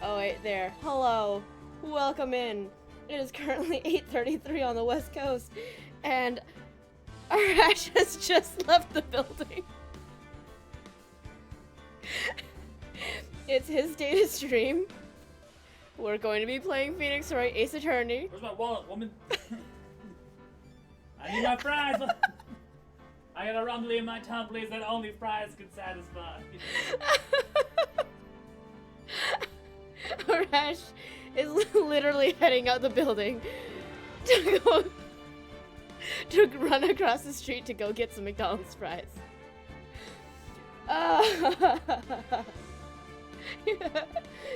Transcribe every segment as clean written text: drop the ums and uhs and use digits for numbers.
Oh wait, there. Hello. Welcome in. It is currently 8:33 on the West Coast, and Rash has just left the building. It's his day to stream. We're going to be playing Phoenix Wright Ace Attorney. Where's my wallet, woman? I need my fries. I got a rumbly in my tongue, please, that only fries can satisfy. Rash is literally heading out the building to run across the street to go get some McDonald's fries.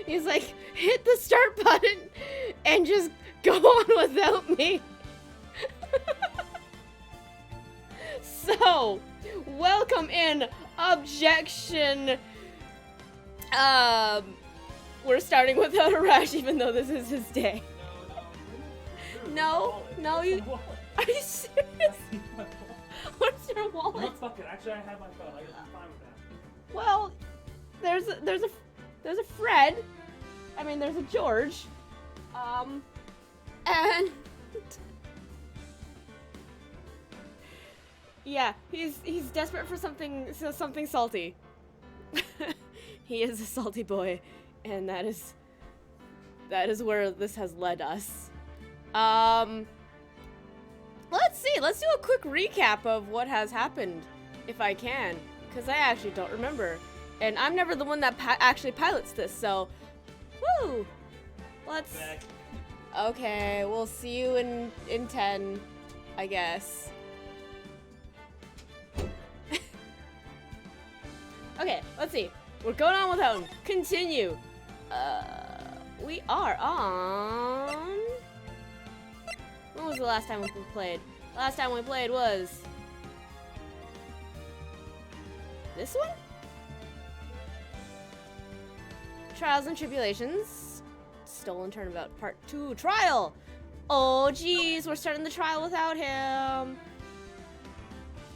He's like, hit the start button and just go on without me. So, welcome in. Objection. We're starting without a Rash, even though this is his day. No, you. Are you serious? What's your wallet? No, fuck it. Actually, I have my phone. I'm fine with that. Well, there's a Fred. I mean, there's a George. And yeah, he's desperate for something salty. He is a salty boy, and that is where this has led us. Let's see. Let's do a quick recap of what has happened, if I can, because I actually don't remember, and I'm never the one that actually pilots this. So, woo. Let's. Back. Okay, we'll see you in 10, I guess. Okay, let's see. We're going on without him. Continue. We are on... When was the last time we played? Last time we played was... this one? Trials and Tribulations. Stolen Turnabout Part 2 Trial! Oh, geez, we're starting the trial without him.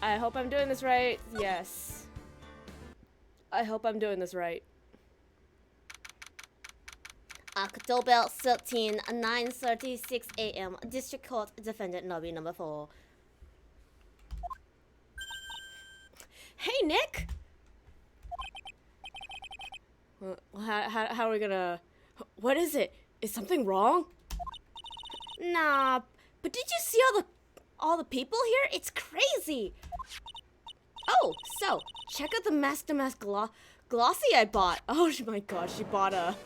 I hope I'm doing this right. Yes. I hope I'm doing this right. October 13, 9:36 a.m. District Court, Defendant Lobby number 4. Hey, Nick! How are we gonna... What is it? Is something wrong? Nah, but did you see all the people here? It's crazy! Oh, so, check out the Mask to Mask glossy I bought. Oh my gosh, she bought a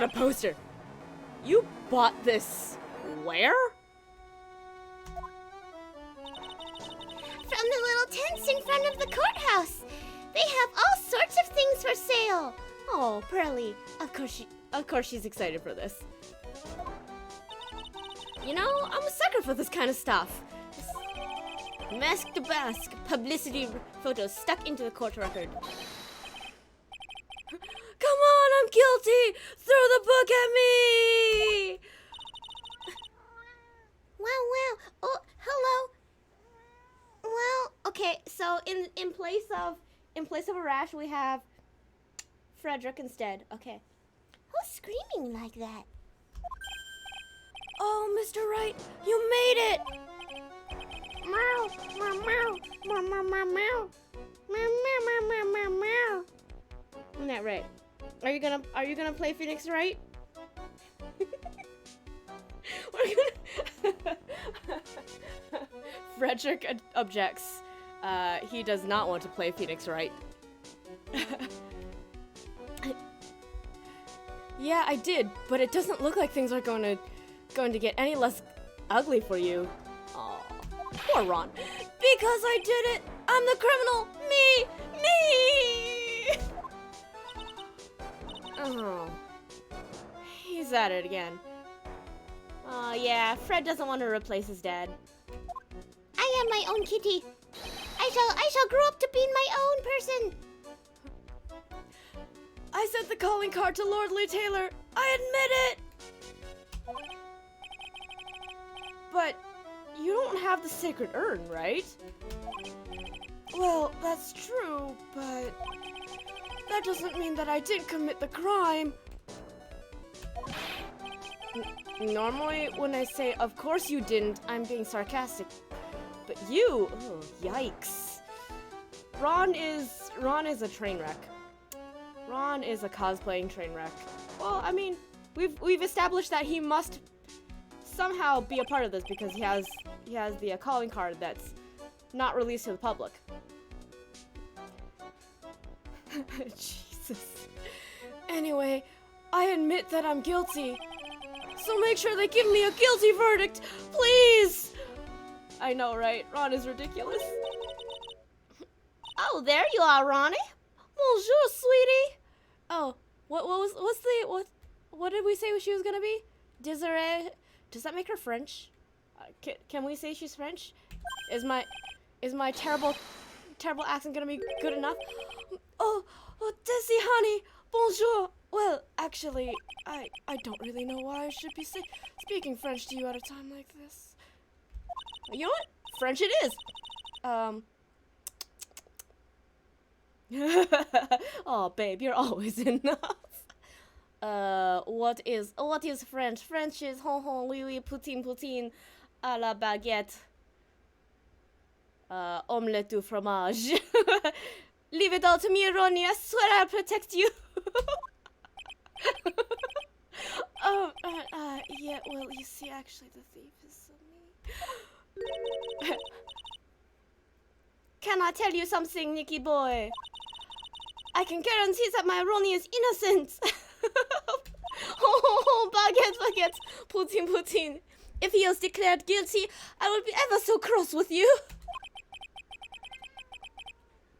poster. You bought this where? From the little tents in front of the courthouse. They have all sorts of things for sale. Oh, Pearly. Of course she's excited for this. You know, I'm a sucker for this kind of stuff. Mask to mask, publicity photos stuck into the court record. Come on, I'm guilty! Throw the book at me! Wow. Oh, hello. Well, okay, so in place of a Rash, we have Frederick instead. Okay. Who's screaming like that? Oh, Mr. Wright, you made it! Meow, meow, meow, meow, meow, meow, meow, meow, meow, meow, meow, meow. Isn't that right? Are you gonna play Phoenix Wright? We're gonna. Frederick objects. He does not want to play Phoenix Wright. Yeah, I did, but it doesn't look like things are going to get any less ugly for you. Aw, poor Ron. Because I did it! I'm the criminal! Me! Oh. He's at it again. Oh yeah, Fred doesn't want to replace his dad. I am my own kitty. I shall grow up to be my own person. I sent the calling card to Lord Lee Taylor. I admit it. But you don't have the sacred urn, right? Well, that's true, but that doesn't mean that I didn't commit the crime. Normally, when I say, of course you didn't, I'm being sarcastic. But you, oh, yikes. Ron is a train wreck. Ron is a cosplaying train wreck. Well, I mean, we've established that he must somehow be a part of this because he has the calling card that's not released to the public. Jesus. Anyway, I admit that I'm guilty. So make sure they give me a guilty verdict, please! I know, right? Ron is ridiculous. Oh, there you are, Ronnie. Bonjour, sweetie. Oh, what did we say she was gonna be? Desiree? Does that make her French? Can we say she's French? Is my terrible accent gonna be good enough? Oh, Desi, honey. Bonjour. Well, actually, I don't really know why I should be speaking French to you at a time like this. You know what? French it is. Oh, babe, you're always enough. What is French? French is hon hon, oui oui, poutine poutine, à la baguette. Omelette du fromage. Leave it all to me, Ronnie. I swear I'll protect you. Yeah, well, you see, actually, the thief is me. Can I tell you something, Nicky boy? I can guarantee that my Ronnie is innocent. Oh, baguette, poutine, poutine. If he is declared guilty, I will be ever so cross with you.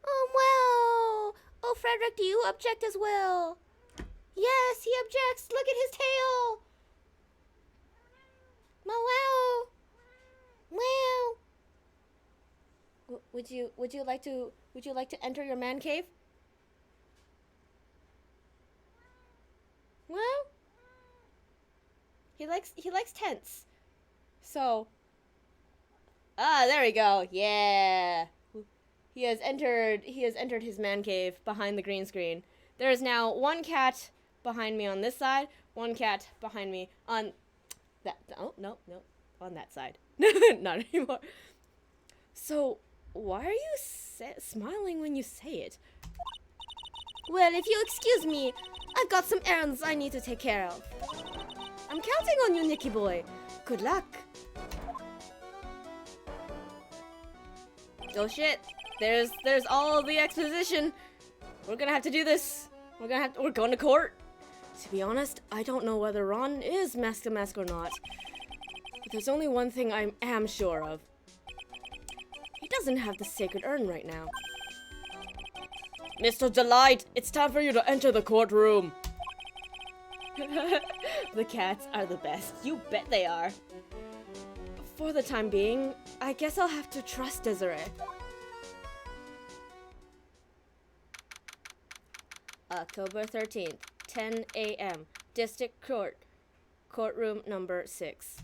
Oh, wow. Oh, Frederick, do you object as well? Yes, he objects. Look at his tail. Wow. Wow. Would you like to enter your man cave? Well, he likes tents. So, there we go. Yeah. He has entered his man cave behind the green screen. There is now one cat behind me on this side, one cat behind me on that. Oh, no, on that side. Not anymore. So, why are you smiling when you say it? Well, if you excuse me, I've got some errands I need to take care of. I'm counting on you, Nicky boy. Good luck. Oh shit. There's all the exposition. We're gonna have to do this. We're going to court. To be honest, I don't know whether Ron is mask to mask or not. But there's only one thing I am sure of. He doesn't have the sacred urn right now. Mr. Delight, it's time for you to enter the courtroom. The cats are the best. You bet they are. For the time being, I guess I'll have to trust Desiree. October 13th, 10 a.m. District Court. Courtroom number 6.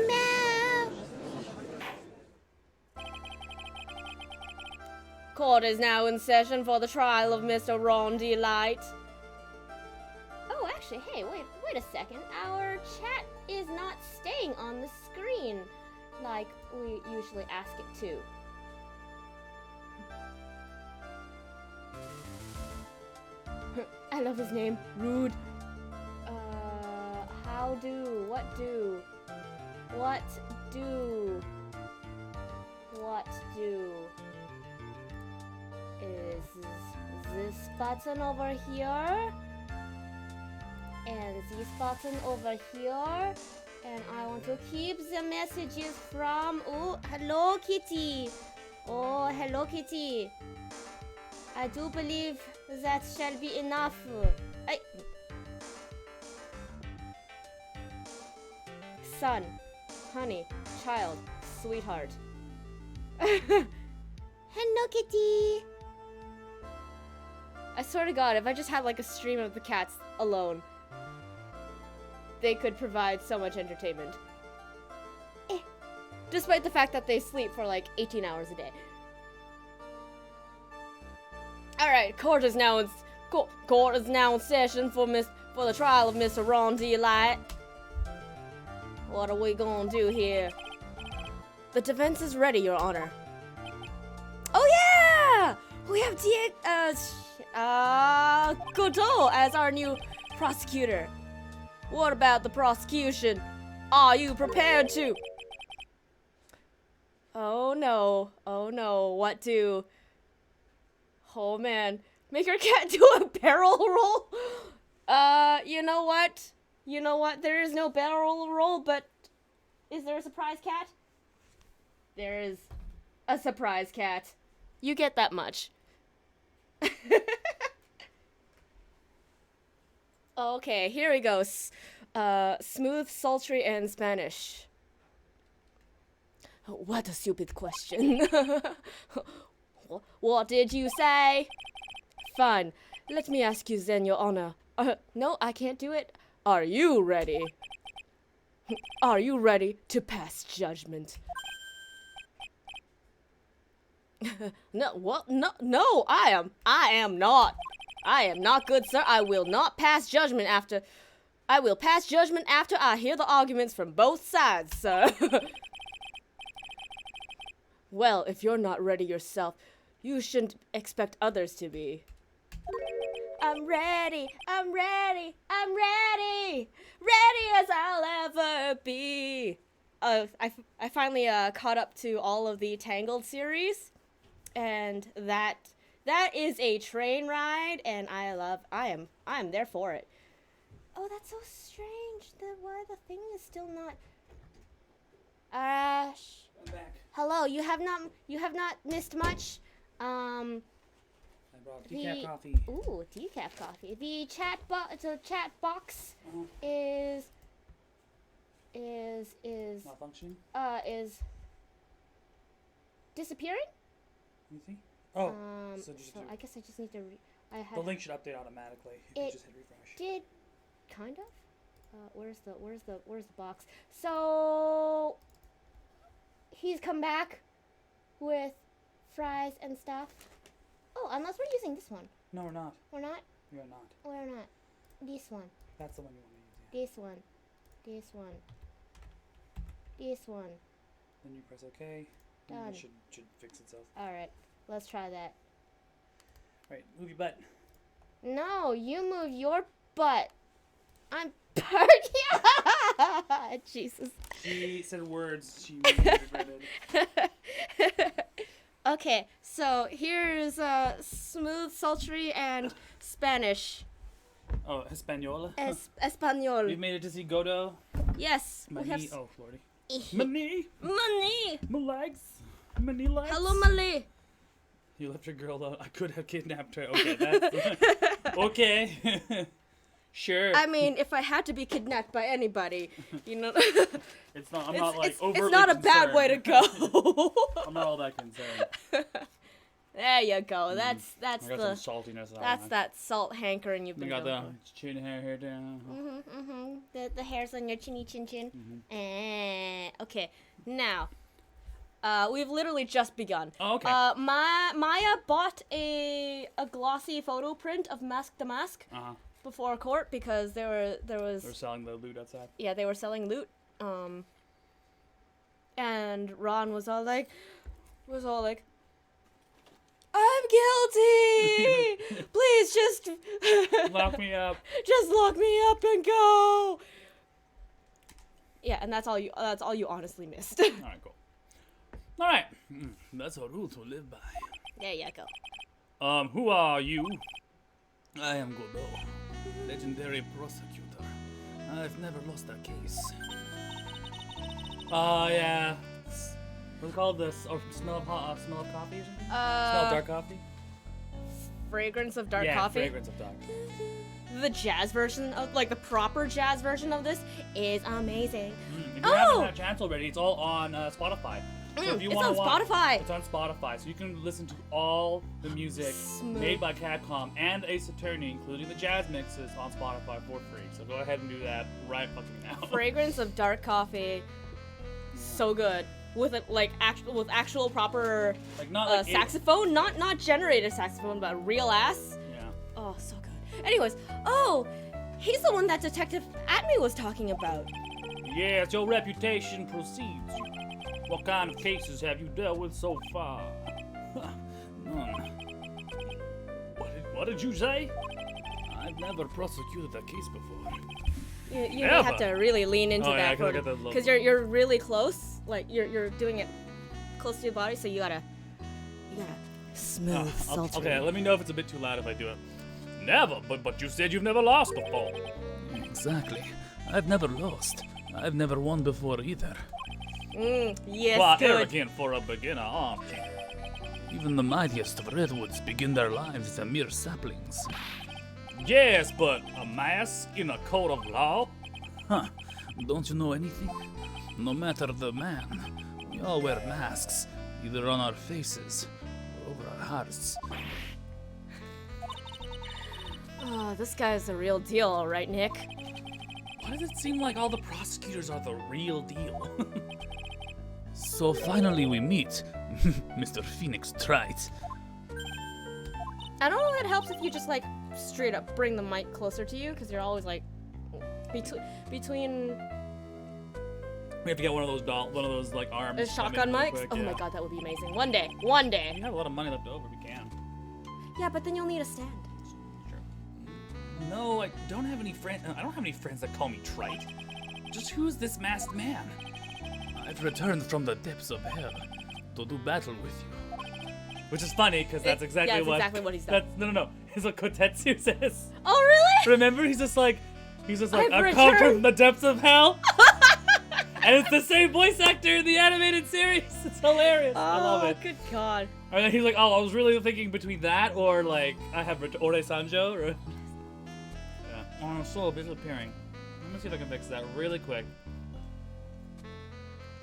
Meow. Court is now in session for the trial of Mr. Ron Delight. Oh, actually, hey, wait a second. Our chat is not staying on the screen like we usually ask it to. I love his name. Rude. What do? Is this button over here? And this button over here? And I want to keep the messages from... Oh, hello, Kitty. Oh, hello, Kitty. I do believe that shall be enough. Son, honey, child, sweetheart. Hello, Kitty. I swear to God, if I just had like a stream of the cats alone, they could provide so much entertainment. Despite the fact that they sleep for like 18 hours a day. Alright, court is now in session for For the trial of Mr. Ron D. Light. What are we gonna do here? The defense is ready, Your Honor. Oh yeah! We have Godot as our new prosecutor. What about the prosecution? Are you prepared to? Oh no, what do? Oh man, make our cat do a barrel roll? You know what? There is no barrel roll, but is there a surprise cat? There is a surprise cat. You get that much. Okay, here we go. Smooth, sultry, and Spanish. What a stupid question. What did you say? Fine. Let me ask you then, Your Honor. No, I can't do it. Are you ready? Are you ready to pass judgment? No, what? No, I am not. I am not good, sir. I will pass judgment after I hear the arguments from both sides, sir. Well, if you're not ready yourself, you shouldn't expect others to be. I'm ready. Ready as I'll ever be. I finally caught up to all of the Tangled series, and that is a train ride, and I am there for it. Oh, that's so strange. Why the thing is still not. Ash. I'm back. Hello. You have not missed much. I brought decaf coffee. Ooh, decaf coffee. The chat box is Malfunction? is disappearing. You see? Oh, so I guess I just need to. the link should update automatically if you just hit refresh. Did kind of. Where's the box? So he's come back with fries and stuff. Oh, unless we're using this one. No, we're not. We're not? We are not. We're not. This one. That's the one you want to use. This one. This one. This one. Then you press OK. And Done. it should fix itself. Alright, let's try that. Right, move your butt. No, you move your butt. I'm Jesus. She said words she regretted. Okay, so here's smooth, sultry, and Spanish. Oh, Espanol. Espanol. We made it to see Godot. Yes. My we have knee. Oh, lordy. My knee. Money. My legs. My knee legs. Hello, Malay. You left your girl out. I could have kidnapped her. Okay, that's okay. Sure. I mean, if I had to be kidnapped by anybody, you know. It's not. I'm not like overly It's not a bad way to go. I'm not all that concerned. There you go. That's I got the some saltiness. that salt hankering you've I been got the going chin hair here down. The hairs on your chinny chin chin. Okay, now, we've literally just begun. Oh, okay. Maya bought a glossy photo print of Mask the Mask before court because there was. They're selling the loot outside. Yeah, they were selling loot. And Ron was all like, I'm guilty. Please just Lock me up. just lock me up and go. Yeah, and that's all you honestly missed. All right, cool. All right, that's a rule to live by. There you go. Who are you? I am Godot, legendary prosecutor. I've never lost a case. Yeah. What's it called? Smell of coffee or something? Smell of dark coffee? Fragrance of dark yeah, coffee. Fragrance of dark. The jazz version of, like, the proper jazz version of this is amazing. If you haven't had a chance already, it's all on Spotify. So if you It's wanna on Spotify. It's on Spotify, so you can listen to all the music made by Capcom and Ace Attorney, including the jazz mixes, on Spotify for free. So go ahead and do that right fucking now. Fragrance of dark coffee. So good. With it, like, actual proper Like not like saxophone, not generated saxophone, but real ass. Yeah. Oh, so good. Anyways, He's the one that Detective Atme was talking about. Yes, your reputation precedes you. What kind of cases have you dealt with so far? None. What did you say? I've never prosecuted a case before. You may have to really lean into yeah, that because you're really close. Like you're doing it close to your body, so you gotta smooth, sultry. Okay, let me know if it's a bit too loud if I do it. Never, but you said you've never lost before. Exactly. I've never lost. I've never won before either. Yes, Quite good. arrogant for a beginner, aren't you? Even the mightiest of redwoods begin their lives as mere saplings. Yes, but a mask in a court of law? Huh. Don't you know anything? No matter the man, we all wear masks, either on our faces or over our hearts. Oh, this guy's the real deal, all right, Nick? Why does it seem like all the prosecutors are the real deal? So finally we meet, Mr. Phoenix Trite. I don't know if it helps if you just like straight up bring the mic closer to you, because you're always like between. We have to get one of those like arms. The shotgun mics. Quick, oh yeah. my god, that would be amazing. One day. We have a lot of money left over. We can. Yeah, but then you'll need a stand. Sure. No, I don't have any friends. I don't have any friends that call me Trite. Just who's this masked man? I've returned from the depths of hell to do battle with you. Which is funny because that's exactly what he said. No. It's what Kotetsu says. Oh really? Remember, he's just like, I've I've come returned. from the depths of hell. And it's the same voice actor in the animated series. It's hilarious. I love it. Good god. And then he's like, oh, I was really thinking between that or like I have Ore Sanjo. Or... yeah. Oh, so disappearing. Let me see if I can fix that really quick.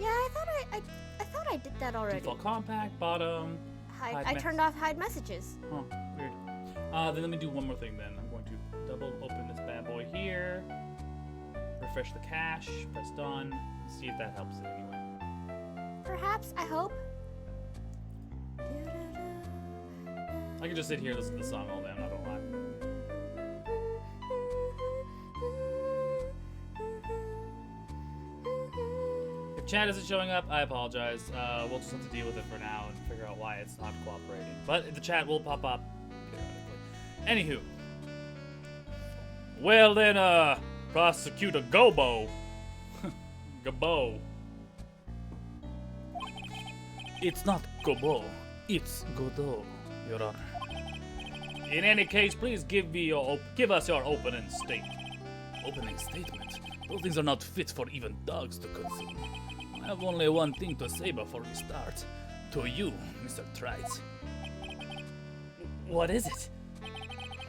Yeah, I thought I did that already. Default compact, bottom. I turned off hide messages. Huh, weird. Then let me do one more thing then. I'm going to double open this bad boy here. Refresh the cache, press done, and see if that helps it anyway. Perhaps, I hope. I can just sit here and listen to the song all day, I'm not gonna lie. If chat isn't showing up, I apologize. We'll just have to deal with it for now and figure out why it's not cooperating. But the chat will pop up periodically. Anywho. Well then, Prosecutor Gobo. Gabo. It's not Gobo, it's Godot, Your Honor. In any case, please give us your opening statement. Opening statement? Those things are not fit for even dogs to consume. I have only one thing to say before we start. To you, Mr. Trite. What is it?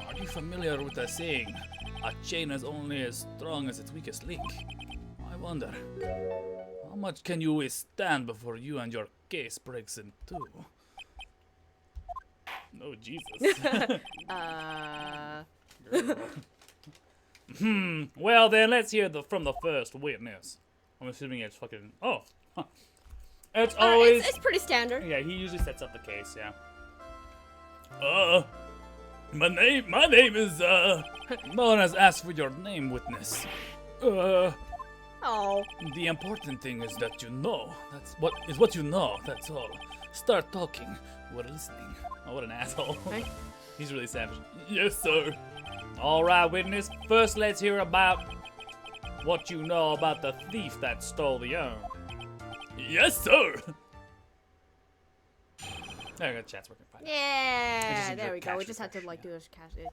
Are you familiar with the saying, a chain is only as strong as its weakest link? I wonder, how much can you withstand before you and your case breaks in two? Oh, Jesus. Well then, let's hear from the first witness. I'm assuming it's fucking... oh. Huh. It's always... It's pretty standard. Yeah, he usually sets up the case, yeah. My name is, No one has asked for your name, witness. Oh. The important thing is that you know. That's what you know, that's all. Start talking. We're listening. Oh, what an asshole. Right. He's really savage. Yes, sir. Alright, witness. First, let's hear about what you know about the thief that stole the urn. Yes, sir. There we go, chat's working fine. Yeah, need there to we go. cash We just have to like refresh. do a cash.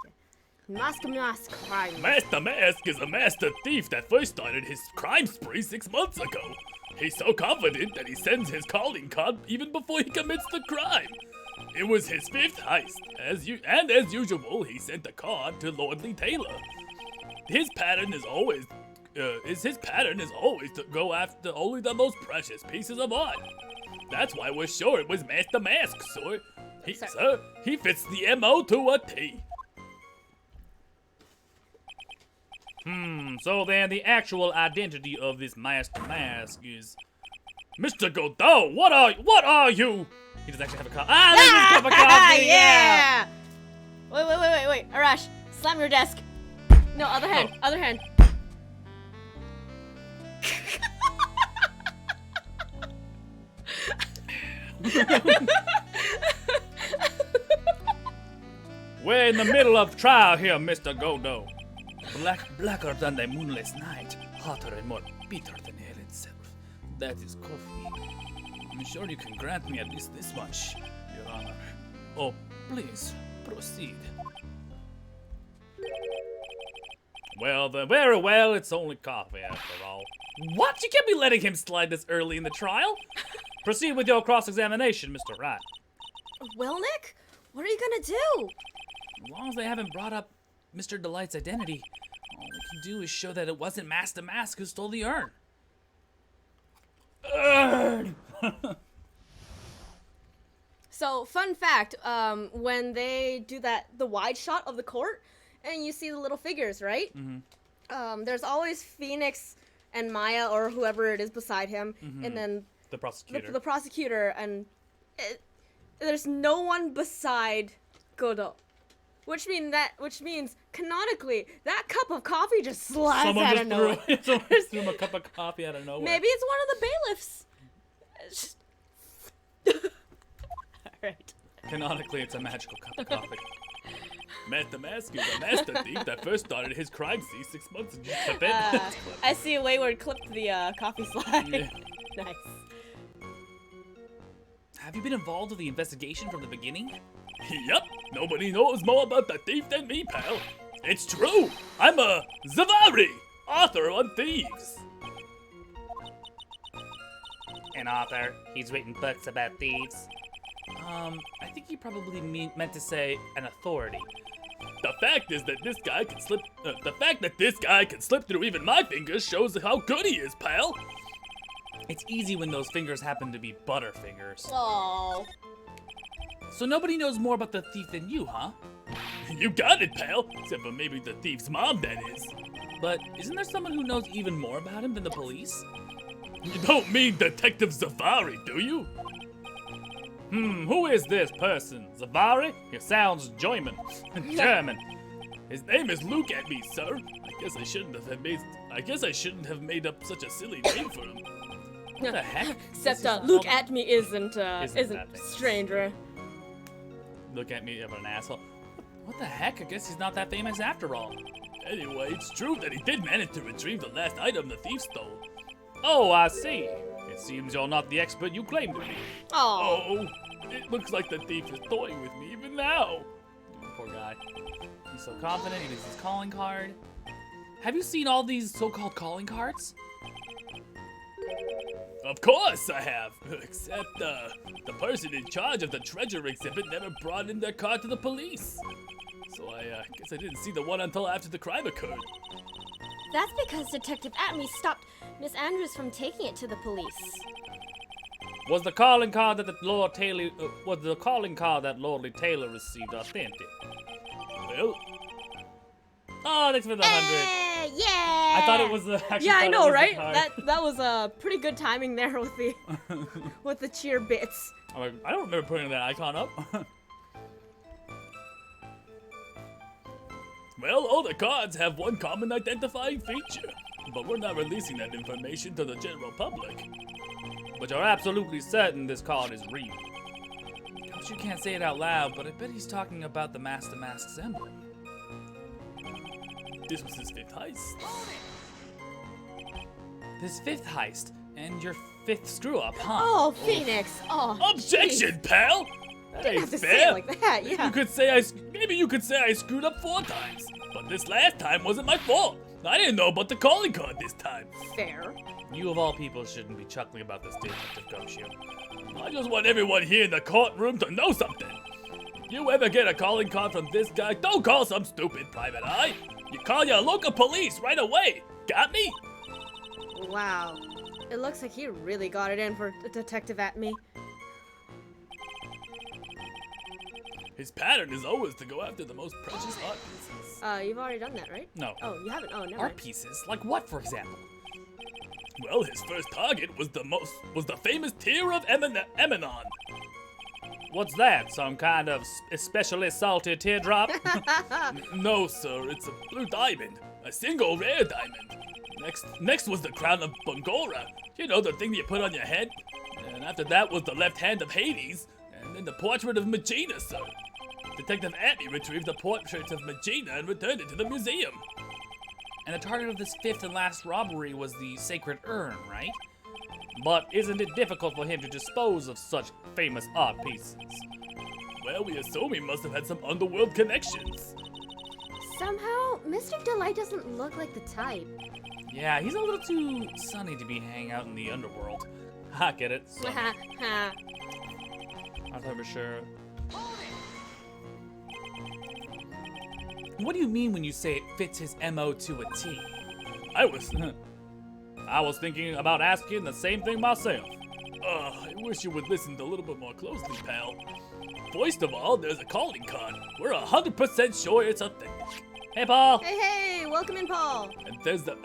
Mask crime. Master Mask is a master thief that first started his crime spree 6 months ago. He's so confident that he sends his calling card even before he commits the crime. It was his 5th heist, as usual, he sent a card to Lordly Taylor. His pattern is always to go after only the most precious pieces of art. That's why we're sure it was Master Mask, sir. He fits the MO to a T. So then the actual identity of this Master Mask is... Mr. Godot, what are you? He does actually have a cup. Ah, there's his cup of coffee! Yeah! Wait. Arash, slam your desk. No, other hand. Oh. Other hand. We're in the middle of trial here, Mr. Godot. Blacker than the moonless night, hotter and more bitter than hell itself. That is coffee. I'm sure you can grant me at least this much, Your Honor. Oh, please, proceed. Well, then, very well, it's only coffee after all. What? You can't be letting him slide this early in the trial. Proceed with your cross-examination, Mr. Rat. Well, Nick, what are you gonna do? As long as they haven't brought up Mr. Delight's identity, all we can do is show that it wasn't Master Mask who stole the urn. Urn! So, fun fact, when they do the wide shot of the court, and you see the little figures, right? Mm-hmm. There's always Phoenix and Maya, or whoever it is beside him, Mm-hmm. and then The prosecutor. the prosecutor, and there's no one beside Godot. Which means canonically that cup of coffee just slides Someone out just of nowhere. someone just threw him a cup of coffee out of nowhere. Maybe it's one of the bailiffs. It's just- Alright. Canonically, it's a magical cup of coffee. Master Mask is a master thief that first started his crime scene 6 months ago. Clip it. I see a Wayward clipped the coffee slide. Yeah. Nice. Have you been involved with the investigation from the beginning? Yup, nobody knows more about the thief than me, pal. It's true. I'm a Zavari, author on thieves. An author. He's written books about thieves. I think he probably meant to say an authority. The fact is that this guy can slip. The fact that this guy can slip through even my fingers shows how good he is, pal. It's easy when those fingers happen to be butterfingers. Oh. So nobody knows more about the thief than you, huh? You got it, pal. Except for maybe the thief's mom, that is. But isn't there someone who knows even more about him than the police? You don't mean Detective Zavari, do you? Who is this person? Zavari? He sounds German. German. His name is Look at Me, sir. I guess I shouldn't have made up such a silly name for him. What the heck? Except This is look all- at me isn't that famous. stranger. Look at me, I'm an asshole. What the heck? I guess he's not that famous after all. Anyway, it's true that he did manage to retrieve the last item the thief stole. Oh, I see. It seems you're not the expert you claim to be. Oh. Oh, it looks like the thief is toying with me even now. Poor guy. He's so confident, he needs his calling card. Have you seen all these so-called calling cards? Of course I have, except the person in charge of the treasure exhibit never brought in their card to the police. So I guess I didn't see the one until after the crime occurred. That's because Detective Atme stopped Miss Andrews from taking it to the police. Was the calling card that Lordly Taylor received authentic? Well, Oh, thanks for the 100. Yeah! I thought it was the. Actually Yeah, I thought it know, was the right? card. That was pretty good timing there with the with the cheer bits. I'm like, I don't remember putting that icon up. well, all the cards have one common identifying feature, but we're not releasing that information to the general public. But you're absolutely certain this card is real. Coach, you can't say it out loud, but I bet he's talking about the Master Mask's emblem. This was his fifth heist. This fifth heist, and your fifth screw up, huh? Oh, Phoenix. Oh. Objection, pal! That Didn't ain't have to say fair. it like that. Yeah. Maybe you could say I screwed up 4 times, but this last time wasn't my fault. I didn't know about the calling card this time. Fair. You of all people shouldn't be chuckling about this, Detective Gosho. I just want everyone here in the courtroom to know something. If you ever get a calling card from this guy, don't call some stupid private eye. You call your local police right away. Got me? Wow. It looks like he really got it in for Detective Atme. His pattern is always to go after the most precious art pieces. You've already done that, right? No. Oh, you haven't? Oh, never Art mind. pieces? Like what, for example? Well, his first target was the famous tear of Emanon. What's that? Some kind of especially salty teardrop? No, sir, it's a blue diamond. A single rare diamond. Next was the crown of Bangora. You know, the thing that you put on your head? And after that was the left hand of Hades. And then the portrait of Magina, sir. Detective Abby retrieved the portrait of Magina and returned it to the museum. And the target of this fifth and last robbery was the sacred urn, right? But isn't it difficult for him to dispose of such famous art pieces? Well, we assume he must have had some underworld connections. Somehow, Mr. Delight doesn't look like the type. Yeah, he's a little too sunny to be hanging out in the underworld. I get it. Sunny. I thought for sure. What do you mean when you say it fits his MO to a T? I was thinking about asking the same thing myself. I wish you would listen a little bit more closely, pal. First of all, there's a calling card. We're 100% sure it's authentic. Hey, Paul. Hey, welcome in, Paul. And there's the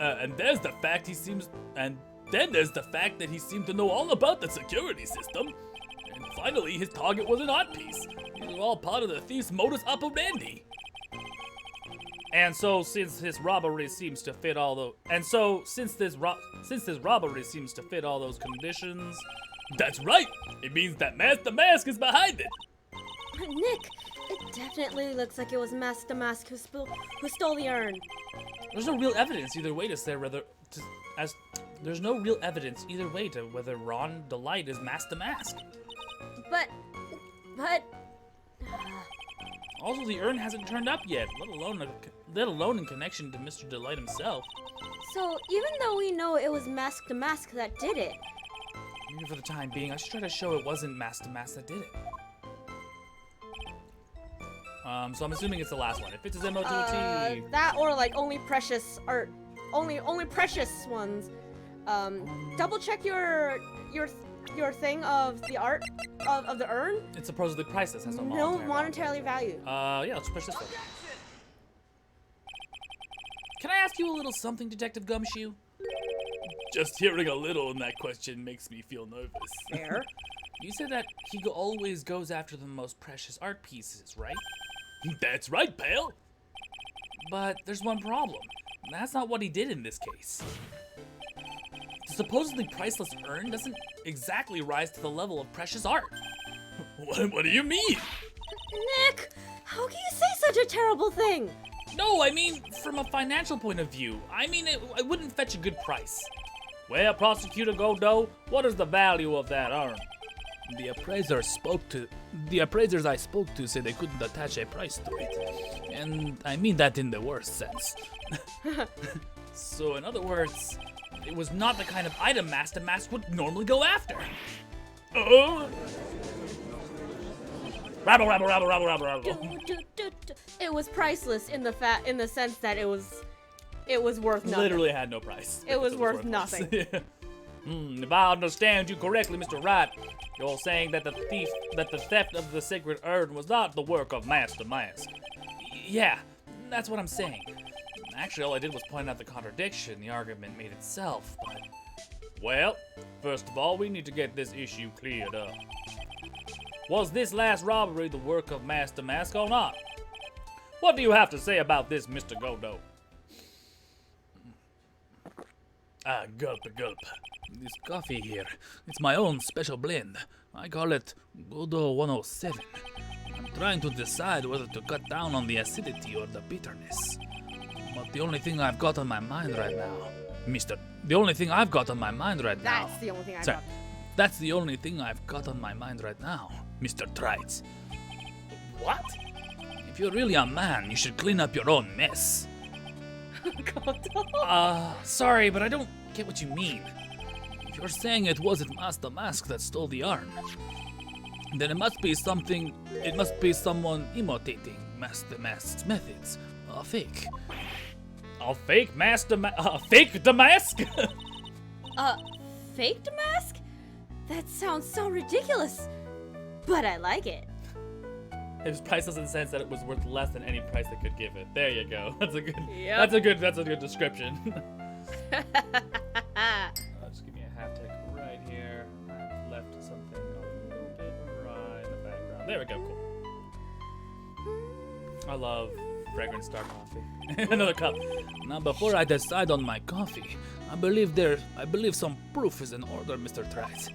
fact that he seemed to know all about the security system. And finally, his target was an art piece. It was all part of the thief's modus operandi. And so, since this robbery seems to fit all those conditions, That's right. It means that Master Mask is behind it. Nick, it definitely looks like it was Master Mask who stole the urn. there's no real evidence either way to say whether there's no real evidence either way to whether Ron Delight is Master Mask. But, Also, the urn hasn't turned up yet, let alone in connection to Mr. Delight himself. so even though we know it was Master Mask that did it, Maybe for the time being, I should try to show it wasn't Master Mask that did it. So I'm assuming it's the last one. It fits his MO to a T. that or like only precious art, only precious ones. Double check your thing of the art of the urn. It's supposedly priceless, has no No monetary monetarily value. Yeah, let's push this one. Can I ask you a little something, Detective Gumshoe? Just hearing a little in that question makes me feel nervous. Fair. You said that he always goes after the most precious art pieces, right? That's right, pal. But there's one problem. That's not what he did in this case. The supposedly priceless urn doesn't exactly rise to the level of precious art. What do you mean? Nick, how can you say such a terrible thing? No, I mean, from a financial point of view. I mean, it wouldn't fetch a good price. Well, Prosecutor Godot, what is the value of that urn? The appraisers I spoke to said they couldn't attach a price to it. And I mean that in the worst sense. So in other words, it was not the kind of item Master Mask would normally go after. Rabble, rabble, rabble, rabble, rabble, rabble. It was priceless in the sense that it was worth nothing. Literally had no price. It was worth worthless. nothing. If I understand you correctly, Mr. Wright, you're saying that the theft of the sacred urn was not the work of Master Mask. Yeah, that's what I'm saying. Actually, all I did was point out the contradiction the argument made itself, but... Well, first of all, we need to get this issue cleared up. Was this last robbery the work of Master Mask or not? What do you have to say about this, Mr. Godot? Gulp, gulp. This coffee here, it's my own special blend. I call it Godot 107. I'm trying to decide whether to cut down on the acidity or the bitterness. But the only thing I've got on my mind right now, the only thing I've got on my mind right now. That's the only thing I Sorry, got. that's the only thing I've got on my mind right now, Mr. Trites. What? If you're really a man, you should clean up your own mess. Sorry, but I don't get what you mean. If you're saying it wasn't Master Mask that stole the urn, then it must be someone imitating Master Mask's methods. A fake. A fake fake Damask? Fake mask? That sounds so ridiculous, but I like it. It was priceless in the sense that it was worth less than any price they could give it. There you go. That's a good. Yep. That's a good description. Just give me a half tick right here. I left something a little bit awry in the background. There we go. Cool. I love fragrance star coffee. Another cup. Now, before I decide on my coffee, I believe some proof is in order, Mr. Trax.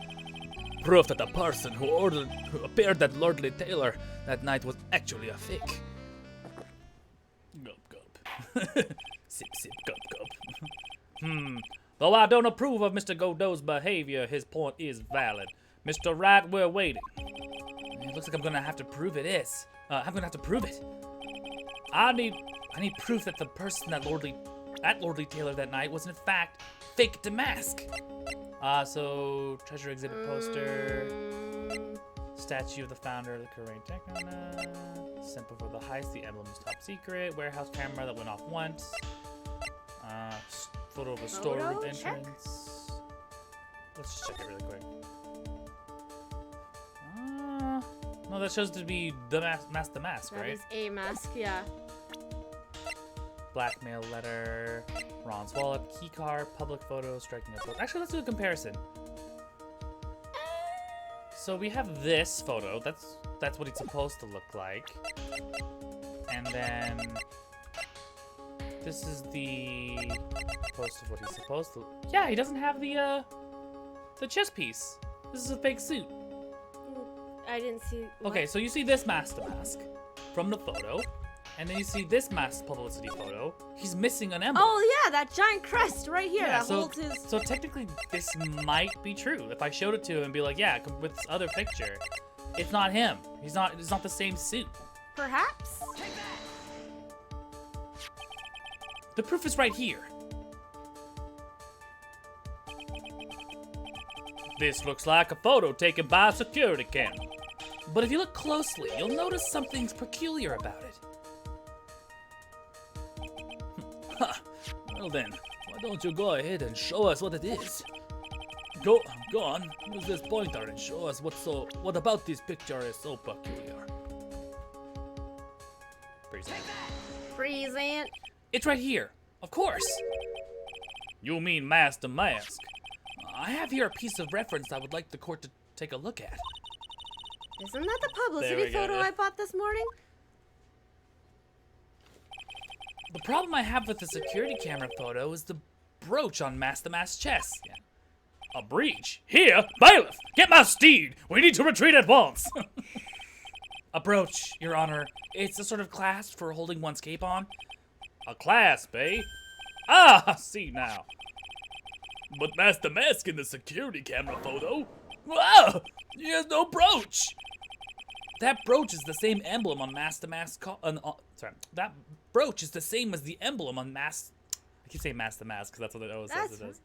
Proof that the person who appeared at Lordly Taylor that night was actually a fake. Gulp, gulp. Sip, sip, gulp, gulp. Though I don't approve of Mr. Godot's behavior, his point is valid. Mr. Wright, we're waiting. It looks like I'm gonna have to prove it is. I'm gonna have to prove it. I need proof that the person at Lordly Taylor that night was in fact fake Damask. So treasure exhibit poster, statue of the founder of the Korean Technonet, simple for the heist, the emblem is top secret, warehouse camera that went off once, photo of a storeroom entrance. Let's just check it really quick. No, that shows to be the mask, right? That is a mask, yeah. Blackmail letter, Ron's wallet, key card, public photo, striking a photo. Actually, let's do a comparison. So we have this photo. That's what it's supposed to look like. And then this is the post of what he's supposed to. Yeah, he doesn't have the chest piece. This is a fake suit. I didn't see. What? Okay, so you see this mask from the photo. And then you see this mask publicity photo. He's missing an emblem. Oh yeah, that giant crest right here that holds his. So technically, this might be true. If I showed it to him and be like, yeah, with this other picture, it's not him. It's not the same suit. Perhaps. The proof is right here. This looks like a photo taken by a security camera. But if you look closely, you'll notice something's peculiar about it. Well then, why don't you go ahead and show us what it is? Go on, use this pointer and show us what about this picture is so peculiar. Present. It's right here, of course. You mean Mask to Mask? I have here a piece of reference I would like the court to take a look at. Isn't that the There publicity we go, photo yeah. I bought this morning? The problem I have with the security camera photo is the brooch on Mask to Mask's chest. Yeah. A breach? Here? Bailiff! Get my steed! We need to retreat at once! A brooch, Your Honor. It's a sort of clasp for holding one's cape on. A clasp, eh? Ah, I see now. But Master Mask in the security camera photo? Wow! He has no brooch! That brooch is the same emblem on Mask to Mask. That brooch is the same as the emblem on Mask. I keep saying Mask to Mask because that's what it always says it is.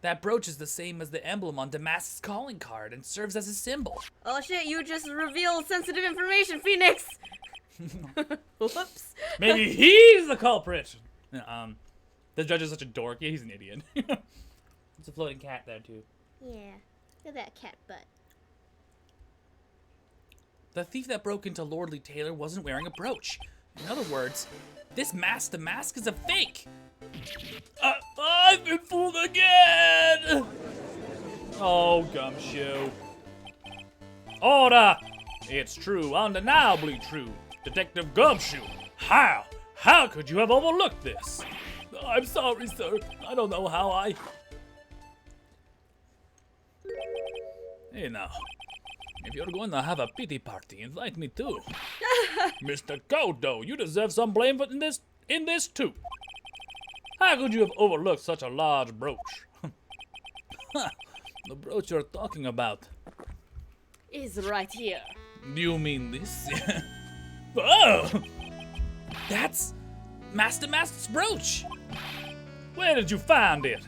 That brooch is the same as the emblem on Damask's calling card and serves as a symbol. Oh shit, you just revealed sensitive information, Phoenix! Whoops. Maybe he's the culprit. The judge is such a dork. Yeah, he's an idiot. There's a floating cat there too. Yeah. Look at that cat butt. The thief that broke into Lordly Taylor wasn't wearing a brooch. In other words, this Mask to Mask is a fake. I've been fooled again! Oh, Gumshoe. Order! It's true, undeniably true. Detective Gumshoe, how? How could you have overlooked this? I'm sorry, sir. I don't know how I... Hey now, if you're going to have a pity party, invite me too. Mr. Godot, you deserve some blame in this too. How could you have overlooked such a large brooch? The brooch you're talking about. Is right here. Do you mean this? Oh! That's Mask to Mask's brooch. Where did you find it?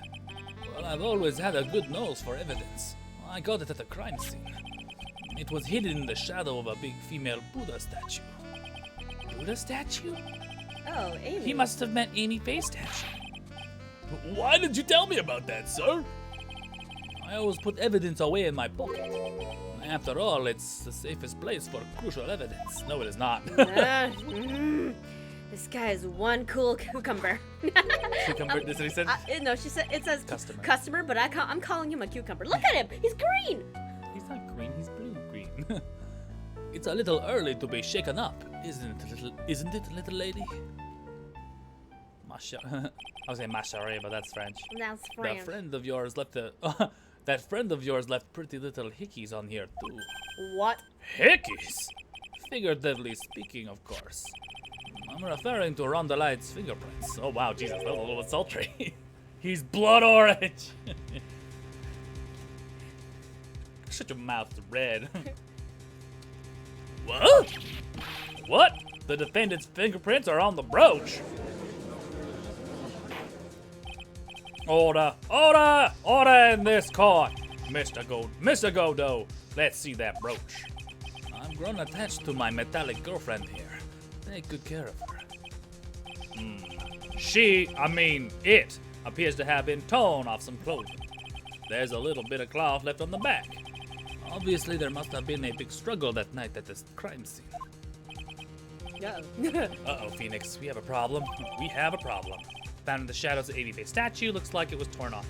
Well, I've always had a good nose for evidence. I got it at the crime scene. It was hidden in the shadow of a big female Buddha statue. Buddha statue? Oh, Amy. He must have meant Amy Faye statue. Why did you tell me about that, sir? I always put evidence away in my pocket. After all, it's the safest place for crucial evidence. No, it is not. This guy is one cool cucumber. Cucumber, this is what he said? No, she said it says Customer. customer, but I'm calling him a cucumber. Look at him, he's green. He's not green, he's blue-green. It's a little early to be shaken up, isn't it, little lady? I was saying Macharé, but that's French. That's That French. friend of yours left that friend of yours left pretty little hickeys on here too. What? Hickeys? Figuratively speaking, of course. I'm referring to Rondelight's fingerprints. Oh wow, Jesus, that was a little bit sultry. He's blood orange. Shut your mouth red. What? What? The defendant's fingerprints are on the brooch. Order! Order! Order in this court! Mr. Godot, let's see that brooch. I'm grown attached to my metallic girlfriend here. Take good care of her. It appears to have been torn off some clothing. There's a little bit of cloth left on the back. Obviously, there must have been a big struggle that night at this crime scene. Uh-oh, Phoenix, we have a problem. We have a problem. Found in the shadows of the 80-face statue, looks like it was torn off.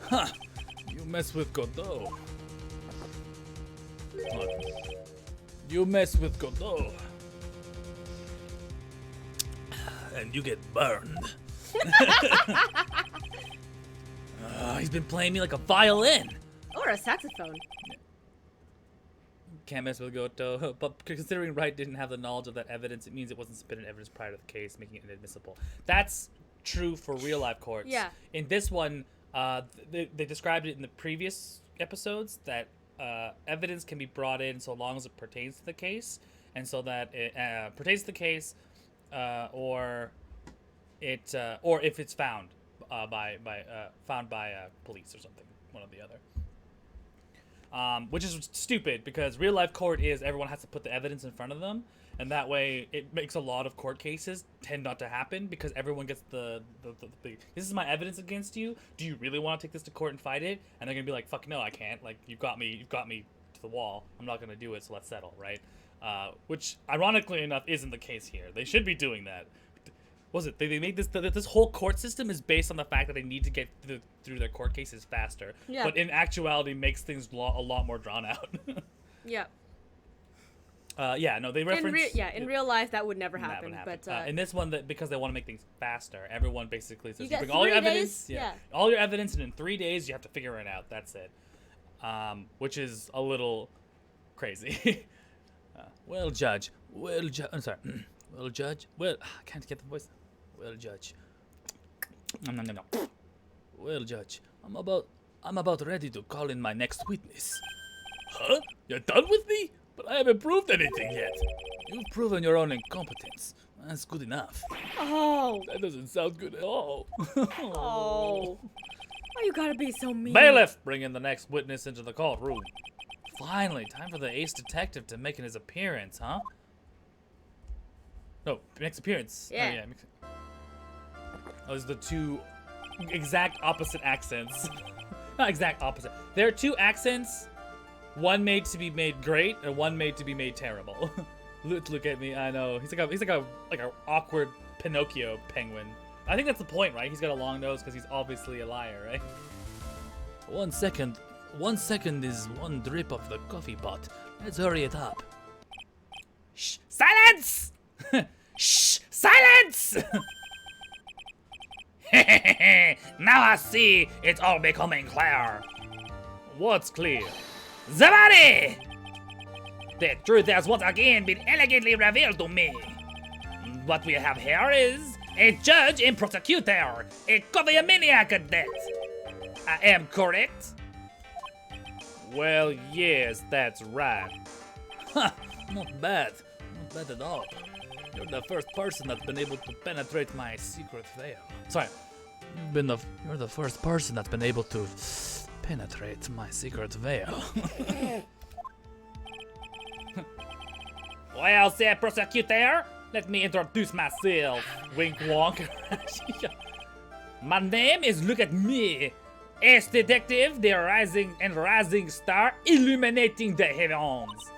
Huh, you mess with Godot. Look, you mess with Godot. And you get burned. He's been playing me like a violin. Or a saxophone. Can't mess with Godot, but considering Wright didn't have the knowledge of that evidence, it means it wasn't submitted evidence prior to the case, making it inadmissible. That's true for real-life courts. Yeah. In this one, they described it in the previous episodes that evidence can be brought in so long as it pertains to the case, and so that it pertains to the case, or if it's found by police or something, one or the other. Which is stupid because real life court is everyone has to put the evidence in front of them, and that way it makes a lot of court cases tend not to happen because everyone gets the this is my evidence against you. Do you really want to take this to court and fight it? And they're gonna be like, fuck no, I can't. Like you've got me to the wall. I'm not gonna do it. So let's settle, right? Which ironically enough isn't the case here. They should be doing that. Was it? They made this whole court system is based on the fact that they need to get through their court cases faster. Yeah. But in actuality, makes things a lot more drawn out. Yeah. No, they reference. In real life that would never that happen. would happen. But in this one, because they want to make things faster, everyone basically says You you get bring all your 3 days? evidence. Yeah. All your evidence, and in 3 days you have to figure it out. That's it. Which is a little crazy. Well, Judge. I'm sorry. Well, Judge. Well, I can't get the voice. Well, Judge. No. Well, Judge, I'm about ready to call in my next witness. Huh? You're done with me? But I haven't proved anything yet. You've proven your own incompetence. That's good enough. Oh. That doesn't sound good at all. Oh. Why you gotta be so mean? Bailiff, bring in the next witness into the courtroom. Finally, time for the ace detective to make his appearance, huh? No, next appearance. Yeah. Oh, yeah. Those are the two exact opposite accents. Not exact opposite. There are two accents. One made to be made great, and one made to be made terrible. Look at me. I know. He's like a awkward Pinocchio penguin. I think that's the point, right? He's got a long nose because he's obviously a liar, right? 1 second. 1 second is one drip of the coffee pot. Let's hurry it up. Shh! Silence! Shh! Silence! Now I see it's all becoming clear. What's clear? The body! The truth has once again been elegantly revealed to me. What we have here is a judge and prosecutor, a coviomaniac at that. I am correct? Well, yes, that's right. Ha! Not bad. Not bad at all. You're the first person that's been able to penetrate my secret veil. Sorry. You're the first person that's been able to penetrate my secret veil. Well, sir prosecutor, let me introduce myself. Wink wonk. My name is Look at Me, Ace Detective, the rising star illuminating the heavens.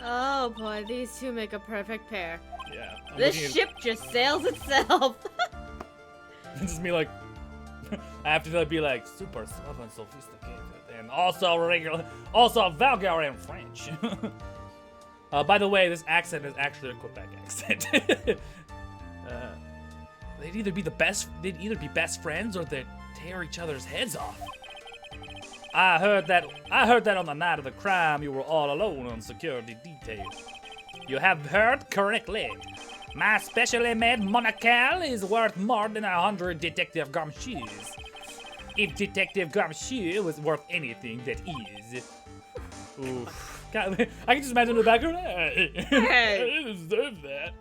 Oh boy, these two make a perfect pair. Yeah. This ship just sails itself. This is me like, I have to be like super suave and sophisticated, and also vulgar in French. By the way, this accent is actually a Quebec accent. They'd either be best friends or they'd tear each other's heads off. I heard that on the night of the crime you were all alone on security detail. You have heard correctly. My specially made monocle is worth more than 100 Detective Gumshoes. If Detective Gumshoe was worth anything, that is. Oof. God, I can just imagine in the background. Hey, Hey. I didn't deserve that.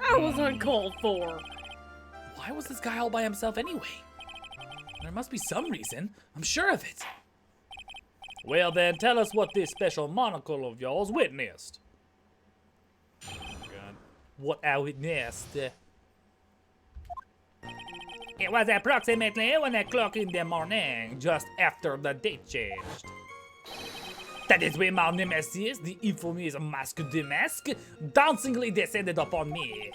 That was uncalled for. Why was this guy all by himself anyway? There must be some reason. I'm sure of it. Well then, tell us what this special monocle of yours witnessed. God. What I witnessed. It was approximately 1 o'clock in the morning, just after the date changed. That is when my nemesis, the infamous Masque de Masque, dancingly descended upon me.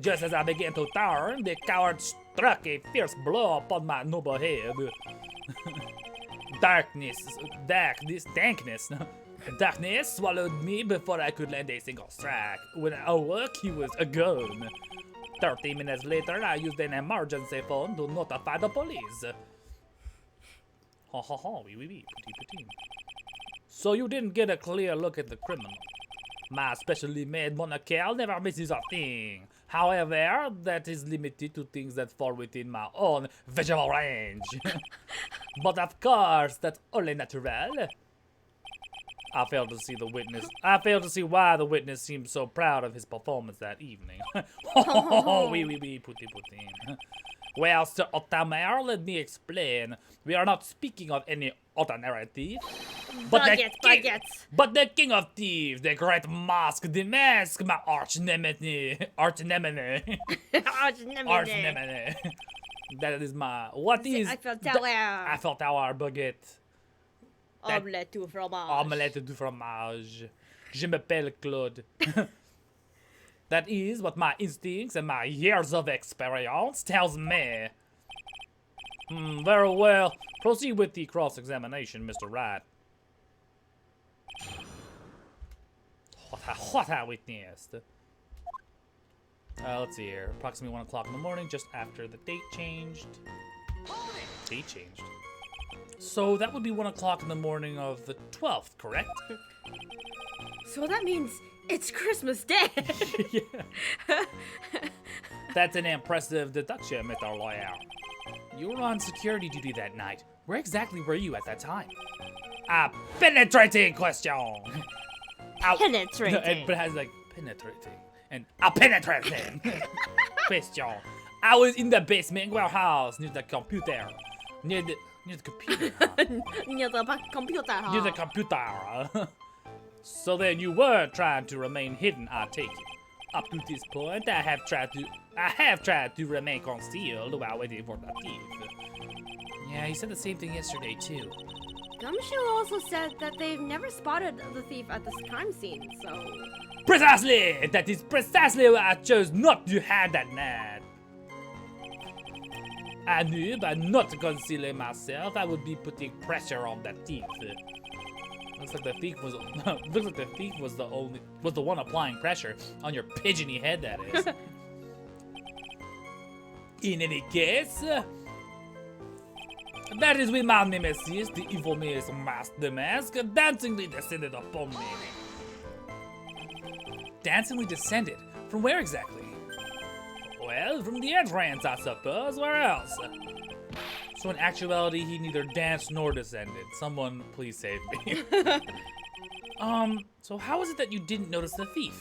Just as I began to turn, the coward struck a fierce blow upon my noble head. Darkness swallowed me before I could land a single strike. When I awoke, he was gone. 30 minutes later, I used an emergency phone to notify the police. Ha ha ha, wee wee wee, petit. So you didn't get a clear look at the criminal. My specially made monocle never misses a thing. However, that is limited to things that fall within my own visual range. But of course, that's only natural. I failed to see why the witness seemed so proud of his performance that evening. Oui, putti. Well, Sir Ottoman, let me explain. We are not speaking of any ordinary thief, but the king of thieves, the great Masque de Masque, my arch nemesis. That is my. What is Eiffel Tower. Eiffel Tower baguette? Omelette du fromage. Omelette du fromage. Je m'appelle Claude. That is what my instincts and my years of experience tells me. Very well. Proceed with the cross-examination, Mr. Wright. What I witnessed. Let's see here. Approximately 1 o'clock in the morning, just after the date changed. Date changed. So that would be 1 o'clock in the morning of the 12th, correct? So that means it's Christmas Day. Yeah. That's an impressive deduction, Mr. Lawyer. You were on security duty that night. Where exactly were you at that time? A penetrating question. Penetrating. But it has like penetrating and a penetrating question. I was in the basement warehouse near the computer. Near the computer. Huh? Near the computer, huh? Near the computer. So then you were trying to remain hidden, I take it. Up to this point, I have tried to remain concealed while waiting for the thief. Yeah, he said the same thing yesterday too. Gumshoe also said that they've never spotted the thief at this crime scene, so... Precisely! That is precisely why I chose not to hide that night. I knew by not concealing myself, I would be putting pressure on the thief. Looks like the thief was the one applying pressure on your pigeony head. That is. In any case, that is when my nemesis, the infamous Masque de Masque, dancingly descended upon me. Dancingly descended? From where exactly? Well, from the entrance, I suppose. Where else? So in actuality, he neither danced nor descended. Someone please save me. So how is it that you didn't notice the thief?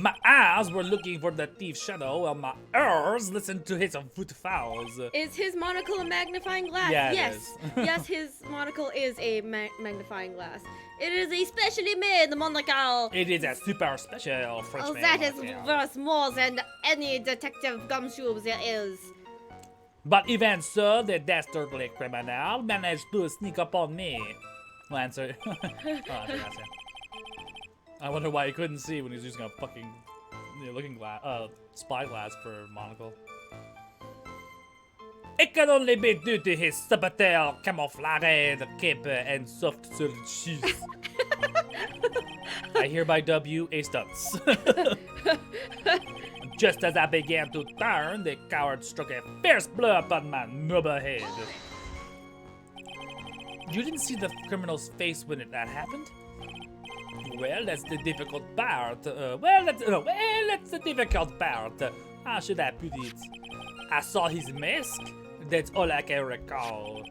My eyes were looking for the thief's shadow while my ears listened to his footfalls. Is his monocle a magnifying glass? Yeah, it yes. is. Yes, his monocle is a magnifying glass. It is a specially made monocle. It is a super special French Oh, man that is monocle. worth more than any detective Gumshoe there is. But even so, the dastardly criminal managed to sneak up on me. Lancer. I wonder why he couldn't see when he was using a fucking looking glass, spy glass for monocle. It can only be due to his subtle camouflage cape and soft served cheese. I hereby dub you a stunts. Just as I began to turn, the coward struck a fierce blow upon my noble head. You didn't see the criminal's face when that happened? Well, that's the difficult part. That's the difficult part. How should I put it? I saw his mask. That's all I can recall.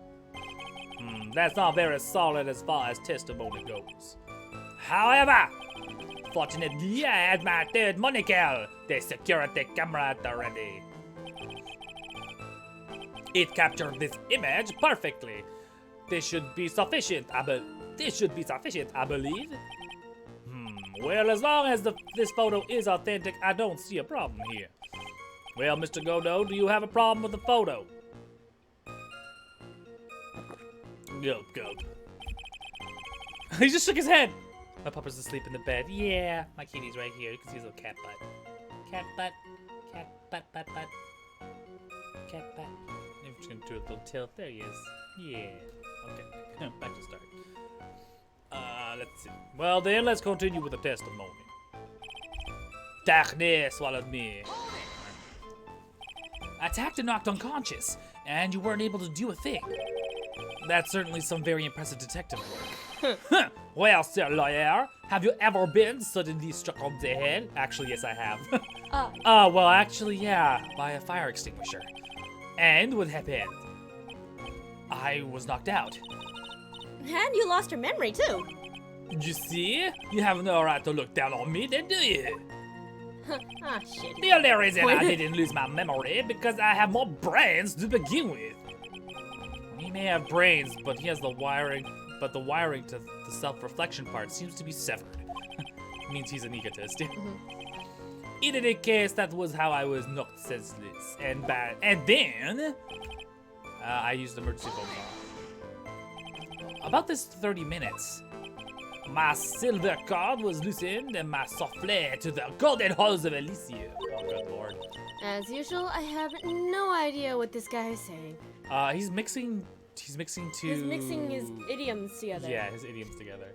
That's not very solid as far as testimony goes. However, fortunately, I had my third monocle, the security camera at the ready. It captured this image perfectly. This should be sufficient, I believe. Well, as long as this photo is authentic, I don't see a problem here. Well, Mr. Godot, do you have a problem with the photo? Go. He just shook his head. My pupper's asleep in the bed. Yeah, my kitty's right here. You can see his little cat butt. Cat butt. I'm just gonna do a little tilt. There he is. Yeah. Okay. Back to start. Let's see. Well then, let's continue with the testimony. Darkness swallowed me. Attacked and knocked unconscious, and you weren't able to do a thing. That's certainly some very impressive detective work. Well, sir lawyer, have you ever been suddenly struck on the head? Actually, yes, I have. Well, actually, yeah, by a fire extinguisher. And what happened? I was knocked out. And you lost your memory, too. You see? You have no right to look down on me, then, do you? Ah, shit. The only reason I didn't lose my memory because I have more brains to begin with. He may have brains, but he has the wiring. But the wiring to the self-reflection part seems to be severed. Means he's an egotist. In any case, that was how I was knocked senseless and bad. And then I used emergency phone call. About this 30 minutes, my silver cord was loosened and my souffle to the golden halls of Elysium. Oh, good lord. As usual, I have no idea what this guy is saying. He's mixing He's mixing his idioms together. Yeah, his idioms together.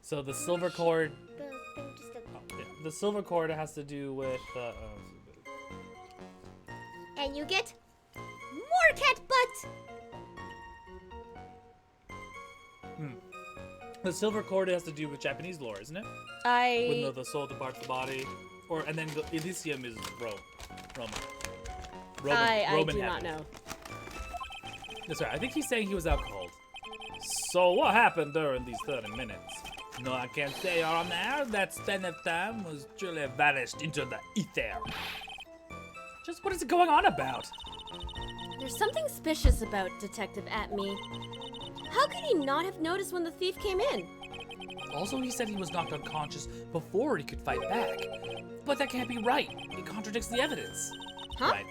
So the silver cord. The silver cord has to do with. And you get more cat butt. The silver cord has to do with Japanese lore, isn't it? When the soul departs the body, and then the Elysium is Rome. I do not know. That's right. I think he's saying he was out cold. So what happened during these 30 minutes? No, I can't say, Your Honor. That span of time was truly vanished into the ether. Just what is it going on about? There's something suspicious about Detective Atme. How could he not have noticed when the thief came in? Also, he said he was knocked unconscious before he could fight back. But that can't be right. It contradicts the evidence. Huh? Right.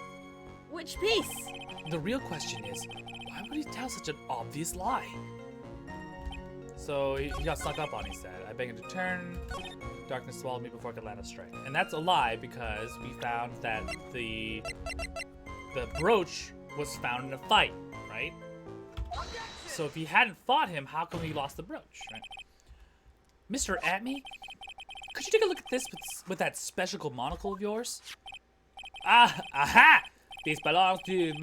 Which piece? The real question is, why would he tell such an obvious lie? So he got stuck up on, he said. I begged him to turn. Darkness swallowed me before I could land a strike. And that's a lie because we found that the brooch was found in a fight, right? So if he hadn't fought him, how come he lost the brooch, right? Mr. Atme, could you take a look at this with that special monocle of yours? Aha! This belongs to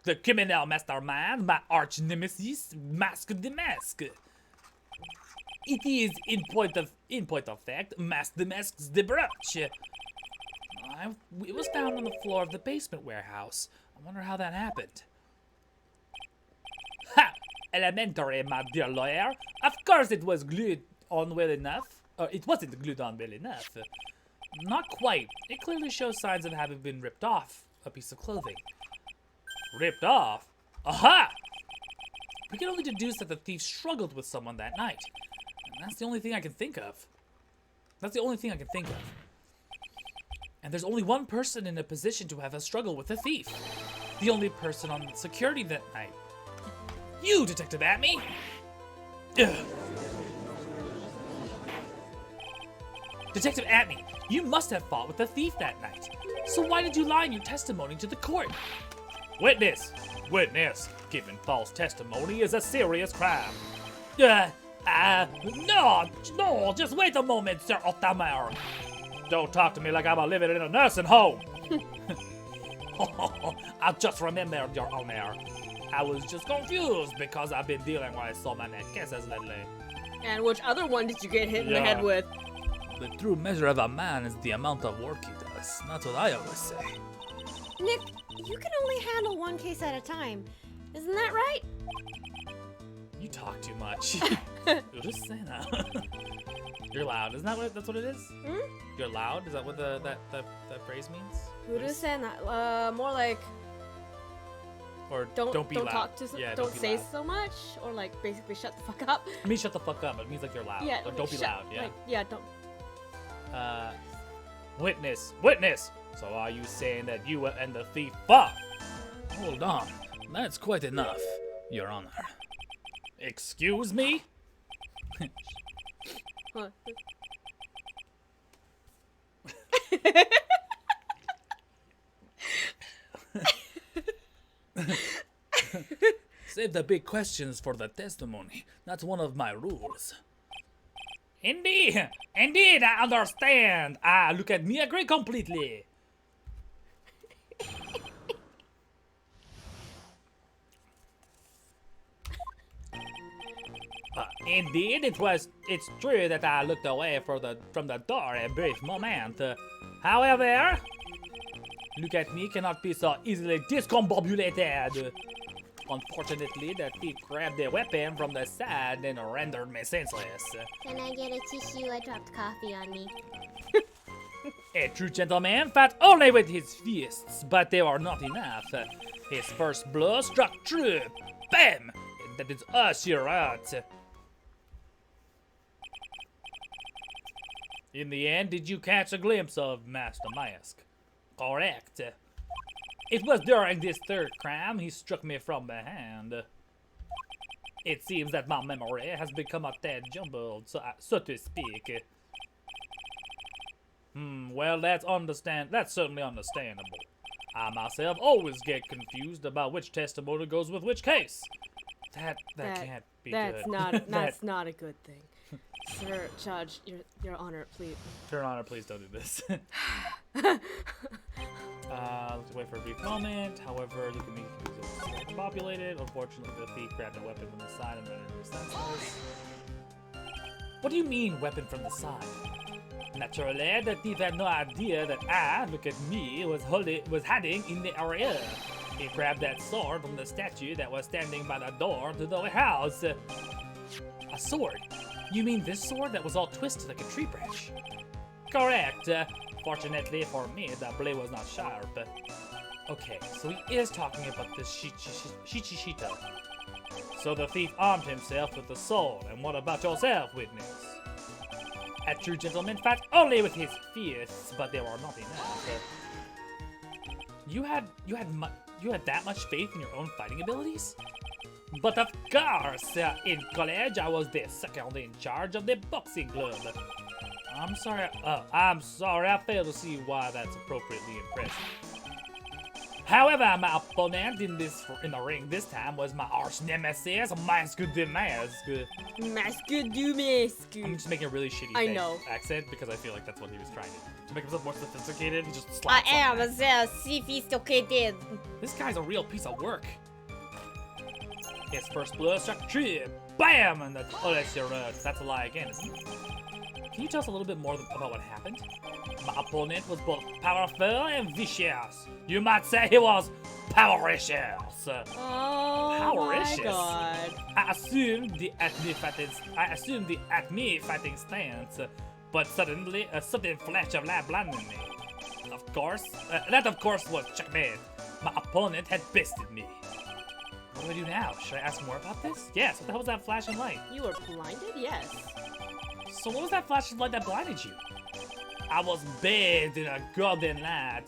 the criminal mastermind, my arch nemesis, Mask the Mask. It is, in point of fact, Mask the Mask's the brooch. It was found on the floor of the basement warehouse. I wonder how that happened. Ha! Elementary, my dear lawyer. Of course it was glued on well enough. It wasn't glued on well enough. Not quite. It clearly shows signs of having been ripped off a piece of clothing. Ripped off? Aha! We can only deduce that the thief struggled with someone that night. And that's the only thing I can think of. And there's only one person in a position to have a struggle with a thief. The only person on security that night. You, Detective Atme! Ugh. Detective Atme, you must have fought with the thief that night. So why did you lie in your testimony to the court? Witness! Witness! Giving false testimony is a serious crime. No, just wait a moment, Sir Othamar. Don't talk to me like I'm living in a nursing home. I just remembered, Your Honor. I was just confused because I've been dealing with so many cases lately. And which other one did you get hit in the head with? The true measure of a man is the amount of work he does. That's what I always say. Nick, you can only handle one case at a time. Isn't that right? You talk too much. You're just saying that. You're loud. Isn't that that's what it is? Hmm? You're loud? Is that what that phrase means? Who just saying that? More like Or don't be don't loud. talk to yeah, don't be say loud. so much, or like basically shut the fuck up. I mean, shut the fuck up. It means like you're loud. Yeah, Or don't be shut- loud. Yeah. like, yeah, don't. Witness. Witness. So are you saying that you and the thief fought? Hold on. That's quite enough, Your Honor. Excuse me? Huh. Save the big questions for the testimony. That's one of my rules. Indeed, I understand. Look at me, I agree completely. Indeed, it's true that I looked away from the door a brief moment. However, look at me cannot be so easily discombobulated. Unfortunately, the thief grabbed a weapon from the side and rendered me senseless. Can I get a tissue? I dropped coffee on me. A true gentleman fought only with his fists, but they were not enough. His first blow struck true. Bam! That is us here out. In the end, did you catch a glimpse of Master Mask? Correct. It was during this third crime he struck me from behind. It seems that my memory has become a tad jumbled, so to speak. Well, that's certainly understandable. I myself always get confused about which testimony goes with which case. That can't be That's good. that's not a good thing. Sir Judge, your Honor, please. Your Honor, please don't do this. Let's wait for a brief moment. However, you can make it populated. Unfortunately, the thief grabbed a weapon from the side and rendered him senseless. What do you mean, weapon from the side? Naturally, the thief had no idea that I, look at me, was hiding in the area. He grabbed that sword from the statue that was standing by the door to the house. A sword? You mean this sword that was all twisted like a tree branch? Correct. Fortunately for me, the blade was not sharp. Okay, so he is talking about the Shichishito. So the thief armed himself with the sword, and what about yourself, witness? A true gentleman fought only with his fists, but they were not enough. You had that much faith in your own fighting abilities? But of course, in college I was the second in charge of the boxing club. I'm sorry, I fail to see why that's appropriately impressive. However, my opponent in the ring this time was my arch nemesis, Masque de Masque. Masque du masque. I'm just making a really shitty I fake know. accent because I feel like that's what he was trying to do. To make himself more sophisticated, he just I slaps am something. a sophisticated. This guy's a real piece of work. His first blow struck true. Bam! And that's a lie again, isn't it? Can you tell us a little bit more about what happened? My opponent was both powerful and vicious. You might say he was powericious. Oh Powericious. my god. I assumed the Acme fighting stance, but suddenly a sudden flash of light blinded me. Of course, that of course was checkmate. My opponent had bested me. What do I do now? Should I ask more about this? Yes, what the hell was that flashing light? You were blinded? Yes. So what was that flashing light that blinded you? I was bathed in a golden light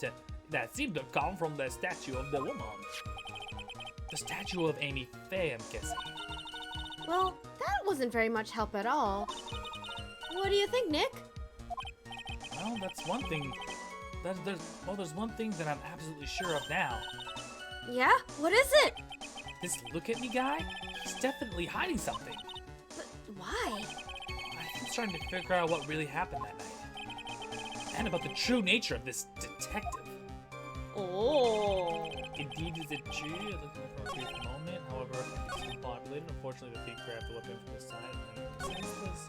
that seemed to come from the statue of the woman. The statue of Amy Faye, I'm guessing. Well, that wasn't very much help at all. What do you think, Nick? Well, that's one thing. There's one thing that I'm absolutely sure of now. Yeah? What is it? This look at me guy? He's definitely hiding something. But why? I think he's trying to figure out what really happened that night. And about the true nature of this detective. Oh. Indeed, is it true? I looked for a brief moment. However, it's discombobulated. Unfortunately, the thief grabbed the weapon from his side and then senseless.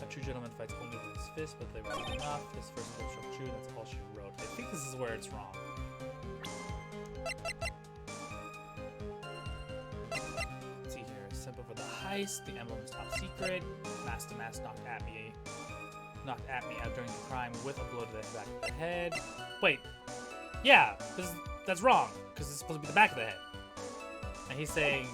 A true gentleman fights only with his fist, but they were not enough. His first blow struck true, and that's all she wrote. I think this is where it's wrong. Let's see here. Simple for the heist. The emblem is top secret. Mask to mask knocked at me out during the crime with a blow to the back of the head. Wait. Yeah, that's wrong, because it's supposed to be the back of the head. And he's saying,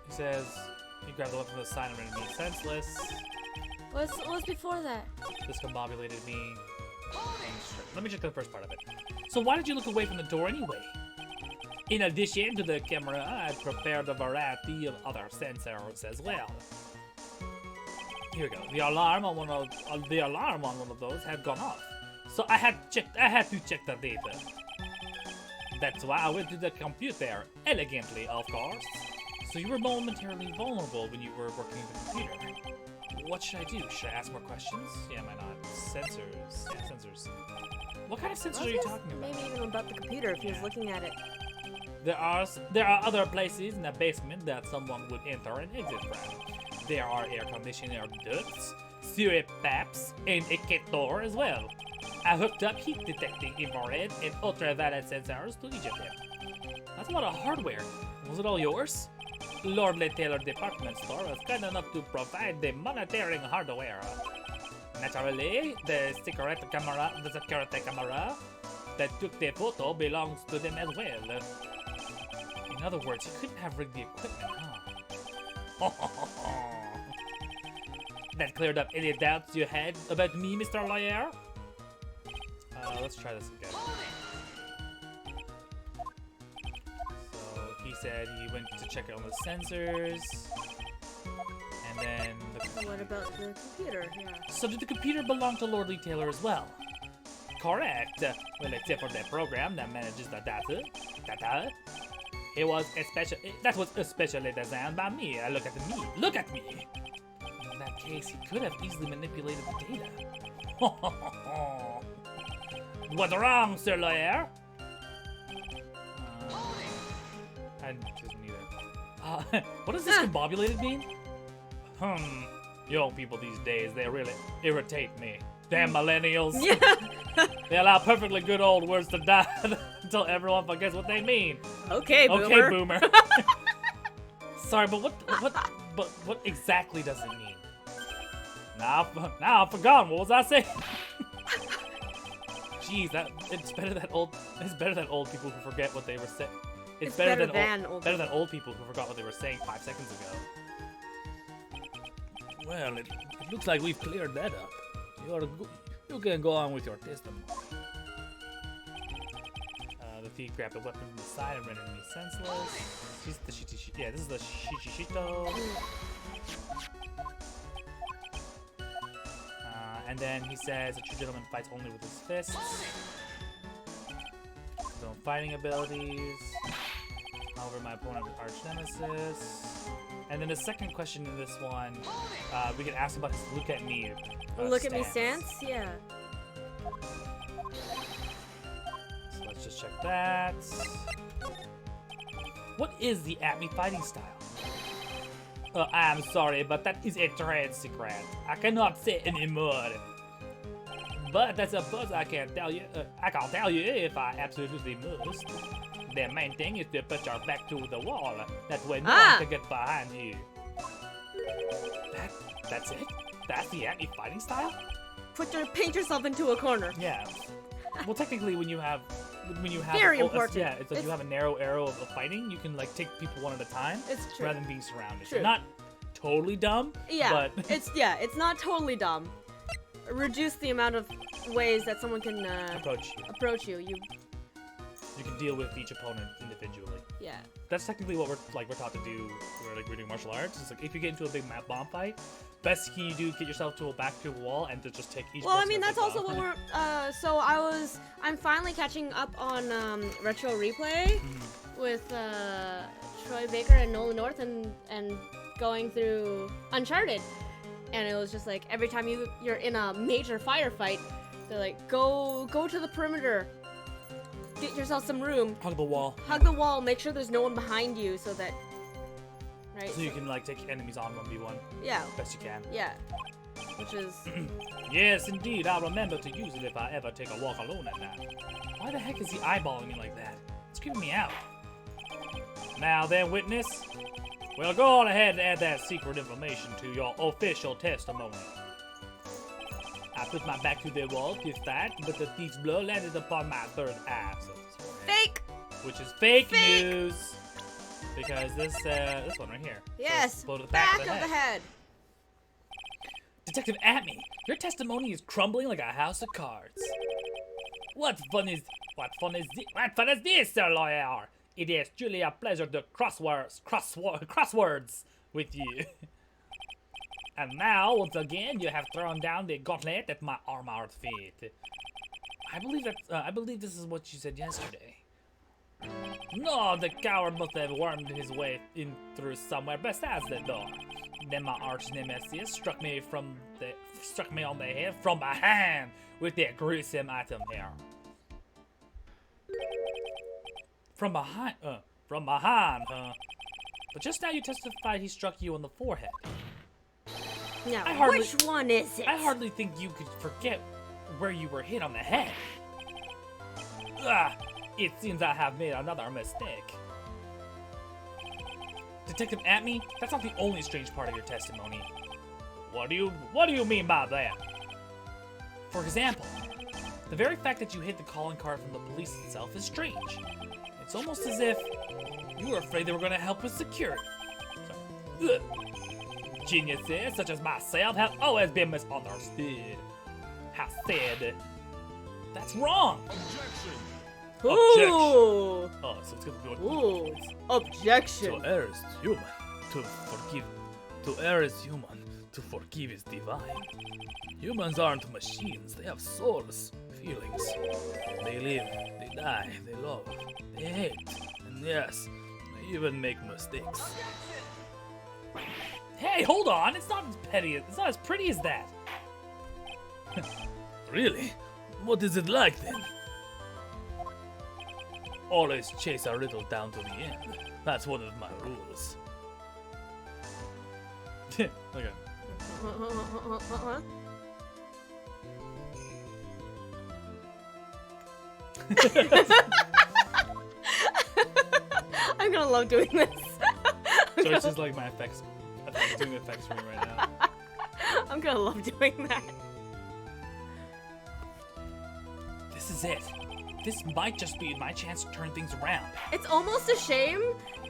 he says, he grabbed the weapon from the side and rendered me senseless. What's before that? Discombobulated me. Let me check the first part of it. So why did you look away from the door anyway? In addition to the camera, I prepared a variety of other sensors as well. Here we go. The alarm on one of those had gone off, so I had to check the data. That's why I went to the computer, elegantly, of course. So you were momentarily vulnerable when you were working with the computer. What should I do? Should I ask more questions? Yeah, why not? Sensors. Yeah, sensors. What kind of sensors are you talking about? Maybe even about the computer if he was looking at it. There are other places in the basement that someone would enter and exit from. There are air conditioner ducts, sewer pipes, and a cat door as well. I hooked up heat detecting infrared and ultraviolet sensors to each of them. That's a lot of hardware. Was it all yours? Lordly Taylor department store was kind enough to provide the monitoring hardware. Naturally, the security camera that took the photo belongs to them as well. In other words, you couldn't have rigged the equipment, huh? That cleared up any doubts you had about me, Mr. Lawyer? Let's try this again. So, he said he went to check on the sensors. And then... What about the computer? Yeah. So did the computer belong to Lordly Taylor as well? Correct. Well, except for that program that manages the data. That was especially designed by me. Look at me. Look at me. In that case, he could have easily manipulated the data. What's wrong, Sir Lawyer? I just need it. What does discombobulated mean? Young people these days, they really irritate me. Damn millennials. Yeah. They allow perfectly good old words to die until everyone forgets what they mean. Okay, boomer. Okay, boomer. Sorry, but what exactly does it mean? Now I've forgotten. What was I saying? Jeez, it's better than old people who forget what they were saying. It's better than old people who forgot what they were saying 5 seconds ago. Well, it looks like we've cleared that up. You can go on with your testimony. The thief grabbed a weapon from the side and rendered me senseless. This is the Shishito. And then he says, a true gentleman fights only with his fists. His own fighting abilities. However, my opponent is arch nemesis. And then the second question in this one, we can ask about his look at me. Look at me stance? Yeah. So let's just check that. What is the at me fighting style? I'm sorry, but that is a trade secret. I cannot say anymore. But I suppose I can tell you. I can't tell you if I absolutely must. The main thing is to put your back to the wall. That way no one can get behind you. That's it? That's the at me fighting style? Paint yourself into a corner. Yeah. Well, technically, when you have Very important. Yeah, it's like you have a narrow arrow of fighting. You can like take people one at a time. It's true. Rather than being surrounded. True. So not totally dumb. Yeah. But it's not totally dumb. Reduce the amount of ways that someone can approach you. approach you. You can deal with each opponent individually. Yeah. That's technically what we're taught to do. We're doing martial arts. It's like if you get into a big bomb fight, best thing you do is get yourself to back to a wall and to just take each. Well, I person mean, as that's a also bomb. what we're. So I'm finally catching up on Retro Replay with Troy Baker and Nolan North and going through Uncharted, and it was just like every time you're in a major firefight, they're like go to the perimeter, get yourself some room, Hug the wall. hug the wall, make sure there's no one behind you, so that. Right. So you can like take enemies on 1v1 Yeah. best you can. Yeah. Which is. Yes, indeed. I'll remember to use it if I ever take a walk alone at night. Why the heck is he eyeballing me like that? It's creeping me out. Now then, witness. Well, go on ahead and add that secret information to your official testimony. I put my back to the wall to fight, but the thief's blow landed upon my third eye. So Fake! which is fake Fake. news. Because this one right here. Yes! blow to the Back of of the head. Detective Atme, your testimony is crumbling like a house of cards. What fun is this, Sir Lawyer? It is truly a pleasure to crosswords with you. And now, once again, you have thrown down the gauntlet at my armored feet. I believe this is what you said yesterday. No, the coward must have wormed his way in through somewhere besides the door. Then my arch nemesis struck me on the head from behind with that gruesome item here. From behind, huh? But just now you testified he struck you on the forehead. Now, which one is it? I hardly think you could forget where you were hit on the head. It seems I have made another mistake. Detective Atme, that's not the only strange part of your testimony. What do you mean by that? For example, the very fact that you hid the calling card from the police itself is strange. It's almost as if you were afraid they were going to help with security. Ugh. Geniuses such as myself have always been misunderstood. I said, that's wrong. Ooh. Oh, so it's gonna be Ooh. Objection. To err is human, to err is human, to forgive is divine. Humans aren't machines, they have souls, feelings. They live, they die, they love, they hate, and yes, they even make mistakes. Hey, hold on, it's not as petty, it's not as pretty as that. Really? What is it like then? Always chase a riddle down to the end. That's one of my rules. Okay. I'm gonna love doing this. So it's just like my effects. I'm doing effects for me right now. I'm gonna love doing that. This is it. This might just be my chance to turn things around. It's almost a shame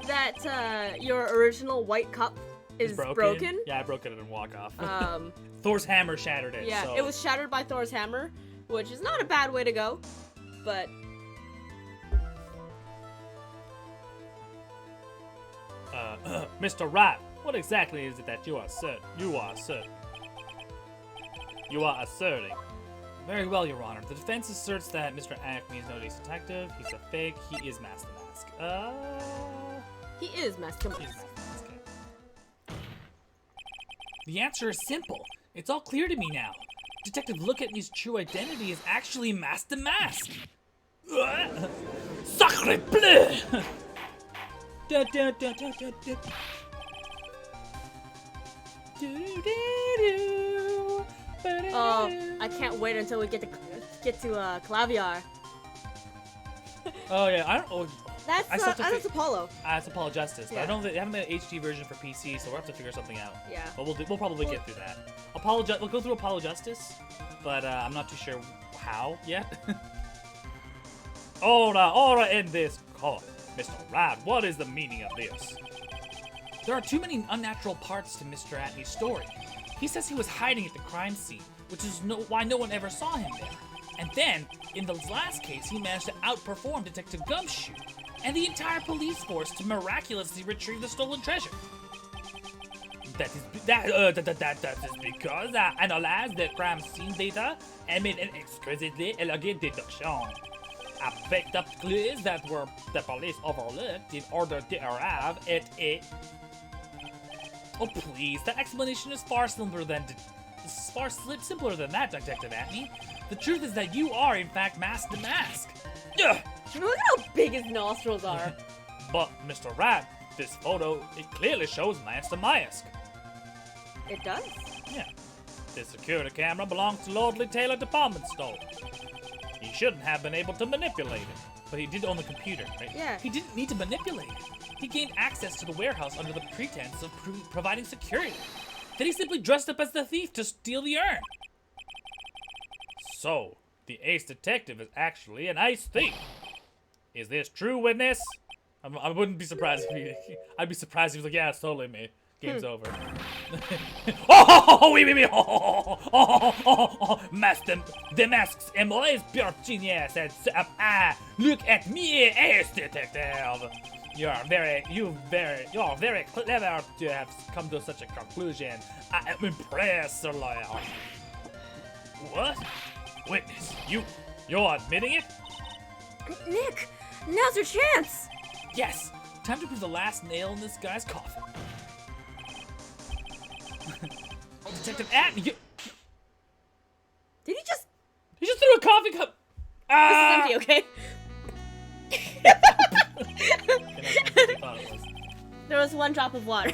that your original white cup is broken. Yeah, I broke it and walk off. Um, Thor's hammer shattered it. yeah, so. it was shattered by Thor's hammer, which is not a bad way to go, but Mr. Rat, what exactly is it that you are asserting? Very well, Your Honor. The defense asserts that Mr. Acme is no ace detective. He's a fake. He is Master Mask. he is Master He's Mask. Master Mask. The answer is simple. It's all clear to me now. Detective Look at Me's true identity is actually Master Mask. Sacre bleu! Da, da, da, da, da, da. Oh, I can't wait until we get to Claviar. Oh yeah, I don't know. That's I still have to that's Apollo. It's Apollo Justice, but I Yeah. don't. They haven't made an HD version for PC, so we'll have to figure something out. Yeah. But we'll probably get through that. We'll go through Apollo Justice, but I'm not too sure how yet. Ora in this court, Mr. Rad. What is the meaning of this? There are too many unnatural parts to Mr. Atney's story. He says he was hiding at the crime scene, which is why no one ever saw him there. And then, in the last case, he managed to outperform Detective Gumshoe and the entire police force to miraculously retrieve the stolen treasure. That is because I analyzed the crime scene data and made an exquisitely elegant deduction. I picked up clues that the police overlooked in order to arrive at a... Oh please, that explanation is far simpler than simpler than that, Detective Atney. The truth is that you are, in fact, Mask the Mask. Ugh. Look at how big his nostrils are. But, Mr. Rat, this photo, it clearly shows Mask the Mask. It does? Yeah. This security camera belongs to Lordly Taylor Department Store. He shouldn't have been able to manipulate it. But he did own the computer, right? Yeah. He didn't need to manipulate it. He gained access to the warehouse under the pretense of providing security. Then he simply dressed up as the thief to steal the urn. So, the ace detective is actually an ace thief. Is this true, witness? I wouldn't be surprised if he... I'd be surprised if he was like, yeah, it's totally me. Game's over. Oui. Master, the mask's MO is pure genius. Look at me, ace detective. You're very clever to have come to such a conclusion. I am impressed, Sir Lawyer. What? Witness, you're admitting it? Nick, now's your chance. Yes. Time to put the last nail in this guy's coffin. Oh, Detective Atney, Did he just... he just threw a coffee cup. Ah! This is empty, okay? There was one drop of water.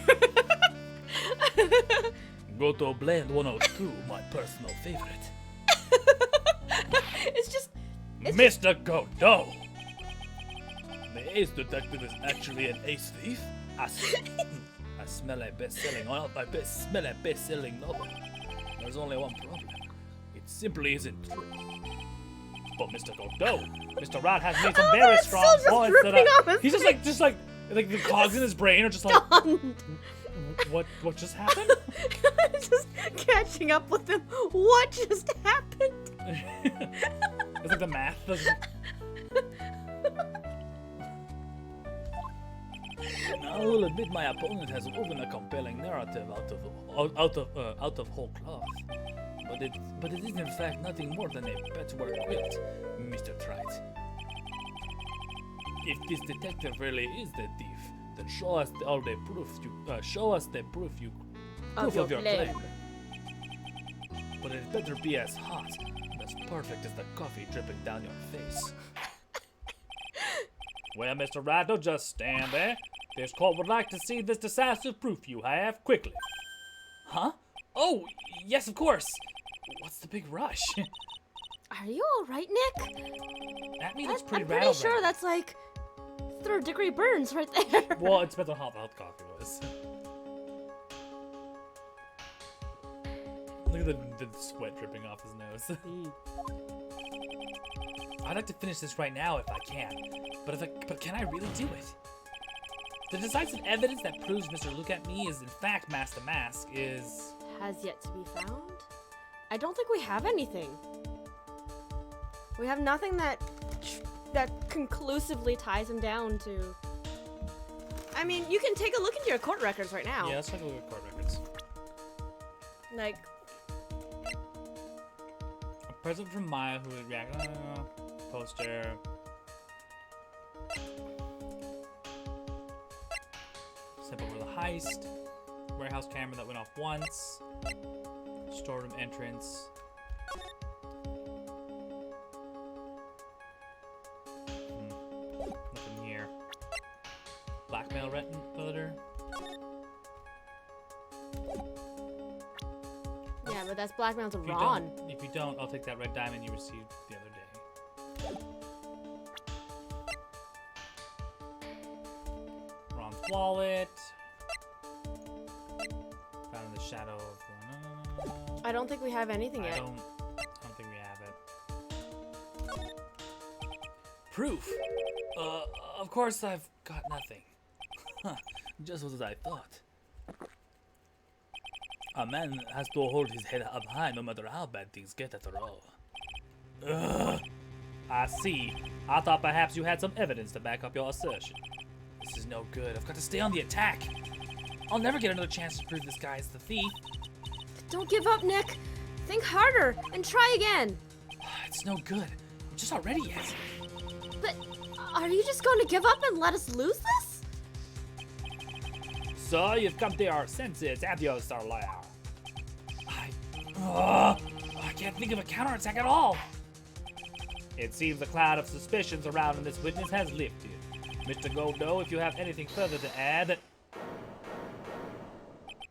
Godot Blend 102, my personal favorite. It's just... Mr. Godot! The ace detective is actually an ace thief? I smell a best-selling novel. There's only one problem. It simply isn't true. But Mr. Godot, Mr. Rat has made some very strong still just points that dripping off his he's just like the cogs in his brain are just like, what just happened? Just catching up with him. What just happened? It's like the math doesn't... I will admit my opponent has woven a compelling narrative out of whole cloth, but it is in fact nothing more than a patchwork quilt, Mr. Trite. If this detective really is the thief, then show us all the proof Of your your claim. claim. But it better be as hot, and as perfect as the coffee dripping down your face. Well, Mr. Rat, don't just stand there. This court would like to see this decisive proof you have, quickly. Huh? Oh, yes, of course. What's the big rush? Are you alright, Nick? That means it's pretty I'm rad pretty sure already. that's like third-degree burns right there. Well, it depends on how hot the coffee was. Look at the sweat dripping off his nose. I'd like to finish this right now if I can, but can I really do it? The decisive evidence that proves Mr. Look at Me is in fact Mask the Mask is... Has yet to be found? I don't think we have anything. We have nothing that conclusively ties him down to... I mean, you can take a look into your court records right now. Yeah, let's take a look at court records. Like... A present from Maya who would react... poster... Step over the heist. Warehouse camera that went off once. Storeroom entrance. Nothing here. Blackmail letter. Yeah, but that's blackmail to If you Ron. if you don't, I'll take that red diamond you received the other day. Ron's wallet. Found in the shadow of... I don't think we have anything I yet. don't think we have it. Proof? Of course I've got nothing. Huh, just as I thought. A man has to hold his head up high no matter how bad things get after all. I see. I thought perhaps you had some evidence to back up your assertion. This is no good. I've got to stay on the attack. I'll never get another chance to prove this guy is the thief. Don't give up, Nick. Think harder and try again. It's no good. I'm just not ready yet. But are you just going to give up and let us lose this? So you've come to your senses, have you, Sir Lawyer? I can't think of a counterattack at all. It seems the cloud of suspicion surrounding this witness has lifted. Mr. Godot, if you have anything further to add...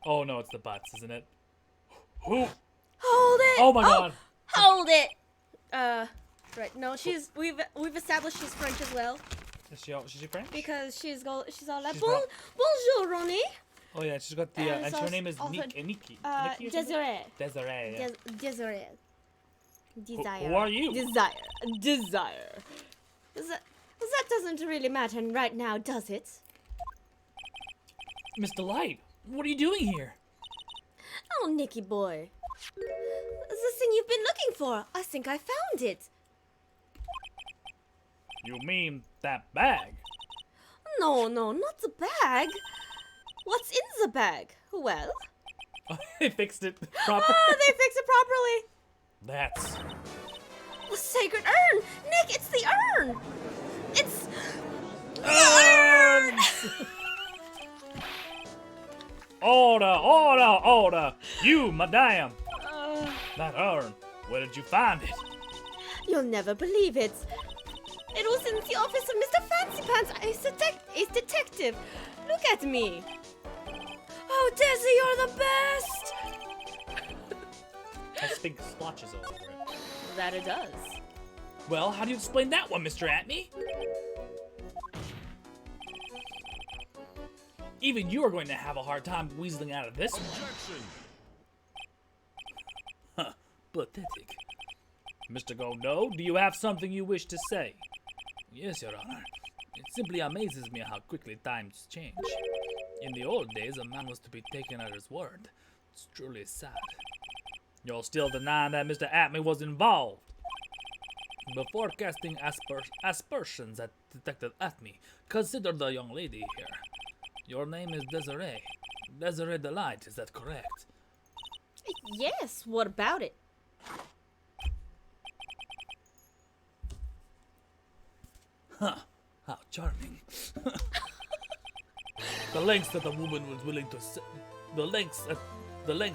Oh no, it's the butts, isn't it? Who? Hold it. Oh my god. Hold it. Right. No, we've established she's French as well Is she French? because she's all like, She's bonjour, Ronnie. Oh yeah, she's got the, And and so her name is also- Nikki. Nikki or something? Desiree. Desiree, yeah. Desiree. Desire. Who are you? Desire. That doesn't really matter right now, does it? Mr. Light, what are you doing here? Oh, Nicky boy. The thing you've been looking for. I think I found it. You mean that bag? No, not the bag. What's in the bag? Well, They fixed it proper. they fixed it properly. That's... The sacred urn! Nick, it's the urn! It's... Order! You, madame! That urn, where did you find it? You'll never believe it. It was in the office of Mr. Fancy Pants, a detective. Look at me. Oh, Desi, you're the best! Has pink splotches all over it. That it does. Well, how do you explain that one, Mr. Atney? Even you are going to have a hard time weaseling out of this one. Huh, pathetic. Mr. Godot, do you have something you wish to say? Yes, Your Honor. It simply amazes me how quickly times change. In the old days, a man was to be taken at his word. It's truly sad. You're still denying that Mr. Atney was involved. Before casting aspersions at Detective Atney, consider the young lady here. Your name is Desiree. Desiree Delight, is that correct? Yes, what about it? Huh, how charming. The lengths that a woman was willing to the lengths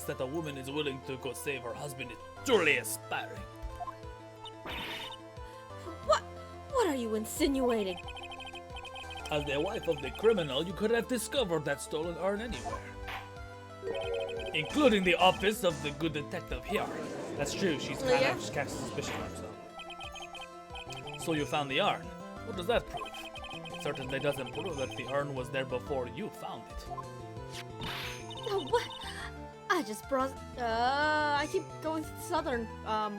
that a woman is willing to go save her husband is truly inspiring. What are you insinuating? As the wife of the criminal, you could have discovered that stolen urn anywhere. Including the office of the good detective here. That's true, she's kind Yeah. of just cast suspicion on herself. So you found the urn. What does that prove? It certainly doesn't prove that the urn was there before you found it. Oh, what? I just brought. I keep going southern.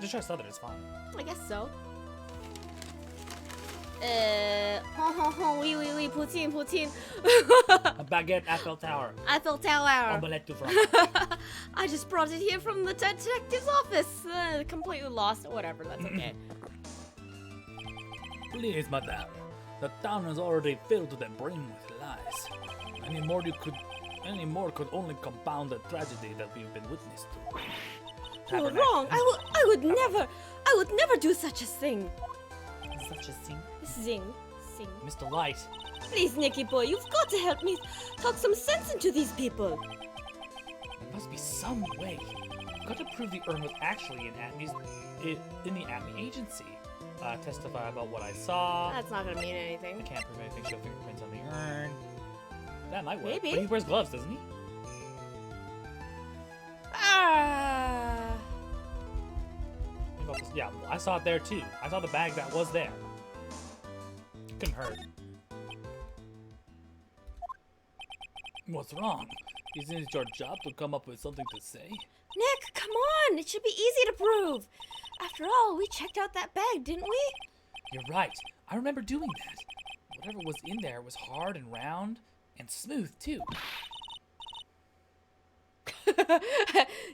Just try Southern, it's fine. I guess so. Oui, poutine. A baguette, Eiffel Tower. Eiffel Tower. Omelette du fromage. I just brought it here from the detective's office. Completely lost. Whatever, that's okay. Please, madame. The town is already filled to the brim with lies. Any more could only compound the tragedy that we've been witness to. You're wrong. I would never do such a thing. Such a thing. Sing. Mr. Light. Please, Nicky boy, you've got to help me talk some sense into these people. There must be some way. I've got to prove the urn was actually in the Atney agency. Testify about what I saw. That's not gonna mean I anything. can't prove anything. Show fingerprints on the urn. That might work. Maybe. But he wears gloves, doesn't he? Yeah, I saw it there too. I saw the bag that was there. Couldn't hurt. What's wrong? Isn't it your job to come up with something to say? Nick, come on! It should be easy to prove. After all, we checked out that bag, didn't we? You're right. I remember doing that. Whatever was in there was hard and round and smooth too.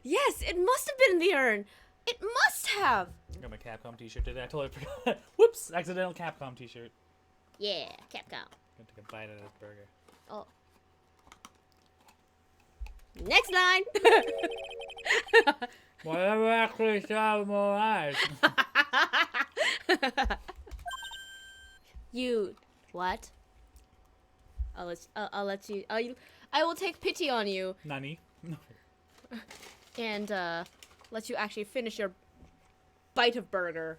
Yes, it must have been in the urn. It must have. I got my Capcom t-shirt today. I totally forgot. Whoops! Accidental Capcom t-shirt. Yeah, Capcom. Gonna take a bite out of this burger. Oh. Next line. Whatever actually saw more eyes. You what? I'll let you. I will take pity on you Nani? and let you actually finish your bite of burger.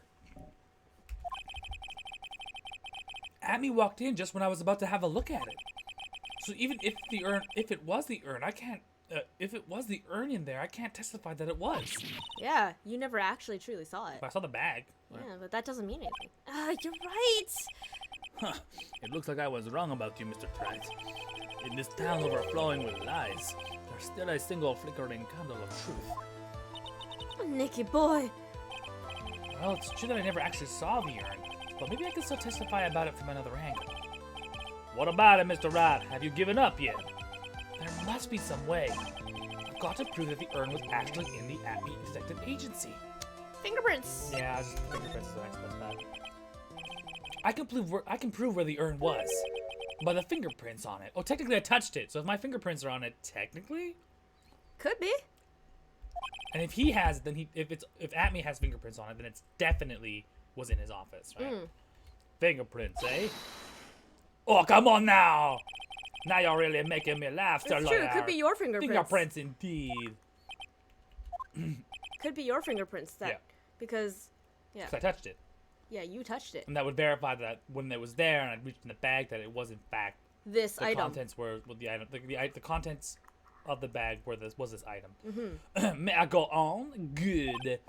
Atme walked in just when I was about to have a look at it. So even if it was the urn, I can't. If it was the urn in there, I can't testify that it was. Yeah, you never actually truly saw it. But I saw the bag. Yeah, but that doesn't mean anything. You're right. Huh. It looks like I was wrong about you, Mr. Pratt. In this town overflowing with lies, there's still a single flickering candle of truth. Nicky boy. Well, it's true that I never actually saw the urn, but maybe I can still testify about it from another angle. What about it, Mr. Rat? Have you given up yet? There must be some way. I've got to prove that the urn was actually in the Atme Detective Agency. Fingerprints. Yeah, just fingerprints is the next best bet. I can prove where the urn was by the fingerprints on it. Oh, technically I touched it, so if my fingerprints are on it, technically. Could be. And if he has, then if Atme has fingerprints on it, then it's definitely was in his office, right? Fingerprints, eh? Oh, come on now! Now you're really making me laugh, sir. It's true. It could be your fingerprints. Fingerprints, indeed. Could be your fingerprints. That Yeah. because yeah, 'Cause I touched it, yeah, you touched it. and that would verify that when it was there and I reached in the bag, that it was in fact This the item. contents were the item. The contents of the bag were this item. May I go on? Good.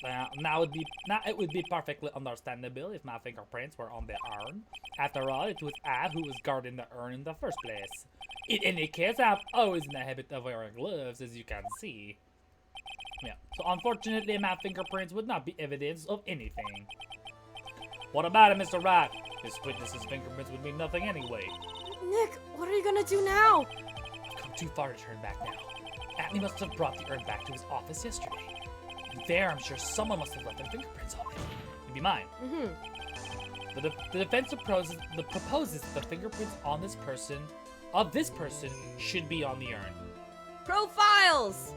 Now it would be perfectly understandable if my fingerprints were on the urn. After all, it was I who was guarding the urn in the first place. In any case, I'm always in the habit of wearing gloves, as you can see. Yeah. So unfortunately, my fingerprints would not be evidence of anything. What about it, Mr. Wright? This witness's fingerprints would mean nothing anyway. Nick, what are you gonna do now? I've come too far to turn back now. Atme must have brought the urn back to his office yesterday. And there, I'm sure someone must have left their fingerprints on it. Maybe mine. The defense proposes that the fingerprints on this person, should be on the urn. Profiles.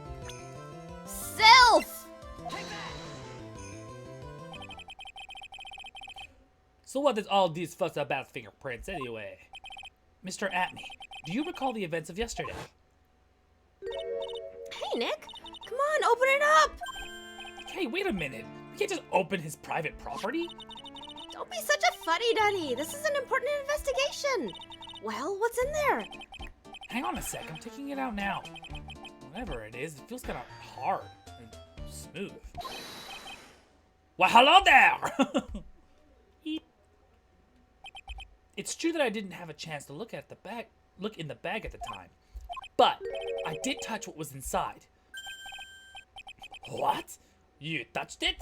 Self. So what is all this fuss about fingerprints anyway? Mr. Atme, do you recall the events of yesterday? Hey, Nick. Come on, open it up. Hey, wait a minute. We can't just open his private property? Don't be such a fuddy-duddy. This is an important investigation. Well, what's in there? Hang on a sec, I'm taking it out now. Whatever it is, it feels kind of hard and smooth. Well, hello there! Eep. It's true that I didn't have a chance to look in the bag at the time, but I did touch what was inside. What? You touched it?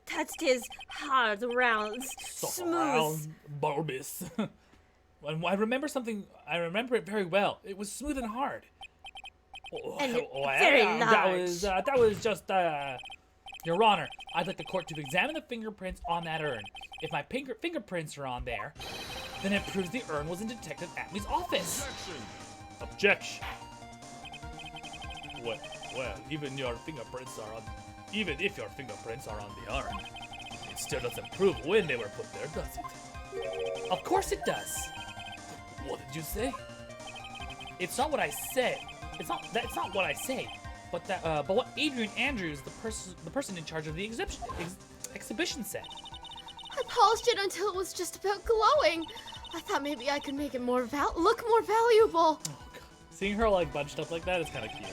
Touched his hard, round, Soft, smooth. round, bulbous. I remember something. I remember it very well. It was smooth and hard. And very large. That was just. Your Honor, I'd like the court to examine the fingerprints on that urn. If my fingerprints are on there, then it proves the urn was in Detective Atme's office. Objection. Well, even if your fingerprints are on the urn, it still doesn't prove when they were put there, does it? Of course it does. What did you say? It's not what I said. That's not what I say. But what Adrian Andrews, the person in charge of the exhibition said. I polished it until it was just about glowing. I thought maybe I could make it look more valuable. Oh, God. Seeing her like bunched up like that is kind of cute.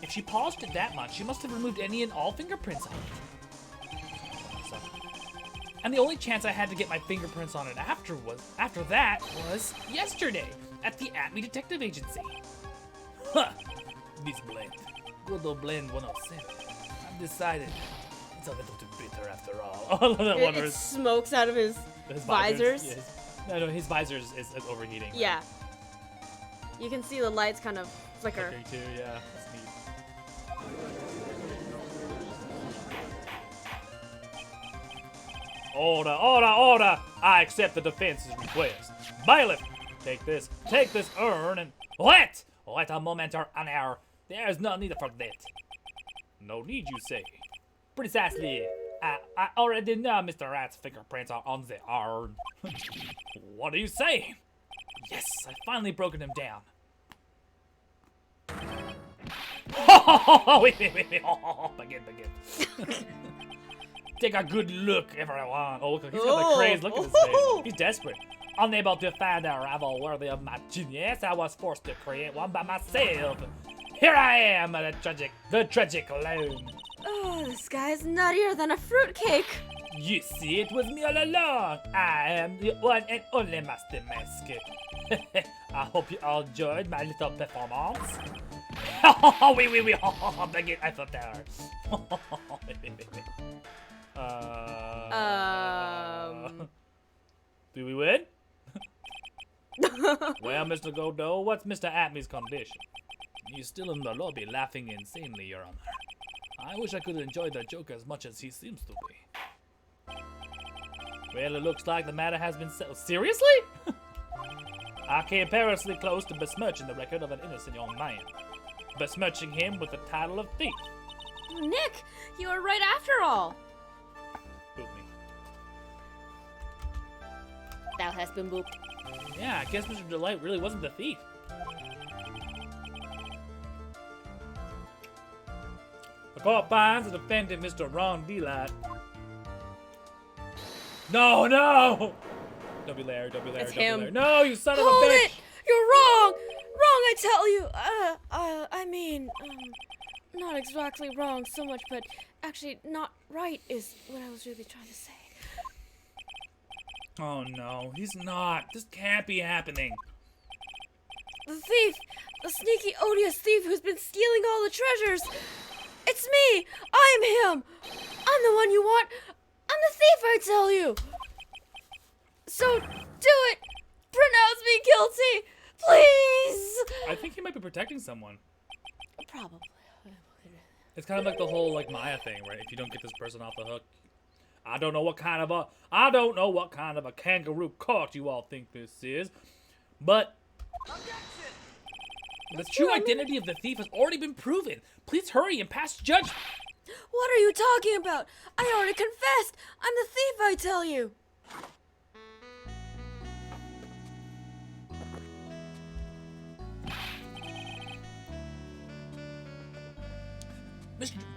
If she polished it that much, she must have removed any and all fingerprints on it. So, and the only chance I had to get my fingerprints on it after that was yesterday at the Atme Detective Agency. Huh. This blend. Godot blend 107. I've decided it's a little too bitter after all. Oh, that one It smokes out of his visors. Yeah, no, his visor is overheating. Yeah. You can see the lights kind of flicker. Flickering too, yeah. That's neat. Order! I accept the defense's request. Bailiff, take this urn and... What? Wait a moment or an hour. There's no need for that. No need, you say? Precisely. I already know Mr. Rat's fingerprints are on the urn. What are you saying? Yes, I've finally broken him down. Wait. Begin. Take a good look, everyone. Oh, look, he's got the craze. Look at his face. He's desperate. Unable to find a rival worthy of my genius, I was forced to create one by myself. Here I am, the tragic clown. Oh, this guy is nuttier than a fruitcake. You see, it was me all along. I am the one and only Master Mask. I hope you all enjoyed my little performance. Wait. Begin. I thought there. Do we win? Well, Mr. Godot, what's Mr. Atmy's condition? He's still in the lobby laughing insanely, Your Honor. I wish I could enjoy the joke as much as he seems to be. Well, it looks like the matter has been settled. Seriously? I came perilously close to besmirching the record of an innocent young man. Besmirching him with the title of thief. Nick, you were right after all. Boot me. Thou hast been booped. Yeah, I guess Mr. Delight really wasn't the thief. The court finds the defendant, Mr. Ron Delight. No! Don't be Larry. It's Don't be him. Larry. No, you son of a Hold bitch! it! You're wrong! Wrong, I tell you! I mean, not exactly wrong so much, but actually not right is what I was really trying to say. Oh no, he's not. This can't be happening. The thief! The sneaky, odious thief who's been stealing all the treasures! It's me! I'm him! I'm the one you want! I'm the thief, I tell you! So, do it! Pronounce me guilty! Please! I think he might be protecting someone. Probably. It's kind of like the whole Maya thing, right? If you don't get this person off the hook, I don't know what kind of a kangaroo court you all think this is, but the true identity of the thief has already been proven. Please hurry and pass judgment. What are you talking about? I already confessed! I'm the thief, I tell you!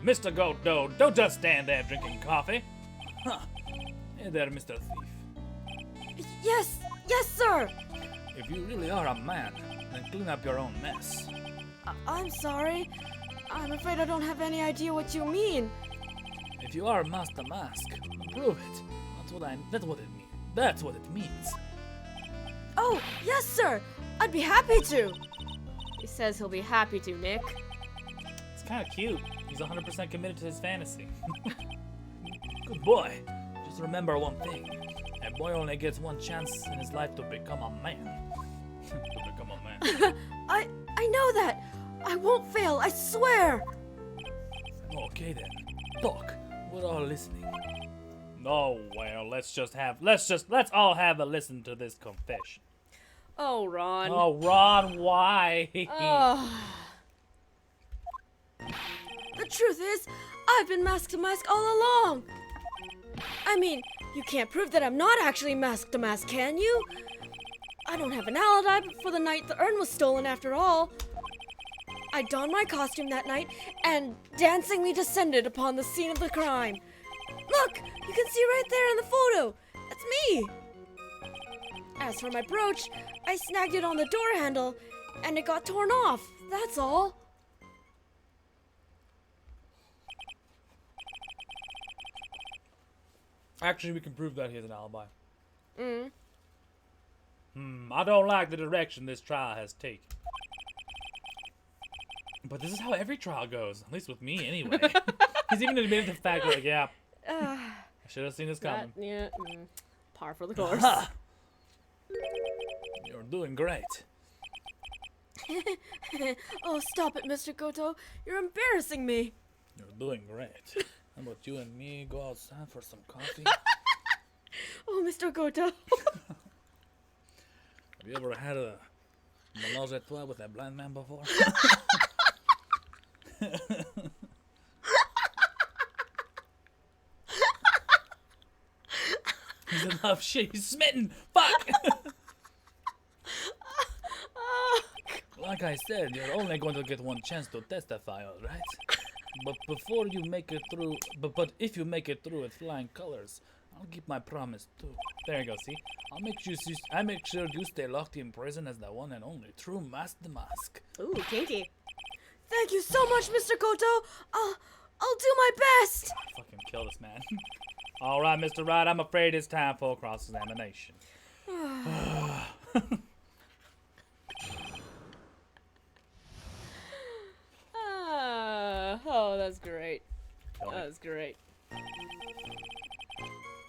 Mr. Godot, don't just stand there drinking coffee. Huh. Hey there, Mr. Thief. Yes, sir! If you really are a man, then clean up your own mess. I'm sorry. I'm afraid I don't have any idea what you mean. If you are Master Mask, prove it. That's what it means. Oh, yes, sir! I'd be happy to! He says he'll be happy to, Nick. It's kind of cute. He's 100% committed to his fantasy. Good boy. Just remember one thing. A boy only gets one chance in his life to become a man. I know that! I won't fail, I swear! Okay then. Talk. We're all listening. Oh well, let's all have a listen to this confession. Oh, Ron. Oh, Ron, why? The truth is, I've been Mask to Mask all along. I mean, you can't prove that I'm not actually Mask to Mask, can you? I don't have an alibi for the night the urn was stolen after all. I donned my costume that night and dancingly descended upon the scene of the crime. Look, you can see right there in the photo. That's me. As for my brooch, I snagged it on the door handle and it got torn off. That's all. Actually, we can prove that he has an alibi. I don't like the direction this trial has taken. But this is how every trial goes, at least with me anyway. He's even admitted the fact that, yeah, I should have seen this coming. Par for the course. You're doing great. Oh, stop it, Mr. Godot. You're embarrassing me. You're doing great. How about you and me go outside for some coffee? Mr. Godot. Have you ever had a mélange à trois with that blind man before? He's in love. Shit, he's smitten. Fuck. Like I said, you're only going to get one chance to testify, all right? But before you make it through, but if you make it through with flying colors, I'll keep my promise too. There you go. See, I make sure you stay locked in prison as the one and only true Master Mask. Ooh, kinky. Thank you so much, Mr. Godot. I'll do my best. Fucking kill this man. All right, Mr. Wright. I'm afraid it's time for cross-examination. Oh, that's great. That was great.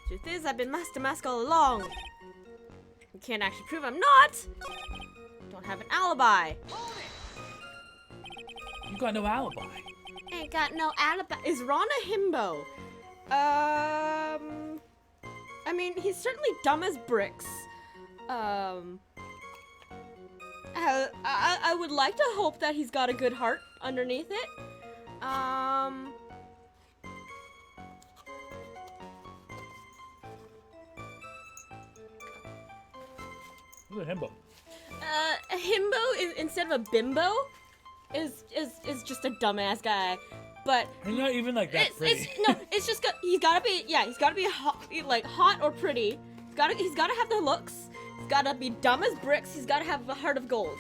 Truth is, I've been Master Mask all along. You can't actually prove I'm not. Don't have an alibi. You got no alibi. Ain't got no alibi. Is Ron a himbo? I mean, he's certainly dumb as bricks. I would like to hope that he's got a good heart underneath it. Who's a himbo? A himbo is, instead of a bimbo is just a dumbass guy. But He's not even like that pretty. it's just he's gotta be hot, like hot or pretty. He's gotta have the looks. He's gotta be dumb as bricks. He's gotta have a heart of gold.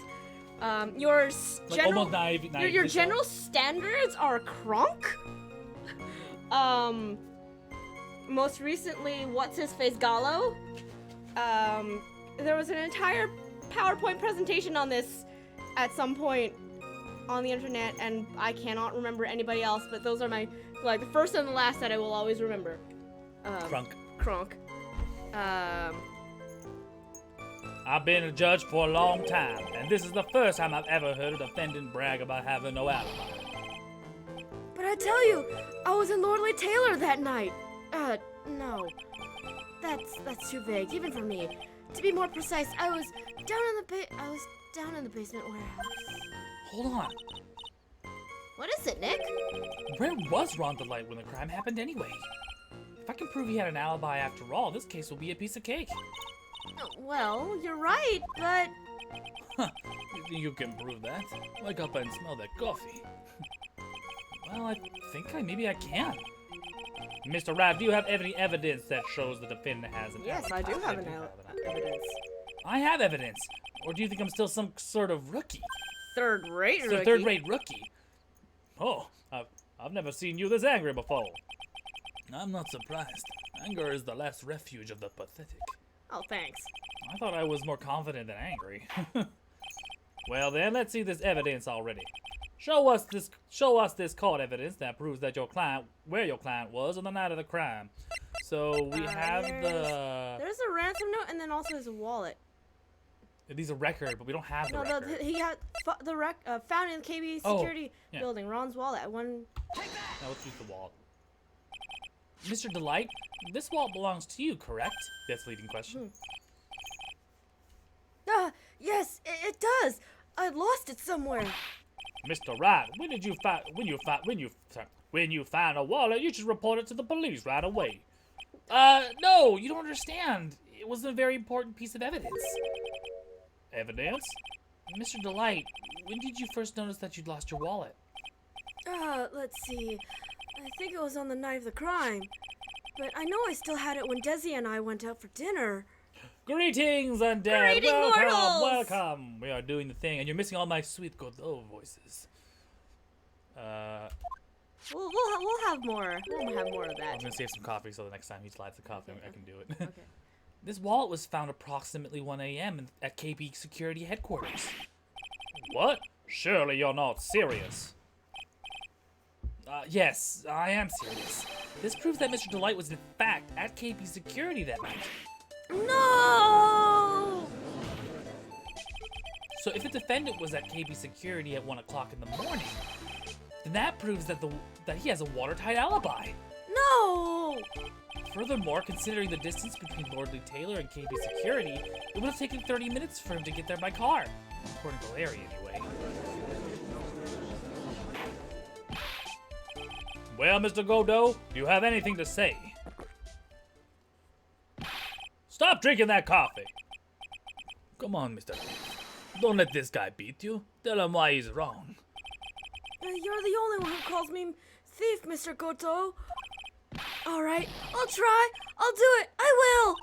Your Like general almost naive your general standards are Kronk. Most recently, what's his face, Gallo. There was an entire PowerPoint presentation on this at some point on the internet, and I cannot remember anybody else, but those are my, like, the first and the last that I will always remember. Kronk. I've been a judge for a long time, and this is the first time I've ever heard a defendant brag about having no alibi. But I tell you, I was in Lordly Taylor that night. No. That's too vague, even for me. To be more precise, I was down in the basement warehouse. Hold on. What is it, Nick? Where was Ron the Light when the crime happened anyway? If I can prove he had an alibi after all, this case will be a piece of cake. Well, you're right, but... Huh, you think you can prove that? Wake up and smell that coffee. Well, I think maybe I can. Mr. Rabb, do you have any evidence that shows the defendant has an alibi? Yes, I do have an evidence. I have evidence. Or do you think I'm still some sort of rookie? Third-rate So rookie. third-rate rookie. Oh, I've never seen you this angry before. I'm not surprised. Anger is the last refuge of the pathetic. Oh, thanks. I thought I was more confident than angry. Well then, let's see this evidence already. Show us this court evidence that proves that where your client was on the night of the crime. So we have There's a ransom note and then also his wallet. These are record, but we don't have the No, record. he got found in the KB security building. Ron's wallet. Now let's use the wallet. Mr. Delight, this wallet belongs to you, correct? That's the leading question. Yes, it does. I lost it somewhere. Mr. Wright, when you find a wallet, you should report it to the police right away. No, you don't understand. It was a very important piece of evidence. Evidence? Mr. Delight, when did you first notice that you'd lost your wallet? Let's see. I think it was on the night of the crime. But I know I still had it when Desi and I went out for dinner. Greetings, undead! Greeting Welcome, mortals! welcome! We are doing the thing, and you're missing all my sweet Godot voices. We'll have more. We'll have more of I was that. gonna save some coffee so the next time he slides the coffee, I can do it. Okay. This wallet was found approximately 1 a.m. at KP Security Headquarters. What? Surely you're not serious. Yes, I am serious. This proves that Mr. Delight was in fact at KP Security that night. No! So if the defendant was at KP Security at 1 o'clock in the morning, then that proves that he has a watertight alibi. No! Furthermore, considering the distance between Lordly Taylor and KB Security, it would have taken 30 minutes for him to get there by car. According to Larry, anyway. Well, Mr. Godot, do you have anything to say? Stop drinking that coffee. Come on, Mr. Thief. Don't let this guy beat you. Tell him why he's wrong. You're the only one who calls me thief, Mr. Godot. All right, I'll try. I'll do it. I will.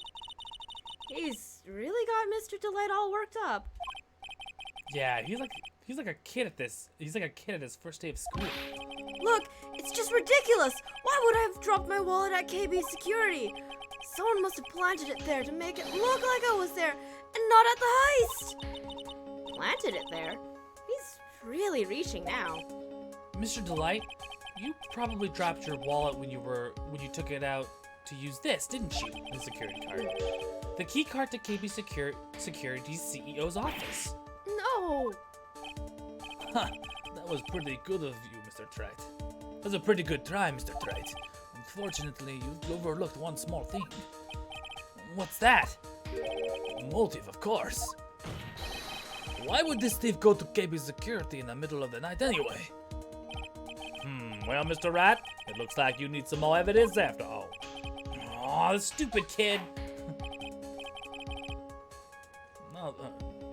He's really got Mr. Delight all worked up. Yeah, he's like a kid at this. He's like a kid at his first day of school. Look, it's just ridiculous. Why would I have dropped my wallet at KB Security? Someone must have planted it there to make it look like I was there and not at the heist. Planted it there? He's really reaching now. Mr. Delight, you probably dropped your wallet when you took it out to use this, didn't you? The security card. The key card to KB Security's CEO's office. No. Huh, that was pretty good of you, Mr. Trite. That was a pretty good try, Mr. Trite. Unfortunately, you overlooked one small thing. What's that? Motive, of course. Why would this thief go to KB Security in the middle of the night anyway? Well, Mr. Rat, it looks like you need some more evidence after all. Aw, the stupid kid.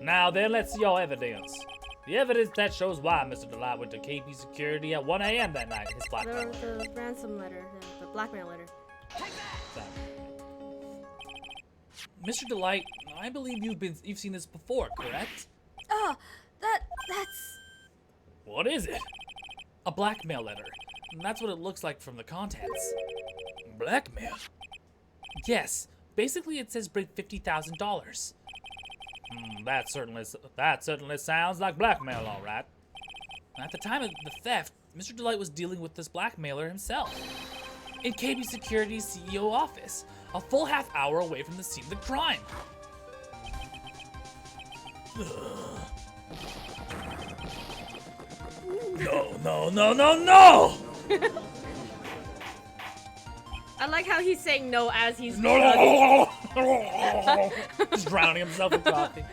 Now then, let's see your evidence. The evidence that shows why Mr. Delight went to KB Security at 1 a.m. that night. His blackmail. The ransom letter, the blackmail letter. Mr. Delight, I believe you've seen this before, correct? That's... What is it? A blackmail letter. And that's what it looks like from the contents. Blackmail? Yes. Basically, it says bring $50,000. That certainly sounds like blackmail, all right. At the time of the theft, Mr. Delight was dealing with this blackmailer himself. In KB Security's CEO office, a full half hour away from the scene of the crime. No! I like how he's saying no as he's... No! Just drowning himself in coffee.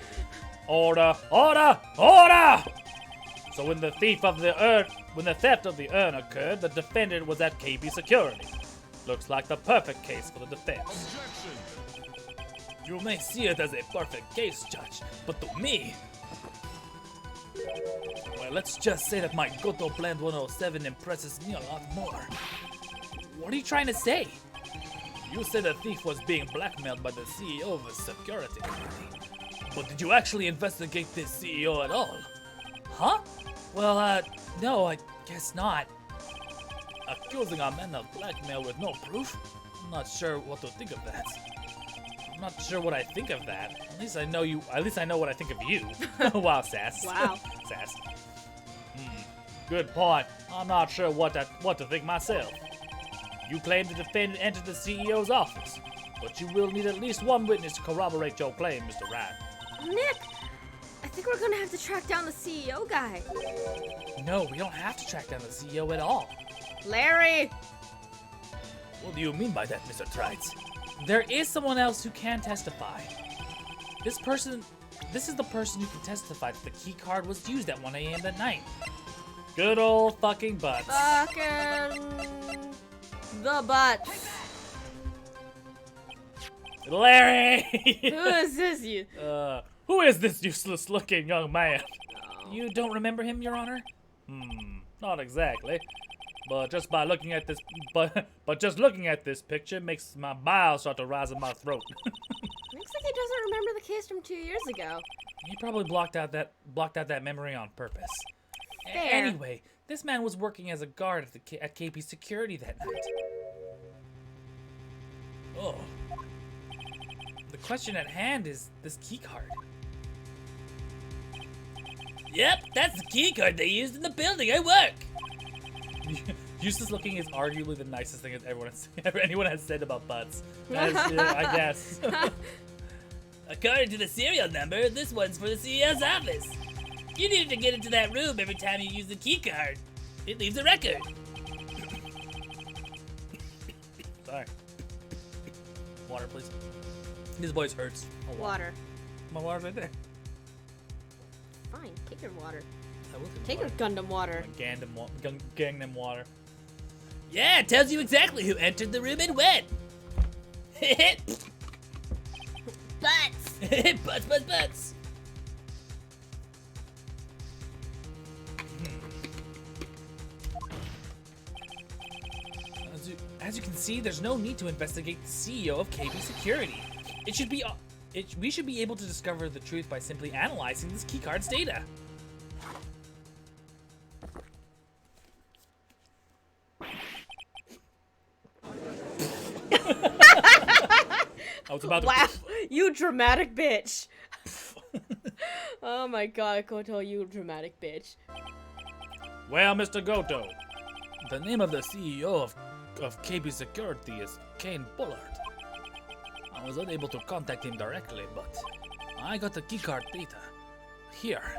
Order! So when the theft of the urn occurred, the defendant was at KB Security. Looks like the perfect case for the defense. You may see it as a perfect case, Judge, but to me... Well, let's just say that my Godot Blend 107 impresses me a lot more. What are you trying to say? You said the thief was being blackmailed by the CEO of a security company. But did you actually investigate this CEO at all? Huh? Well, no, I guess not. Accusing a man of blackmail with no proof? I'm not sure what to think of that. I'm not sure what I think of that. At least I know what I think of you. Wow, Sass. Wow. Sass. Good point. I'm not sure what to think myself. You claim the defendant entered the CEO's office, but you will need at least one witness to corroborate your claim, Mr. Rat. Nick, I think we're gonna have to track down the CEO guy. No, we don't have to track down the CEO at all. Larry! What do you mean by that, Mr. Trites? There is someone else who can testify. This is the person who can testify that the key card was used at 1 a.m. that night. Good old fucking butts. Fucking... the butts. Larry! Who is this you? Who is this useless looking young man? You don't remember him, Your Honor? Not exactly. But just looking at this picture makes my bile start to rise in my throat. Looks like he doesn't remember the case from 2 years ago. He probably blocked out that memory on purpose. Fair. Anyway, this man was working as a guard at KP Security that night. Oh. The question at hand is this key card. Yep, that's the key card they used in the building I work. Useless looking is arguably the nicest thing anyone has said about butts. I guess. According to the serial number, this one's for the CEO's office. You needed to get into that room every time you use the key card. It leaves a record. Sorry. Water, please. His voice hurts a lot. Water. My water's right there. Fine, take your water. I will Take your Gundam water. Gangnam water. Yeah, it tells you exactly who entered the room and when. Butts! Butts. As you can see, there's no need to investigate the CEO of KB Security. We should be able to discover the truth by simply analyzing this keycard's data. I was about to. Wow, you dramatic bitch. Oh my god, Godot, you dramatic bitch. Well, Mr. Godot, the name of the CEO of KB Security is Kane Bullard. I was unable to contact him directly, but I got the keycard data. Here.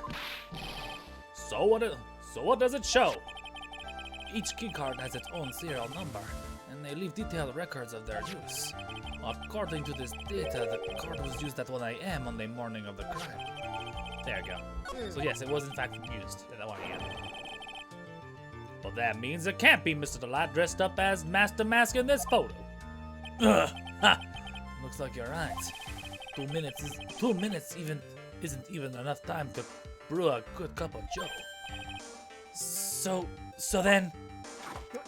So what does it show? Each keycard has its own serial number, and they leave detailed records of their use. According to this data, the card was used at 1 a.m. on the morning of the crime. There you go. So yes, it was in fact used at 1 a.m. Well, that means it can't be Mr. Delight dressed up as Master Mask in this photo. Ugh, ha! Looks like you're right. 2 minutes isn't even enough time to brew a good cup of joe. So then,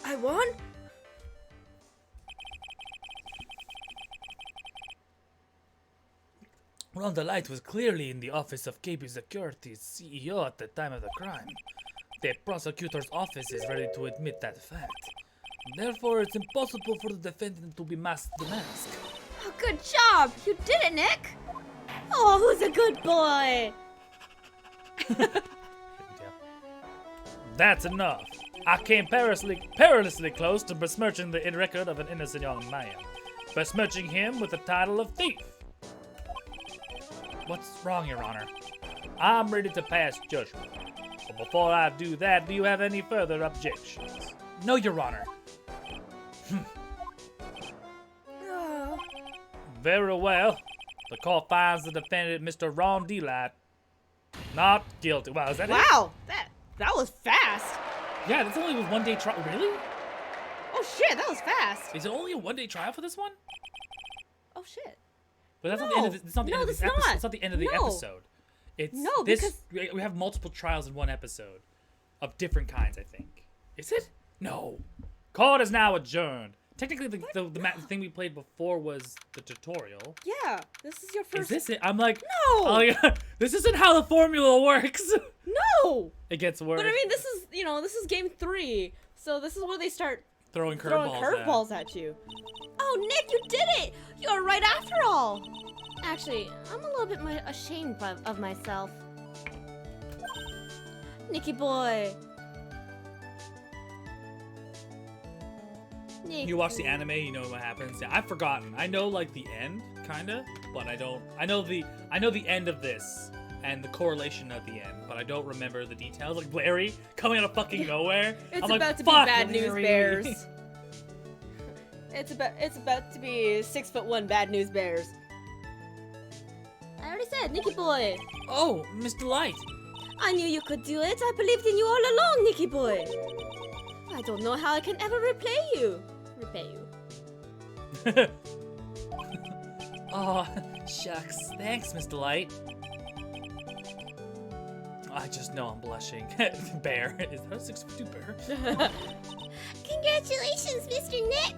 I won? Ron Delight was clearly in the office of KB Security's CEO at the time of the crime. The prosecutor's office is ready to admit that fact. Therefore, it's impossible for the defendant to be masked the mask. Oh, good job! You did it, Nick! Oh, who's a good boy? That's enough. I came perilously close to besmirching the record of an innocent young man. Besmirching him with the title of thief. What's wrong, Your Honor? I'm ready to pass judgment. But before I do that, do you have any further objections? No, Your Honor. Oh. Very well. The court finds the defendant, Mr. Ron Delight, not guilty. Wow, is that it? Wow, that was fast. Yeah, that's only a one-day trial. Really? Oh shit, that was fast. Is it only a one-day trial for this one? Oh shit. But that's not the end of the, it's not the end of this episode. not. It's not the end of the No. episode. It's No, this. We have multiple trials in one episode, of different kinds. I think. Is it? No. Court is now adjourned. Technically, the thing we played before was the tutorial. Yeah, this is your first. Is this it? I'm like, No. oh yeah, this isn't how the formula works. No. It gets worse. But I mean, this is game 3, so this is where they start throwing throwing curveballs. curveballs at you. Oh, Nick, you did it! You're right after all. Actually, I'm a little bit ashamed of myself. Nicky boy. Nick. You watch the anime, you know what happens. Yeah, I've forgotten. I know like the end, kinda, but I don't. I know the end of this and the correlation at the end, but I don't remember the details. Like Larry coming out of fucking nowhere. It's I'm about like, to be "Fuck, bad news Larry." bears. It's about to be 6'1" bad news bears. I already said, Nicky boy. Oh, Mr. Light. I knew you could do it. I believed in you all along, Nicky boy. I don't know how I can ever repay you. Oh, shucks. Thanks, Mr. Light. I just know I'm blushing. Bear. Is that a 6'2" bear? Congratulations, Mr. Nick.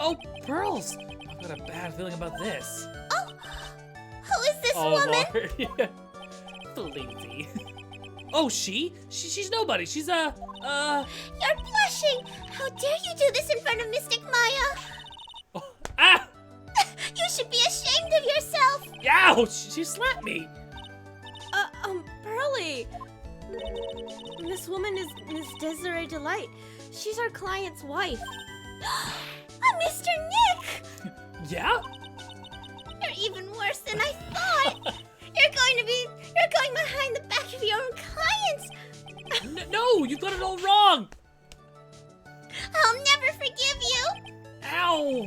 Oh, pearls. I've got a bad feeling about this. Oh, who is this Oh, woman? Lord. Flimsy. Oh, she's nobody. She's You're blushing. How dare you do this in front of Mystic Maya? Oh, ah! You should be ashamed of yourself. Ow! She slapped me. Pearly. This woman is Miss Desiree Delight. She's our client's wife. Mr. Nick. Yeah? You're even worse than I thought. You're going behind the back of your own clients. No, you got it all wrong. I'll never forgive you. Ow!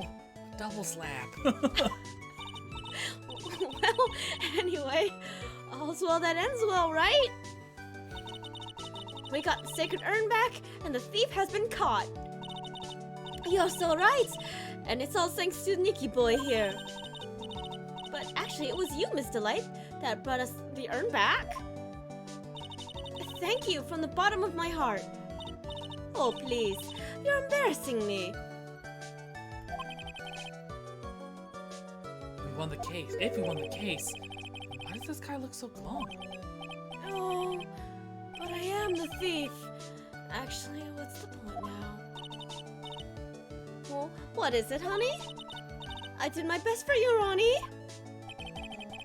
Double slap. Well, anyway, all's well that ends well, right? We got the sacred urn back, and the thief has been caught. You're so right, and it's all thanks to Nicky Boy here. But actually, it was you, Miss Delight, that brought us the urn back. Thank you from the bottom of my heart. Oh, please, you're embarrassing me. We won the case. If we won the case, why does this guy look so calm? Oh, but I am the thief. Actually, what's the point now? Well, what is it, honey? I did my best for you, Ronnie.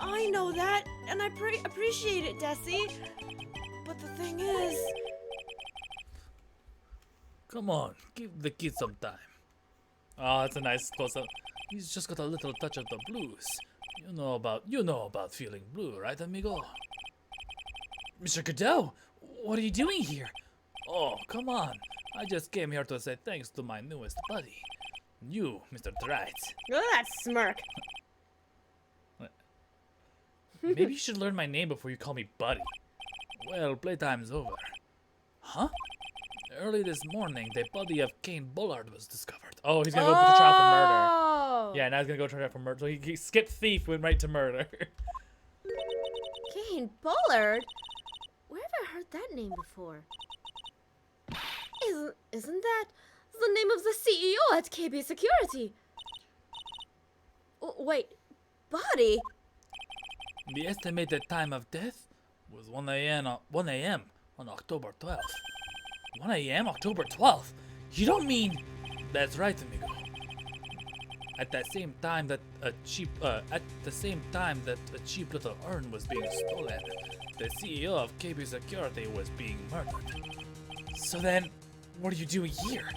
I know that, and I appreciate it, Desi. But the thing is... Come on, give the kid some time. Oh, that's a nice close-up. He's just got a little touch of the blues. You know about feeling blue, right, amigo? Mr. Godot, what are you doing here? Oh, come on. I just came here to say thanks to my newest buddy. You, Mr. Trite. Look at that smirk. Maybe you should learn my name before you call me buddy. Well, playtime's over. Huh? Early this morning, the body of Kane Bullard was discovered. Oh, he's gonna go to trial for murder. Oh! Yeah, now he's gonna go trial for murder. So he skipped thief, went right to murder. Kane Bullard? Where have I heard that name before? Isn't that the name of the CEO at KB Security? Wait, body? The estimated time of death was 1 a.m. on October 12th. 1 a.m. October 12th? You don't mean... That's right, amigo. At the same time that a cheap little urn was being stolen, the CEO of KB Security was being murdered. So then, what are you doing here?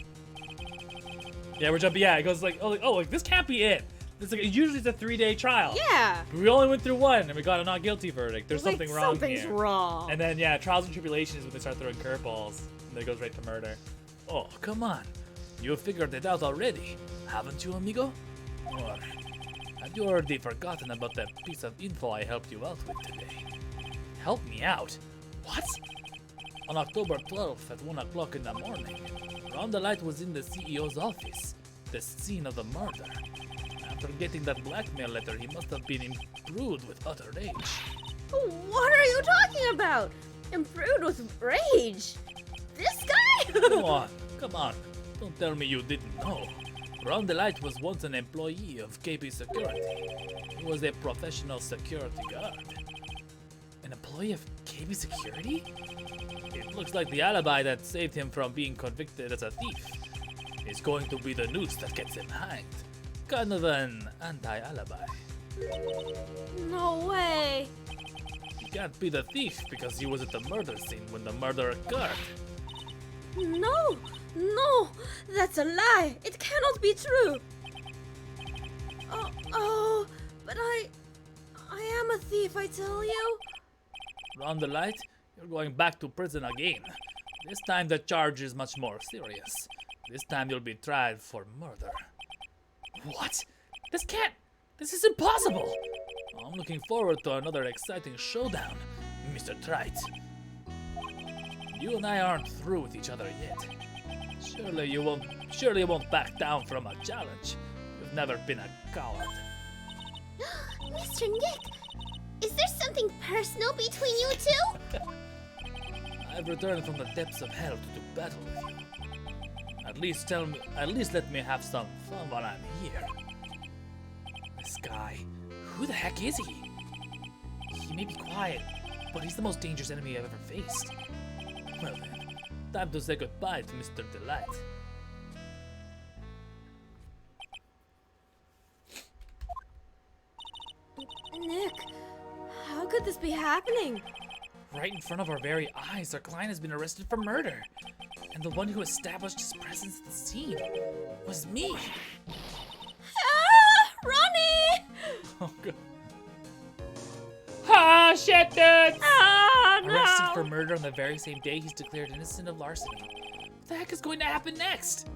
Yeah, we're jumping. Yeah, it goes like, like this can't be it. It's like usually it's a 3-day trial. Yeah. We only went through one, and we got a not guilty verdict. There's Like, something wrong something's here. wrong. And then yeah, trials and tribulations is when they start throwing curveballs, and then it goes right to murder. Oh, come on. You figured it out already, haven't you, amigo? Or have you already forgotten about that piece of info I helped you out with today? Help me out? What? On October 12th at 1 o'clock in the morning, Ron the Light was in the CEO's office, the scene of the murder. After getting that blackmail letter, he must have been imbued with utter rage. What are you talking about? Imbued with rage? This guy? Come on. Don't tell me you didn't know. Ron the Light was once an employee of KB Security. He was a professional security guard. An employee of KB Security? It looks like the alibi that saved him from being convicted as a thief is going to be the noose that gets him hanged. Kind of an anti-alibi. No way. He can't be the thief because he was at the murder scene when the murder occurred. No, that's a lie. It cannot be true. But I am a thief, I tell you. Ron the Light, you're going back to prison again. This time the charge is much more serious. This time you'll be tried for murder. What? This is impossible! I'm looking forward to another exciting showdown, Mr. Trite. You and I aren't through with each other yet. Surely you won't back down from a challenge. You've never been a coward. Mr. Nick, is there something personal between you two? I've returned from the depths of hell to do battle with you. At least let me have some fun while I'm here. This guy, who the heck is he? He may be quiet, but he's the most dangerous enemy I've ever faced. Well then, time to say goodbye to Mr. Delight. Nick, how could this be happening? Right in front of our very eyes, our client has been arrested for murder. And the one who established his presence at the scene was me. Ronnie! Oh god. Ah, shit, dude! Oh, Arrested no! for murder on the very same day he's declared innocent of larceny. What the heck is going to happen next?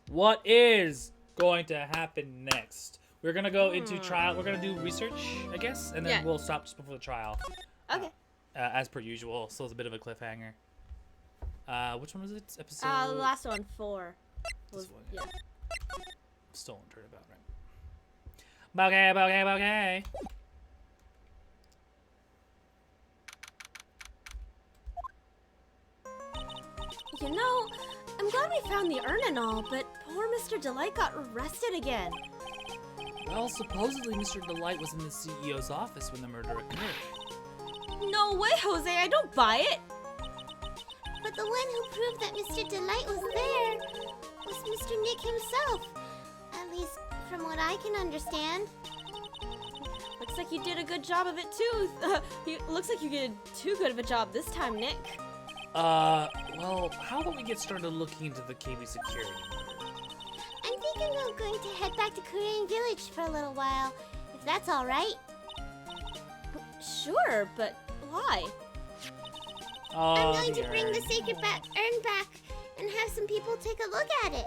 what is going to happen next? We're gonna go into trial. We're gonna do research, I guess, and then we'll stop just before the trial. Okay. As per usual. So it's a bit of a cliffhanger. Which one was it? Episode. The last one, 4. This one. Yeah. Stolen turnabout, right? Okay. You know, I'm glad we found the urn and all, but poor Mr. Delight got arrested again. Well, supposedly Mr. Delight was in the CEO's office when the murder occurred. No way, Jose, I don't buy it. But the one who proved that Mr. Delight was there was Mr. Nick himself. At least from what I can understand. Looks like you did a good job of it too. Looks like you did too good of a job this time, Nick. Well, how about we get started looking into the KB security? I'm thinking I'm going to head back to Korean Village for a little while, if that's all right. Sure, but why? I'm going to bring the sacred urn back and have some people take a look at it.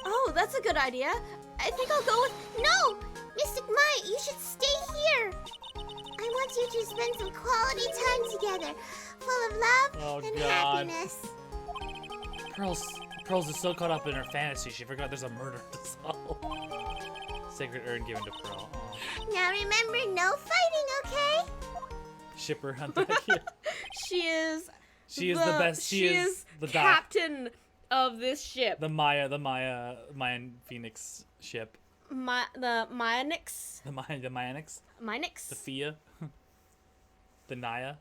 Oh, that's a good idea. I think I'll go with... No! Mystic Mai, you should stay here. I want you to spend some quality time together, full of love and happiness. Pearls is so caught up in her fantasy, she forgot there's a murder to solve. Sacred urn given to Pearl. Aw. Now remember, no fighting, okay? Shipper on deck here. She is the best. She is the captain of this ship. The Mayan Phoenix ship. The Mayonix. The Mayonix. Minix. The Fia. The Naya.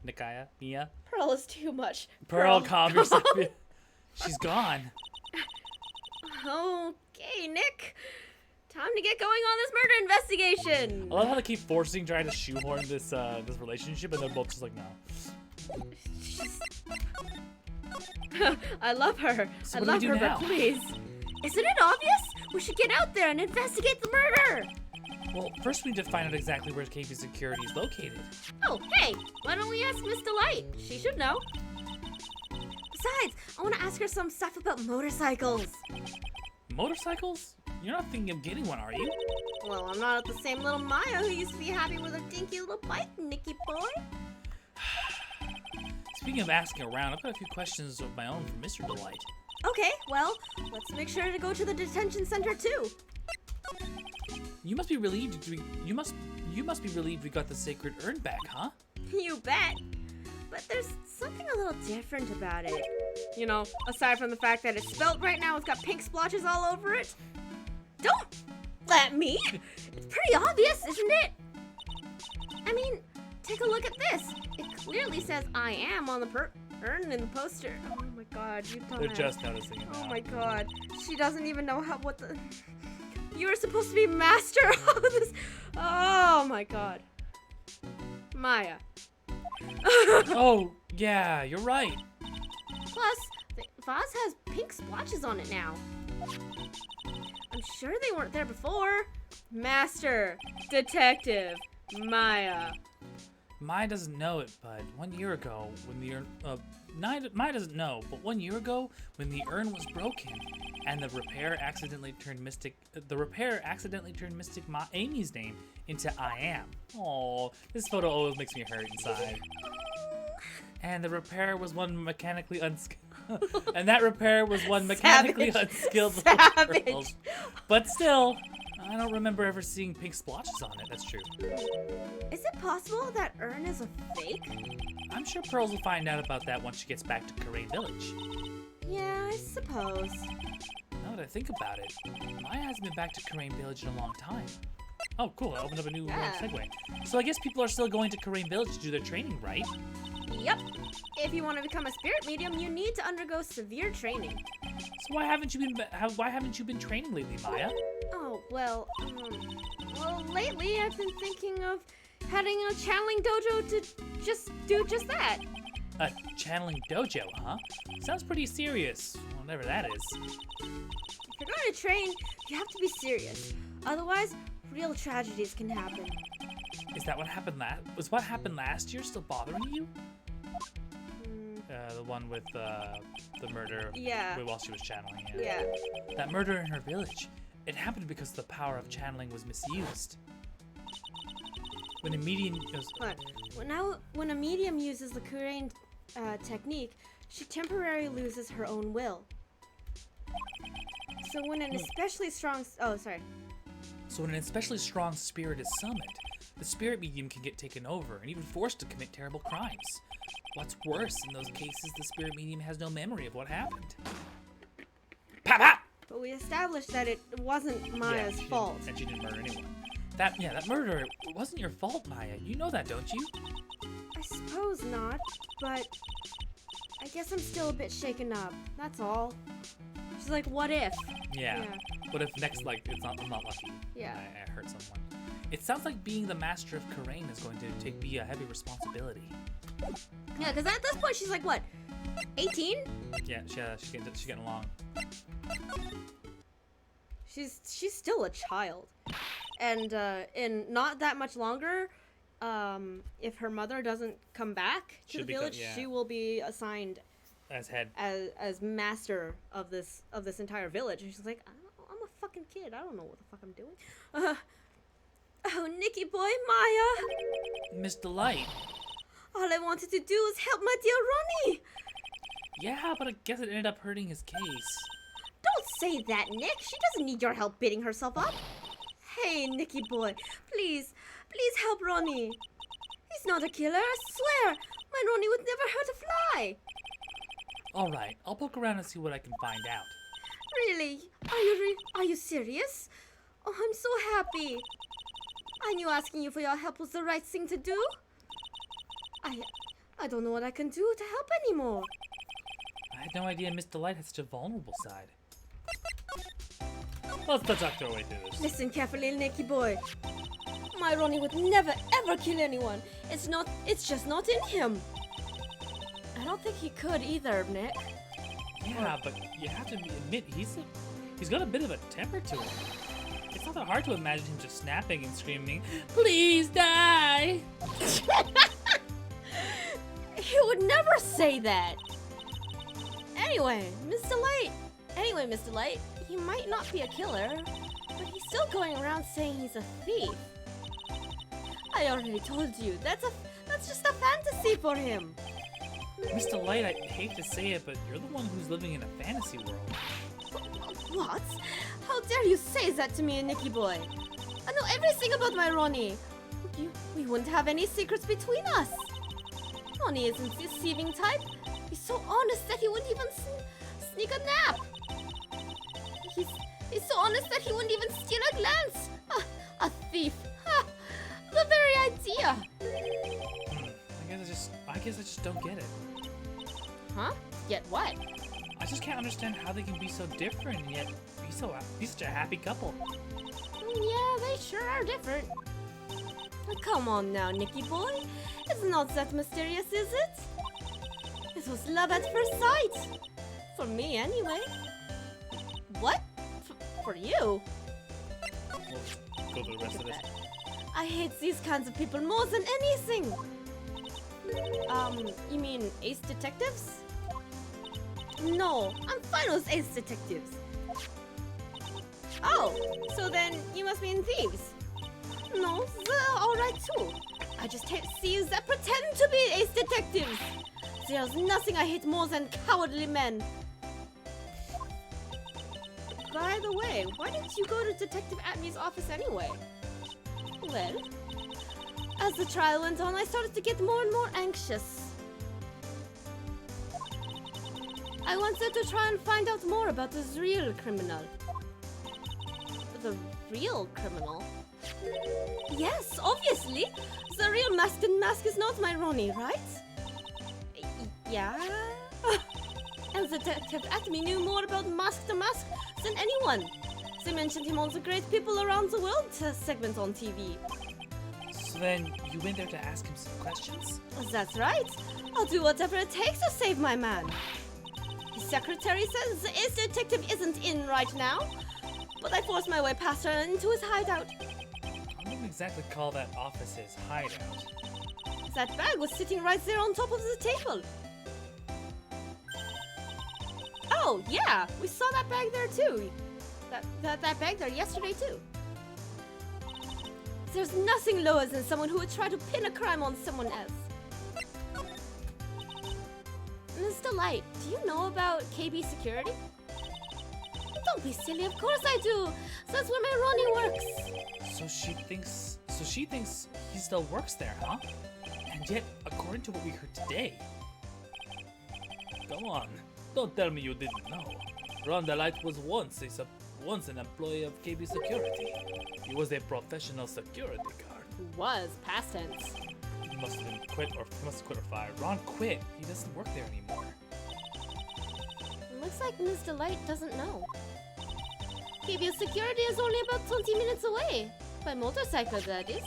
Nikaya. Mia. Pearl is too much. Pearl, calm yourself. She's gone. Okay, Nick. Time to get going on this murder investigation. I love how they keep trying to shoehorn this relationship, and they're both just like, no. I love her. So I what do love we her, do now? but please. Isn't it obvious? We should get out there and investigate the murder. Well, first we need to find out exactly where KB security is located. Oh, hey, why don't we ask Miss Delight? She should know. Besides, I want to ask her some stuff about motorcycles. Motorcycles? You're not thinking of getting one, are you? Well, I'm not the same little Maya who used to be happy with a dinky little bike, Nicky boy. Speaking of asking around, I've got a few questions of my own for Mr. Delight. Okay, well, let's make sure to go to the detention center too. You must be relieved. You must be relieved we got the sacred urn back, huh? You bet. But there's something a little different about it. You know, aside from the fact that it's spelled right now, it's got pink splotches all over it. Don't let me. It's pretty obvious, isn't it? I mean, take a look at this. It clearly says I am on the urn in the poster. Oh my god, you don't. They're just noticing it now. Oh my god. She doesn't even know what the... You were supposed to be master of this. Oh my god. Maya. Oh, yeah, you're right. Plus, the vase has pink splotches on it now. I'm sure they weren't there before. Master, detective, Maya. Maya doesn't know it, but 1 year ago, when the urn, Maya doesn't know, but 1 year ago, when the urn was broken, and the repair accidentally turned Mystic Amy's name into I am. Oh, this photo always makes me hurt inside. And the repair was one mechanically unskilled. And that repair was one mechanically unskilled little girl. But still, I don't remember ever seeing pink splotches on it. That's true. Is it possible that urn is a fake? I'm sure Pearls will find out about that once she gets back to Korean Village. Yeah, I suppose. Now that I think about it, Maya hasn't been back to Korean Village in a long time. Oh, cool. I opened up a new segue. So I guess people are still going to Korean Village to do their training, right? Yep. If you want to become a spirit medium, you need to undergo severe training. So why haven't you been training lately, Maya? Oh, well, lately I've been thinking of heading a channeling dojo to do just that. A channeling dojo, huh? Sounds pretty serious, whatever that is. If you're going to train, you have to be serious. Otherwise, real tragedies can happen. Is that what happened was what happened last year still bothering you? the one with the murder. Yeah. While she was channeling. Yeah. That murder in her village. It happened because the power of channeling was misused. When a medium When a medium uses the Kurain technique, she temporarily loses her own will. So when an especially strong So when an especially strong spirit is summoned, the spirit medium can get taken over and even forced to commit terrible crimes. What's worse, in those cases, the spirit medium has no memory of what happened. Pop, pop! But we established that it wasn't Maya's fault. And she didn't murder anyone. That murder, it wasn't your fault, Maya. You know that, don't you? I suppose not, but I guess I'm still a bit shaken up. That's all. She's like, what if? Yeah. What if next, I'm not lucky. Yeah. I hurt someone. It sounds like being the master of Kurain is going to be a heavy responsibility. Yeah, because at this point she's like, what, 18? Yeah, she's getting along. She's still a child. And in not that much longer, if her mother doesn't come back to the village, she will be assigned as head, as master of this entire village. And she's like, I'm a fucking kid. I don't know what the fuck I'm doing. Oh, Nicky boy, Maya. Miss Delight. All I wanted to do was help my dear Ronnie. Yeah, but I guess it ended up hurting his case. Don't say that, Nick. She doesn't need your help beating herself up. Hey, Nicky boy, please help Ronnie. He's not a killer, I swear. My Ronnie would never hurt a fly. All right, I'll poke around and see what I can find out. Really? Are you serious? Oh, I'm so happy. I knew asking you for your help was the right thing to do. I don't know what I can do to help anymore. I had no idea Miss Delight had such a vulnerable side. Let's talk our way through this. Listen carefully, Nicky boy. My Ronnie would never ever kill anyone. It's just not in him. I don't think he could either, Nick. Yeah, but you have to admit he's got a bit of a temper to him. It's not that hard to imagine him just snapping and screaming, "Please die!" He would never say that. Anyway, Miss Delight, he might not be a killer, but he's still going around saying he's a thief. I already told you, that's just a fantasy for him. Miss Delight, I hate to say it, but you're the one who's living in a fantasy world. What? How dare you say that to me, Nicky boy? I know everything about my Ronnie. We wouldn't have any secrets between us. Ronnie isn't the deceiving type. He's so honest that he wouldn't even sneak a nap. He's so honest that he wouldn't even steal a glance. A thief. The very idea. I guess I just don't get it. Huh? Get what? I just can't understand how they can be so different and yet be such a happy couple. Yeah, they sure are different. Come on now, Nicky boy. It's not that mysterious, is it? It was love at first sight. For me, anyway. What? For you? We'll go through the rest of this. I hate these kinds of people more than anything. You mean ace detectives? No, I'm fine with ace detectives. Oh, so then you must mean thieves. No, they're alright too. I just hate thieves that pretend to be ace detectives. There's nothing I hate more than cowardly men. By the way, why didn't you go to Detective Atney's office anyway? Well, as the trial went on, I started to get more and more anxious. I wanted to try and find out more about this real criminal. The real criminal? Yes, obviously. The real masked mask is not my Ronnie, right? Yeah? And Detective Atney knew more about Mask to Mask than anyone. They mentioned him on the Great People Around the World segment on TV. So then, you went there to ask him some questions? That's right. I'll do whatever it takes to save my man. His secretary says the ace detective isn't in right now, but I forced my way past her into his hideout. I wouldn't exactly call that office his hideout. That bag was sitting right there on top of the table. Oh, yeah, we saw that bag there too. That bag there yesterday too. There's nothing lower than someone who would try to pin a crime on someone else. Mr. Light, do you know about KB Security? Don't be silly, of course I do. That's where my Ronnie works. So she thinks he still works there, huh? And yet, according to what we heard today... Come on, don't tell me you didn't know. Ron DeLight was once an employee of KB Security. He was a professional security guard. Was, past tense. He must have quit or fired. Ron quit. He doesn't work there anymore. Looks like Mr. Light doesn't know. KB Security is only about 20 minutes away. By motorcycle, that is.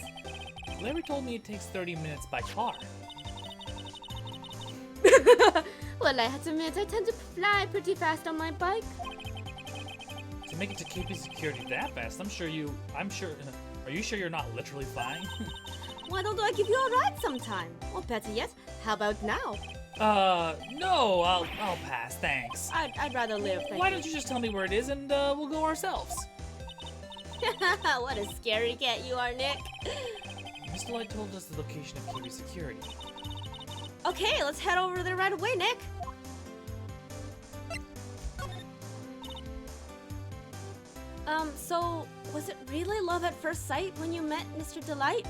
Larry told me it takes 30 minutes by car. Well, I have to admit, I tend to fly pretty fast on my bike. To make it to KB Security that fast, are you sure you're not literally flying? Why don't I give you a ride sometime? Or better yet, how about now? No, I'll pass, thanks. I'd rather live, Why don't you just tell me where it is and we'll go ourselves? What a scary cat you are, Nick. Mr. Light told us the location of KB Security. Okay, let's head over there right away, Nick. So, was it really love at first sight when you met Mr. Delight?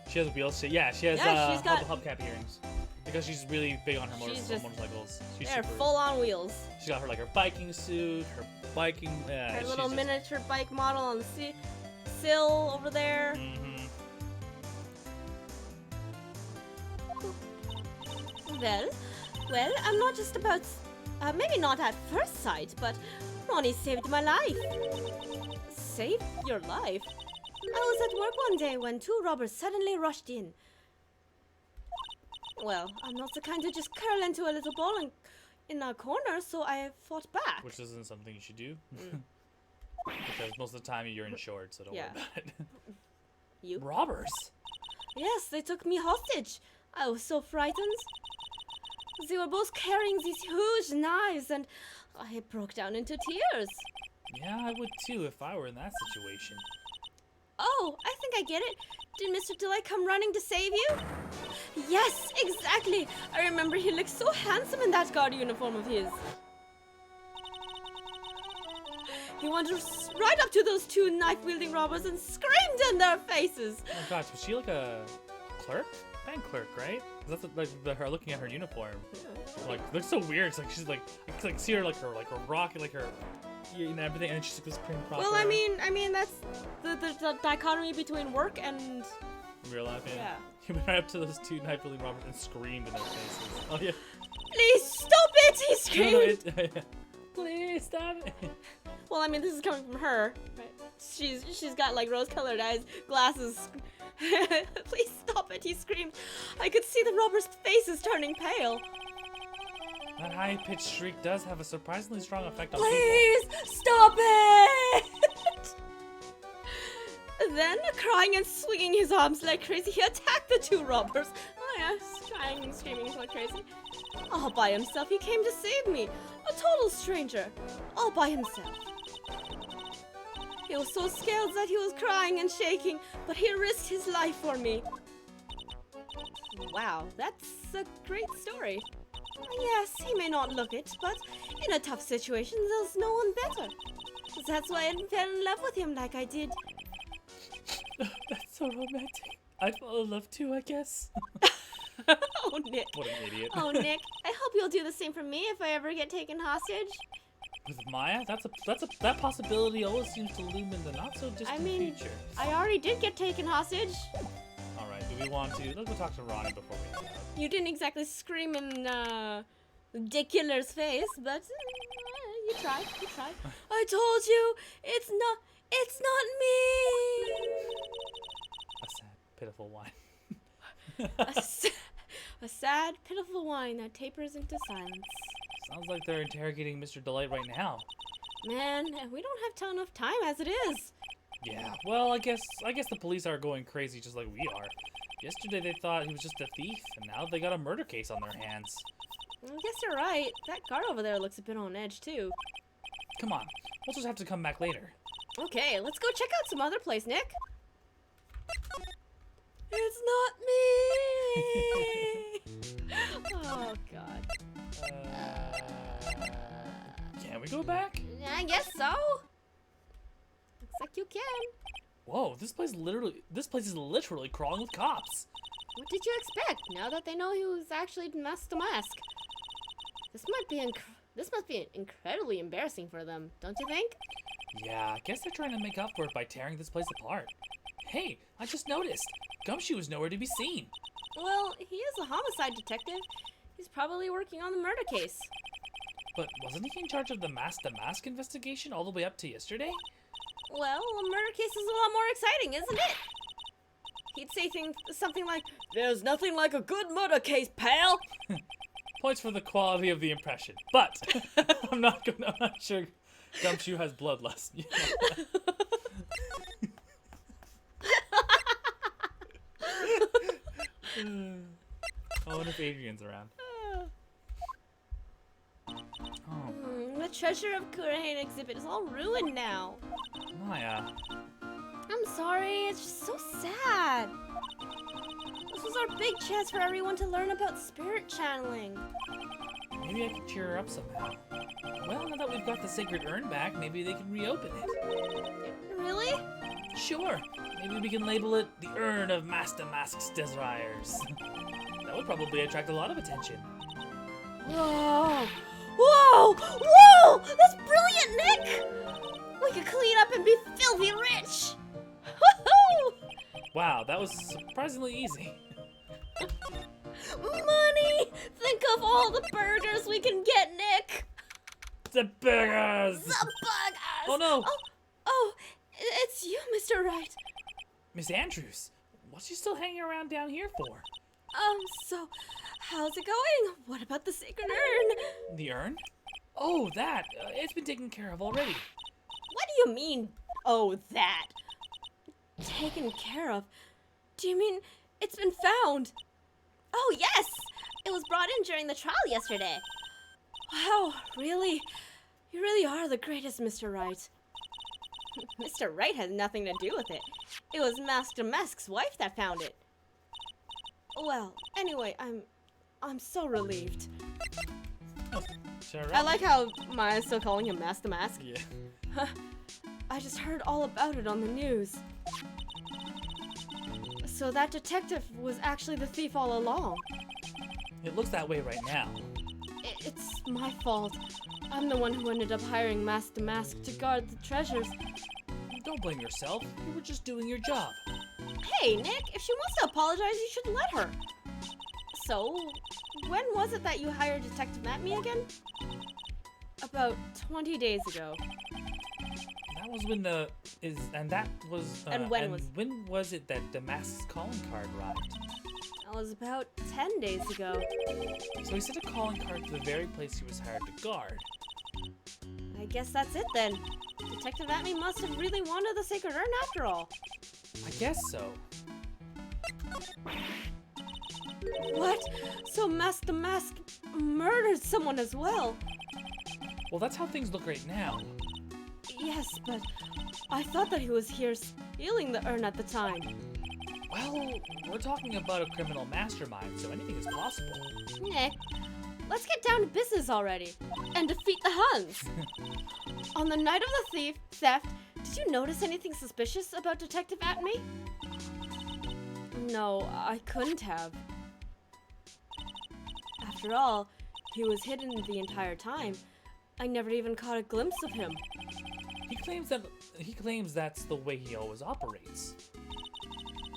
She has wheels. Yeah, she has she's got hubcap earrings. Because she's really big on her motorcycles. They're full on wheels. She's got her biking suit, her biking. Her little miniature bike model on the sill over there. Mm-hmm. Well, I'm not just about, maybe not at first sight, but Ronnie saved my life. Saved your life? I was at work one day when two robbers suddenly rushed in. Well, I'm not the kind to just curl into a little ball in a corner, so I fought back. Which isn't something you should do. Because most of the time you're in shorts, so don't worry about it. You? Robbers? Yes, they took me hostage. I was so frightened. They were both carrying these huge knives, and I broke down into tears. Yeah, I would too if I were in that situation. Oh, I think I get it. Did Mr. Delight come running to save you? Yes, exactly. I remember he looked so handsome in that guard uniform of his. He went right up to those two knife-wielding robbers and screamed in their faces. Oh gosh, was she like a clerk? Bank clerk, right? That's her looking at her uniform. Yeah. Like, looks so weird. It's like she's like, see her like her rocket, like her, everything, and she's like this prim proper. Well, I mean that's the dichotomy between work and real life. Yeah. He went right up to those two knife-wielding robbers and screamed in their faces. Oh yeah. Please stop it! He screamed. No, please stop it. Well, I mean, this is coming from her. Right? She's got like rose-colored eyes, glasses. Please stop it! He screamed. I could see the robbers' faces turning pale. That high-pitched shriek does have a surprisingly strong effect on people. Please stop it! Then, crying and swinging his arms like crazy, he attacked the two robbers. Oh yes, crying and screaming like crazy. All by himself, he came to save me. A total stranger. All by himself. He was so scared that he was crying and shaking, but he risked his life for me. Wow, that's a great story. Yes, he may not look it, but in a tough situation, there's no one better. That's why I fell in love with him like I did. That's so romantic. I'd fall in love too, I guess. Oh, Nick. What an idiot. Oh, Nick. I hope you'll do the same for me if I ever get taken hostage. With Maya? That possibility always seems to loom in the not so distant future. I already did get taken hostage. Alright, do we want to? Let's go talk to Ronnie before we head out. You didn't exactly scream in Dick Killer's face, but you tried. I told you, it's not me. A sad, pitiful whine. A sad, pitiful whine that tapers into silence. Sounds like they're interrogating Mr. Delight right now. Man, we don't have enough time as it is. Yeah, well, I guess the police are going crazy just like we are. Yesterday they thought he was just a thief, and now they got a murder case on their hands. I guess you're right. That guard over there looks a bit on edge, too. Come on, we'll just have to come back later. Okay, let's go check out some other place, Nick. It's not me! Oh, God. Can we go back? I guess so. Looks like you can. Whoa, this place is literally crawling with cops. What did you expect? Now that they know he was actually masked to mask, this must be incredibly embarrassing for them, don't you think? Yeah, I guess they're trying to make up for it by tearing this place apart. Hey, I just noticed. Gumshoe is nowhere to be seen. Well, he is a homicide detective. He's probably working on the murder case. But wasn't he in charge of the mask investigation all the way up to yesterday? Well, a murder case is a lot more exciting, isn't it? He'd say something like, "There's nothing like a good murder case, pal." Points for the quality of the impression. But I'm not sure Gumshoe has bloodlust. I wonder if Adrian's around. Oh. The treasure of Kurahane exhibit is all ruined now. Maya. I'm sorry, it's just so sad. This was our big chance for everyone to learn about spirit channeling. Maybe I can cheer her up somehow. Well, now that we've got the sacred urn back, maybe they can reopen it. Really? Sure. Maybe we can label it the Urn of Master Mask's Desires. That would probably attract a lot of attention. Whoa! Whoa! Whoa! That's brilliant, Nick! We could clean up and be filthy rich! Woohoo! Wow, that was surprisingly easy. Money! Think of all the burgers we can get, Nick! The burgers! The burgers! Oh no! Oh, it's you, Mr. Wright. Miss Andrews, what's she still hanging around down here for? So, how's it going? What about the sacred urn? The urn? Oh, that! It's been taken care of already. What do you mean, oh, that? Taken care of? Do you mean it's been found? Oh, yes! It was brought in during the trial yesterday. Wow, really? You really are the greatest, Mr. Wright. Mr. Wright has nothing to do with it. It was Master Mask's wife that found it. Well, anyway, I'm so relieved. Oh, sure. I like how Maya's still calling him Master Mask. Yeah. I just heard all about it on the news. So that detective was actually the thief all along. It looks that way right now. It's my fault. I'm the one who ended up hiring Master Mask to guard the treasures. Don't blame yourself. You were just doing your job. Hey, Nick, if she wants to apologize, you should let her. So, when was it that you hired Detective Matme again? About 20 days ago. That was when when was it that the Mask's calling card arrived? That was about 10 days ago. So he sent a calling card to the very place he was hired to guard. I guess that's it then. Detective Matme must have really wanted the sacred urn after all. I guess so. What? So Master Mask murdered someone as well? Well, that's how things look right now. Yes, but I thought that he was here stealing the urn at the time. Well, we're talking about a criminal mastermind, so anything is possible. Nick, let's get down to business already and defeat the Huns. On the night of the theft, did you notice anything suspicious about Detective Matme? No, I couldn't have. After all, he was hidden the entire time. I never even caught a glimpse of him. He claims that's the way he always operates.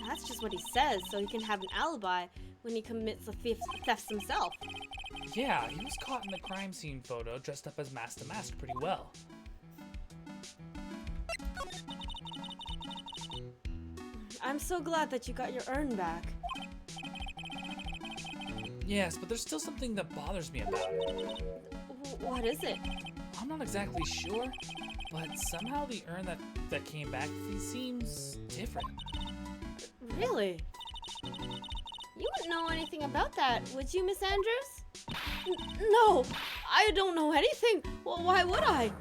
That's just what he says, so he can have an alibi when he commits the thefts himself. Yeah, he was caught in the crime scene photo dressed up as Master Mask pretty well. I'm so glad that you got your urn back. Yes, but there's still something that bothers me about it. What is it? I'm not exactly sure, but somehow the urn that came back seems different. Really? You wouldn't know anything about that, would you, Miss Andrews? No, I don't know anything. Well, why would I?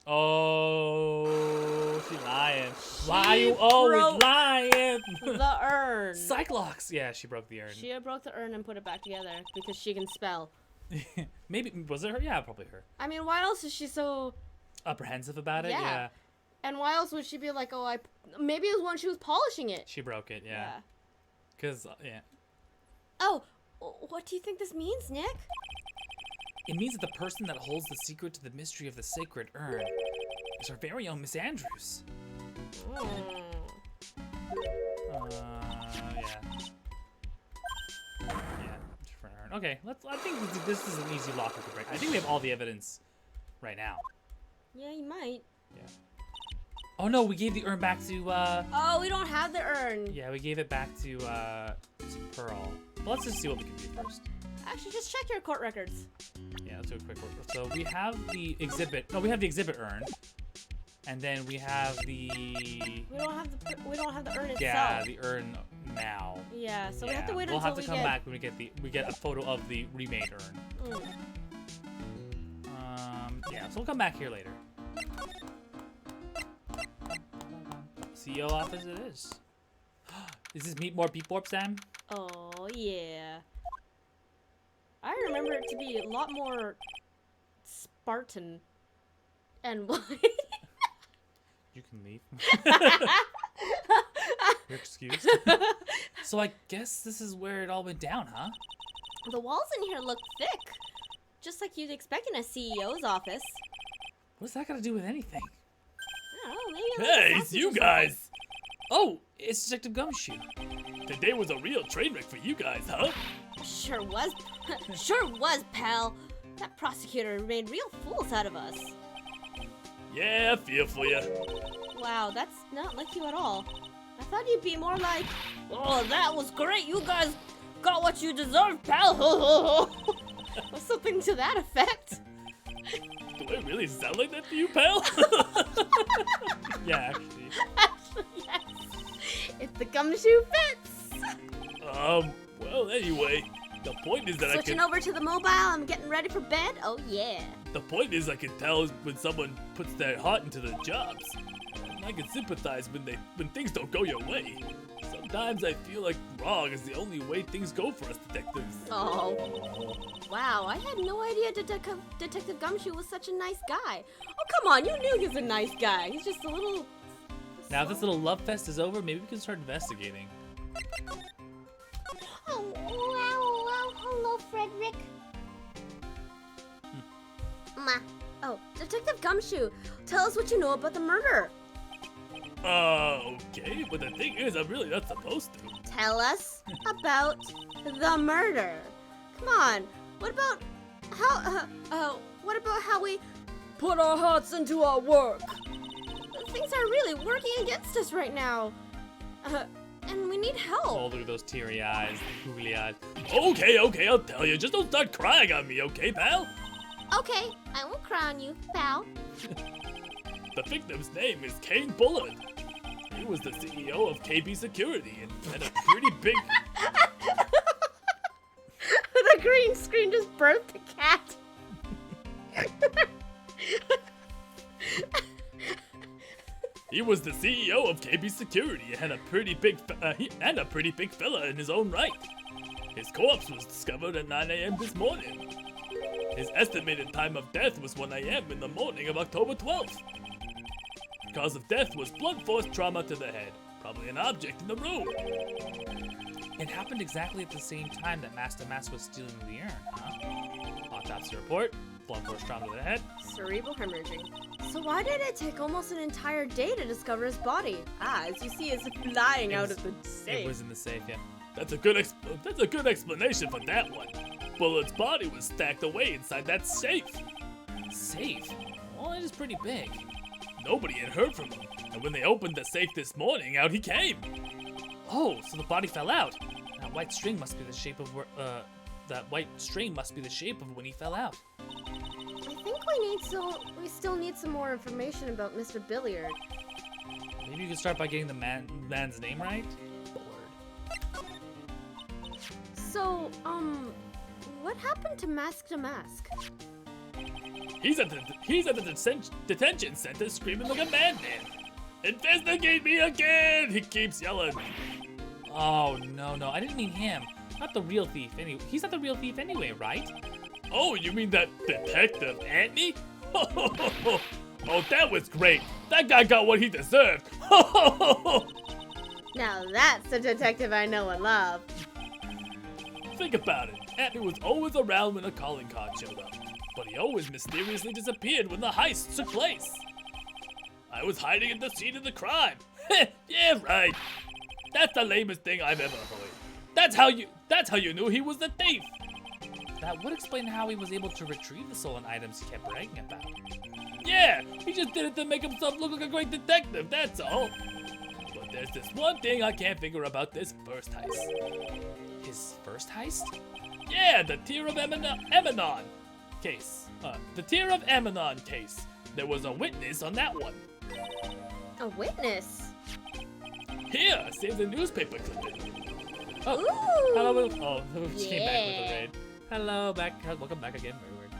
Oh, she lying. Why She you always broke lying? The urn. Cyclops. Yeah, she broke the urn. She broke the urn and put it back together because she can spell. Maybe, was it her? Yeah, probably her. I mean, why else is she so... Apprehensive about it? Yeah. Yeah. And why else would she be like, oh, maybe it was when she was polishing it. She broke it, yeah. Because, yeah. Oh, what do you think this means, Nick? It means that the person that holds the secret to the mystery of the sacred urn is our very own Miss Andrews. Hmm. Yeah. Yeah, different urn. Okay, I think this is an easy lock we can break. I think we have all the evidence right now. Yeah, you might. Yeah. Oh no, we gave the urn back to, Oh, we don't have the urn. yeah, we gave it back to Pearl. But let's just see what we can do first. Actually, just check your court records. Yeah, let's do a quick work. So we have the exhibit. No, we have the exhibit urn, and then we have the. We don't have the urn itself. Yeah, the urn now. Yeah, so Yeah, we have to wait we'll until have to come back when we get a photo of the remade urn. Mm. Yeah, so we'll come back here later. CEO office it is. Is this Meet More Beep Borp, Sam? Oh yeah. I remember it to be a lot more Spartan and white. You can leave. You're excused. So I guess this is where it all went down, huh? The walls in here look thick, just like you'd expect in a CEO's office. What's that got to do with anything? I don't know, maybe I'm Hey, like it's you guys! Oh, it's Detective Gumshoe. Today was a real train wreck for you guys, huh? Sure was. Sure was, pal. That prosecutor made real fools out of us. Yeah, I feel for you. Wow, that's not like you at all. I thought you'd be more like, oh, that was great. You guys got what you deserved, pal. Or something to that effect. Do I really sound like that to you, pal? Yeah, actually. Actually, yes. If the gumshoe fits. Well, anyway, the point is that Switching over to the mobile, I'm getting ready for bed. Oh, yeah. The point is I can tell when someone puts their heart into their jobs. And I can sympathize when things don't go your way. Sometimes I feel like wrong is the only way things go for us detectives. Oh. Wow, I had no idea Detective Gumshoe was such a nice guy. Oh, come on, you knew he was a nice guy. He's just a little... Now this little love fest is over, maybe we can start investigating. Oh, wow, hello, Frederick. Ma. Oh, Detective Gumshoe, tell us what you know about the murder. Okay, but the thing is, I'm really not supposed to. Tell us about the murder. Come on, what about how we put our hearts into our work? Things are really working against us right now. And we need help. Oh, look at those teary eyes, googly eyes. Okay, I'll tell you. Just don't start crying on me, okay, pal? Okay, I won't cry on you, pal. The victim's name is Kane Bullard. He was the CEO of KB Security and had a pretty big... The green screen just birthed a cat. He was the CEO of KB Security and had a pretty big fella in his own right. His corpse was discovered at 9 a.m. this morning. His estimated time of death was 1 a.m. in the morning of October 12th. Cause of death was blunt force trauma to the head, probably an object in the room. It happened exactly at the same time that Master Mass was stealing the urn, huh? Autopsy report, blunt force trauma to the head. Cerebral hemorrhaging. So why did it take almost an entire day to discover his body? As you see, it's lying out of the safe. It was in the safe, yeah. That's a good explanation for that one. Bullard's body was stacked away inside that safe. Safe? Well, it is pretty big. Nobody had heard from him, and when they opened the safe this morning, out he came. Oh, so the body fell out. That white string must be the shape of when he fell out. I think we still need some more information about Mr. Billiard. Maybe you can start by getting the man's name right. So, What happened to Mask to Mask? He's at the detention center screaming like a madman. Investigate me again! He keeps yelling. Oh, no, I didn't mean him. Not the real thief anyway. He's not the real thief anyway, right? Oh, you mean that Detective Anthony? Oh, that was great. That guy got what he deserved. Now that's the detective I know and love. Think about it. Anthony was always around when a calling card showed up, but he always mysteriously disappeared when the heist took place. I was hiding at the scene of the crime. Yeah, right. That's the lamest thing I've ever heard. That's how you knew he was the thief. That would explain how he was able to retrieve the stolen items he kept bragging about. Yeah, he just did it to make himself look like a great detective, that's all. But there's this one thing I can't figure about this first heist. His first heist? Yeah, the Tear of Emanon case. The Tear of Emanon case. There was a witness on that one. A witness? Here, save the newspaper clipping. Oh, Ooh. hello. Oh, we came back with Yeah. a raid. Hello, welcome back again. Very weird.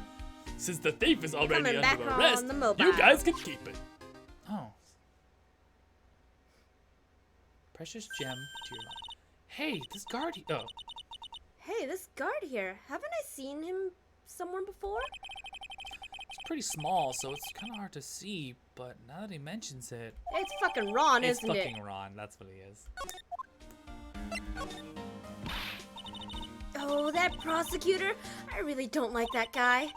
Since the thief is already Coming back under on arrest, the mobile. you guys can keep it. Oh. Precious gem to your life. Hey, this guard. Oh, Hey, this guard here. Haven't I seen him somewhere before? it's pretty small, so it's kind of hard to see. But now that he mentions it, It's fucking Ron, it's isn't fucking it? Ron. That's what he is. Oh, that prosecutor. I really don't like that guy.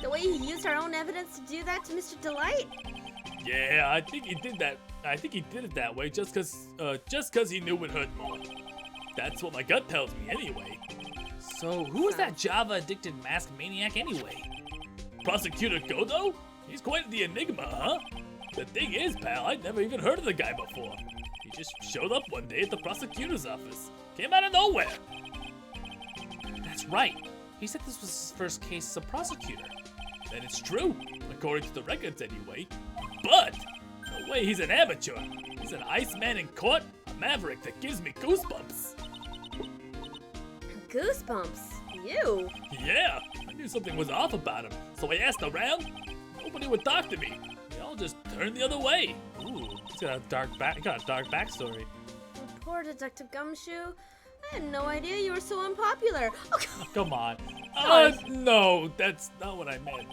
The way he used our own evidence to do that to Mr. Delight. Yeah, I think he did that. I think he did it that way just cause he knew it hurt more. That's what my gut tells me anyway. So, who is that Java-addicted masked maniac anyway? Prosecutor Godot? He's quite the enigma, huh? The thing is, pal, I'd never even heard of the guy before. He just showed up one day at the prosecutor's office. Came out of nowhere. That's right. He said this was his first case as a prosecutor. And it's true, according to the records anyway. But, no way he's an amateur. He's an Iceman in court, a maverick that gives me goosebumps. Goosebumps. You. Yeah, I knew something was off about him, so I asked around. Nobody would talk to me. They all just turned the other way. Ooh, he's got a dark backstory. Oh, poor Detective Gumshoe. I had no idea you were so unpopular. Oh, Come on. No, that's not what I meant.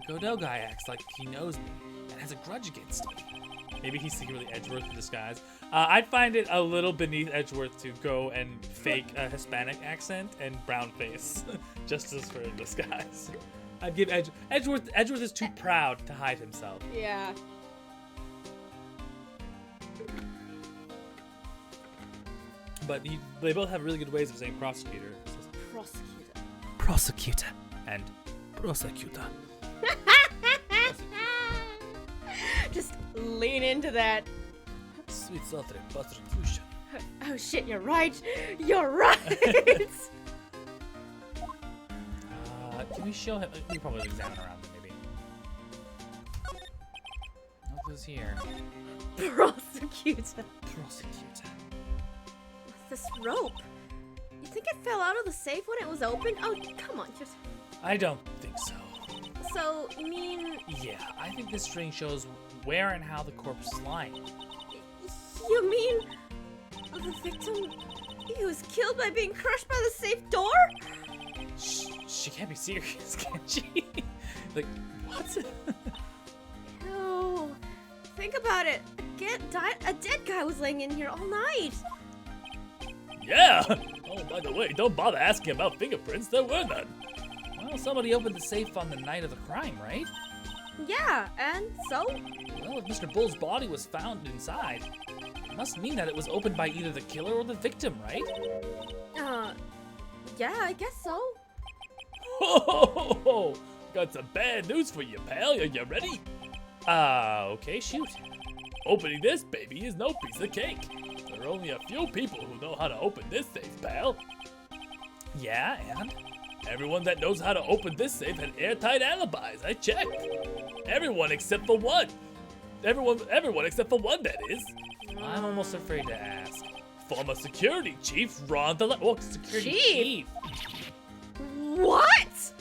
The Godot guy acts like he knows me and has a grudge against me. Maybe he's secretly Edgeworth in disguise. I'd find it a little beneath Edgeworth to go and fake a Hispanic accent and brown face, just as for a disguise. I'd give Edgeworth is too proud to hide himself. yeah. But they both have really good ways of saying prosecutor. Prosecutor. Prosecutor and prosecutor. Just lean into that. Sweet Southern prosecution. Oh shit, you're right. You're right. Can we show him? We probably examine around him, maybe. What was here? Prosecutor. Prosecutor. This rope. You think it fell out of the safe when it was opened? Oh, come on. Just... I don't think so. So, you mean... Yeah, I think this string shows where and how the corpse is lying. You mean... The victim... He was killed by being crushed by the safe door? She can't be serious, can she? Like, what? No. Think about it. A dead guy was laying in here all night. Yeah! Oh, by the way, don't bother asking about fingerprints. There were none. Well, somebody opened the safe on the night of the crime, right? Yeah, and so? Well, if Mr. Bull's body was found inside, it must mean that it was opened by either the killer or the victim, right? Yeah, I guess so. Ho ho ho ho! Got some bad news for you, pal. Are you ready? Okay, shoot. Opening this baby is no piece of cake. There are only a few people who know how to open this safe, pal. Yeah, and? Everyone that knows how to open this safe had airtight alibis. I checked. Everyone except for one. Everyone except for one, that is. I'm almost afraid to ask. Former security chief Ron the security Chief? chief. What?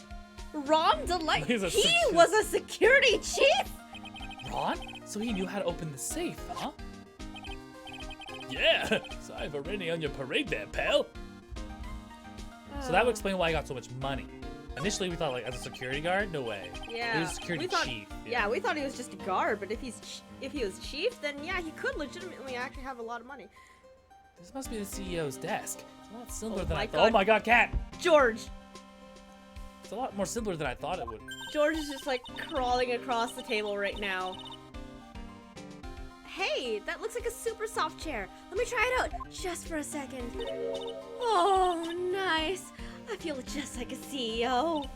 Ron Delight? He's a He was a security chief? Ron? So he knew how to open the safe, huh? Yeah, sorry for raining on your parade there, pal. So that would explain why he got so much money. Initially, we thought, like, as a security guard, no way. Yeah. He was a security we thought, chief. Yeah, we thought he was just a guard, but if he was chief, then yeah, he could legitimately actually have a lot of money. This must be the CEO's desk. It's a lot simpler Oh than my I thought. God. Oh my god, cat! George! It's a lot more simpler than I thought it would. George is just like crawling across the table right now. Hey, that looks like a super soft chair. Let me try it out just for a second. Oh, nice. I feel just like a CEO.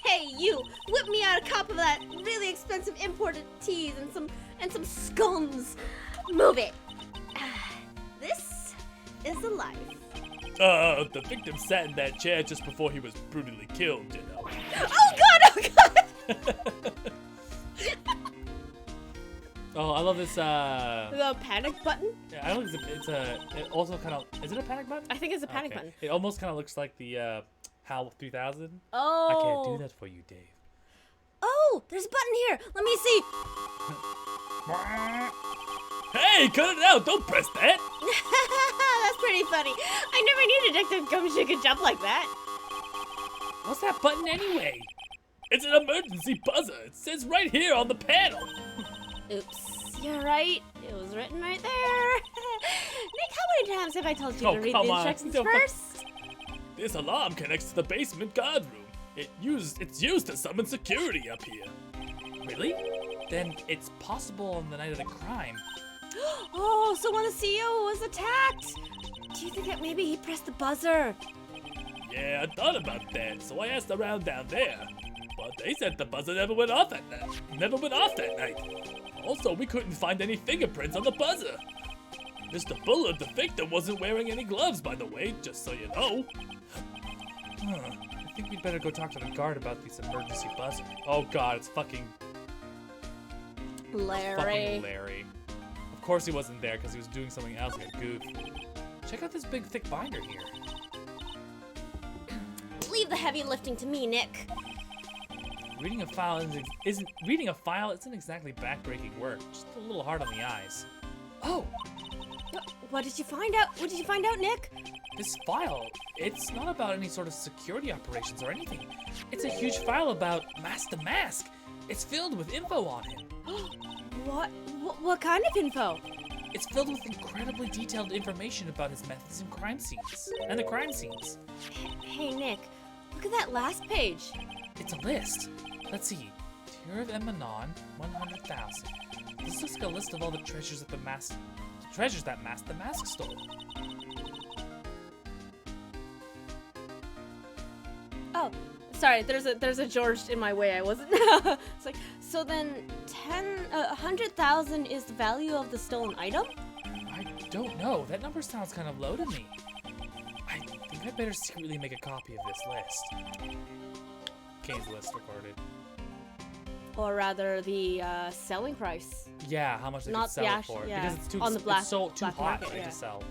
Hey, you, whip me out a cup of that really expensive imported teas and some scones. Move it. This is the life. The victim sat in that chair just before he was brutally killed, you know. Oh God! Oh God! Oh, I love this, The panic button? yeah, I don't think it also kind of, is it a panic button? I think it's a panic Okay. button. It almost kind of looks like the, HAL 3000. Oh. I can't do that for you, Dave. Oh, there's a button here. Let me see. Hey, cut it out! Don't press that! That's pretty funny. I never knew Detective Gumshoe could jump like that. What's that button anyway? It's an emergency buzzer. It says right here on the panel. Oops, you're right. It was written right there. Nick, how many times have I told you Oh, to read come the on. instructions Don't fuck- first? This alarm connects to the basement guard room. It's used to summon security up here. Really? Then it's possible on the night of the crime. Oh, so when the CEO was attacked, do you think that maybe he pressed the buzzer? Yeah, I thought about that, so I asked around down there. But they said the buzzer never went off that night. Also, we couldn't find any fingerprints on the buzzer. Mr. Bullard, the victim, wasn't wearing any gloves, by the way, just so you know. I think we'd better go talk to the guard about this emergency buzzer. Oh god, it's fucking Larry. Larry. Of course he wasn't there because he was doing something else like a goof. Check out this big thick binder here. Leave the heavy lifting to me, Nick. Reading a file isn't exactly backbreaking work. Just a little hard on the eyes. Oh, What did you find out? What did you find out, Nick? this file, it's not about any sort of security operations or anything. It's a huge file about Mask the Mask. It's filled with info on him. What kind of info? It's filled with incredibly detailed information about his methods and crime scenes. And the crime scenes. Hey, Nick, look at that last page. It's a list. Let's see. Tear of Emanon, 100,000. This looks like a list of all the treasures that Mask the Mask stole. Oh, sorry. There's a George in my way. I wasn't. It's like, so then 100,000 is the value of the stolen item? I don't know. That number sounds kind of low to me. I think I better secretly make a copy of this list. Kane's list recorded. Or rather, the selling price. Yeah, how much they Not could sell the it actual- for. yeah, Because it's too, on the black- it's so too black hot market, for it yeah. to sell.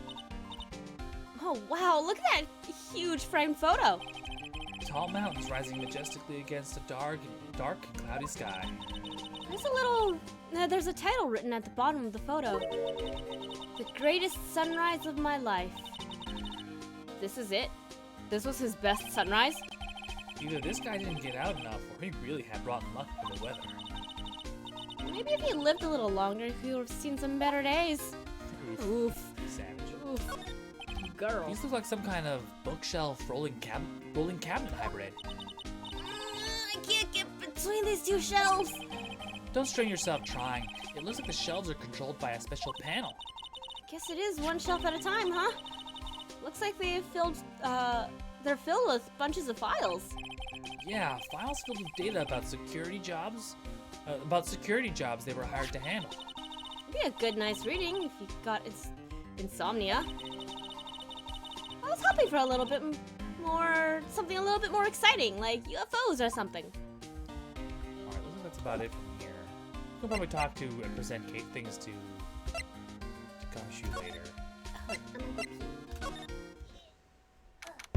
Oh, wow. Look at that huge framed photo. Tall mountains rising majestically against a dark and cloudy sky. There's a title written at the bottom of the photo. The greatest sunrise of my life. This is it? This was his best sunrise? Either this guy didn't get out enough, or he really had rotten luck with the weather. Maybe if he lived a little longer, he would have seen some better days. Oof. Savage. Oof. Girl. These look like some kind of bookshelf rolling cabinet hybrid. I can't get between these two shelves. Don't strain yourself trying. It looks like the shelves are controlled by a special panel. Guess it is one shelf at a time, huh? Looks like they're filled with bunches of files. Yeah, files filled with data about security jobs they were hired to handle. It'd be a good night's reading if you got insomnia. I was hoping for a little bit more, something a little bit more exciting, like UFOs or something. Alright, looks like that's about it from here. We'll probably talk to and present things to Gumshoe later.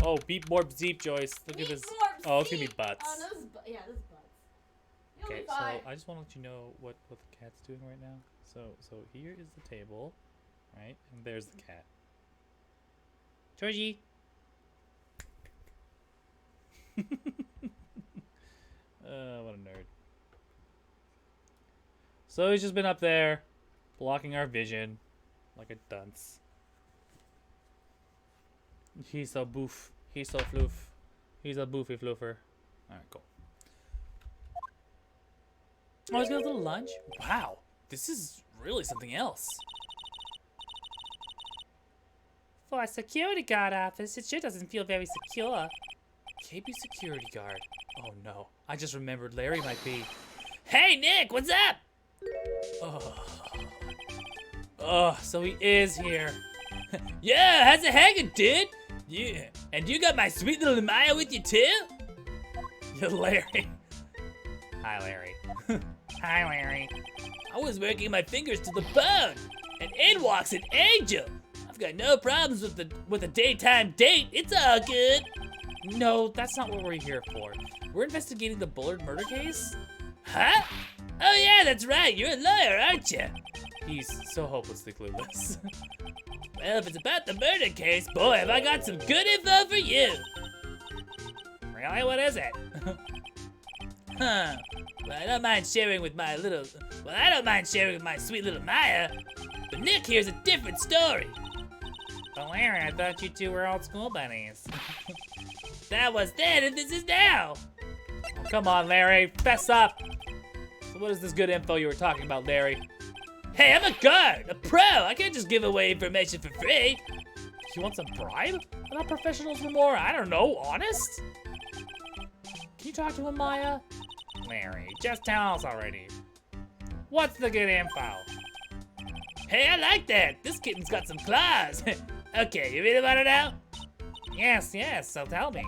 Oh, beep, borb, zeep, Joyce. Look at this. Oh, it's gonna be butts. Oh, no, this is this is butts. You'll Okay, be so fine. I just want to let you know what the cat's doing right now. So here is the table, right? And there's the cat. Georgie. What a nerd. So he's just been up there, blocking our vision, like a dunce. He's so boof. He's so floof. He's a boofy floofer. Alright, cool. Oh, he's got a little lunch? Wow, this is really something else. For a security guard office, it sure doesn't feel very secure. KB security guard. Oh no, I just remembered Larry might be. Hey Nick, what's up? Oh, so he is here. Yeah, how's it hanging, dude? Yeah, and you got my sweet little Maya with you too? You're Larry. Hi, Larry. Hi, Larry. I was working my fingers to the bone, and in walks an angel. I've got no problems with a daytime date. It's all good. No, that's not what we're here for. We're investigating the Bullard murder case. Huh? Oh yeah, that's right. You're a lawyer, aren't you? He's so hopelessly clueless. Well, if it's about the murder case, boy, have I got some good info for you. Really? What is it? Huh. Well, I don't mind sharing with my sweet little Maya, but Nick here's a different story. Oh, Larry, I thought you two were old school buddies. That was then, and this is now. Oh, come on, Larry, fess up. So what is this good info you were talking about, Larry? Hey, I'm a guard, a pro. I can't just give away information for free. You want some bribe? I thought professionals were more, I don't know, honest? Can you talk to him, Maya? Larry, just tell us already. What's the good info? Hey, I like that. This kitten's got some claws. Okay, you ready about it now? Yes, so tell me.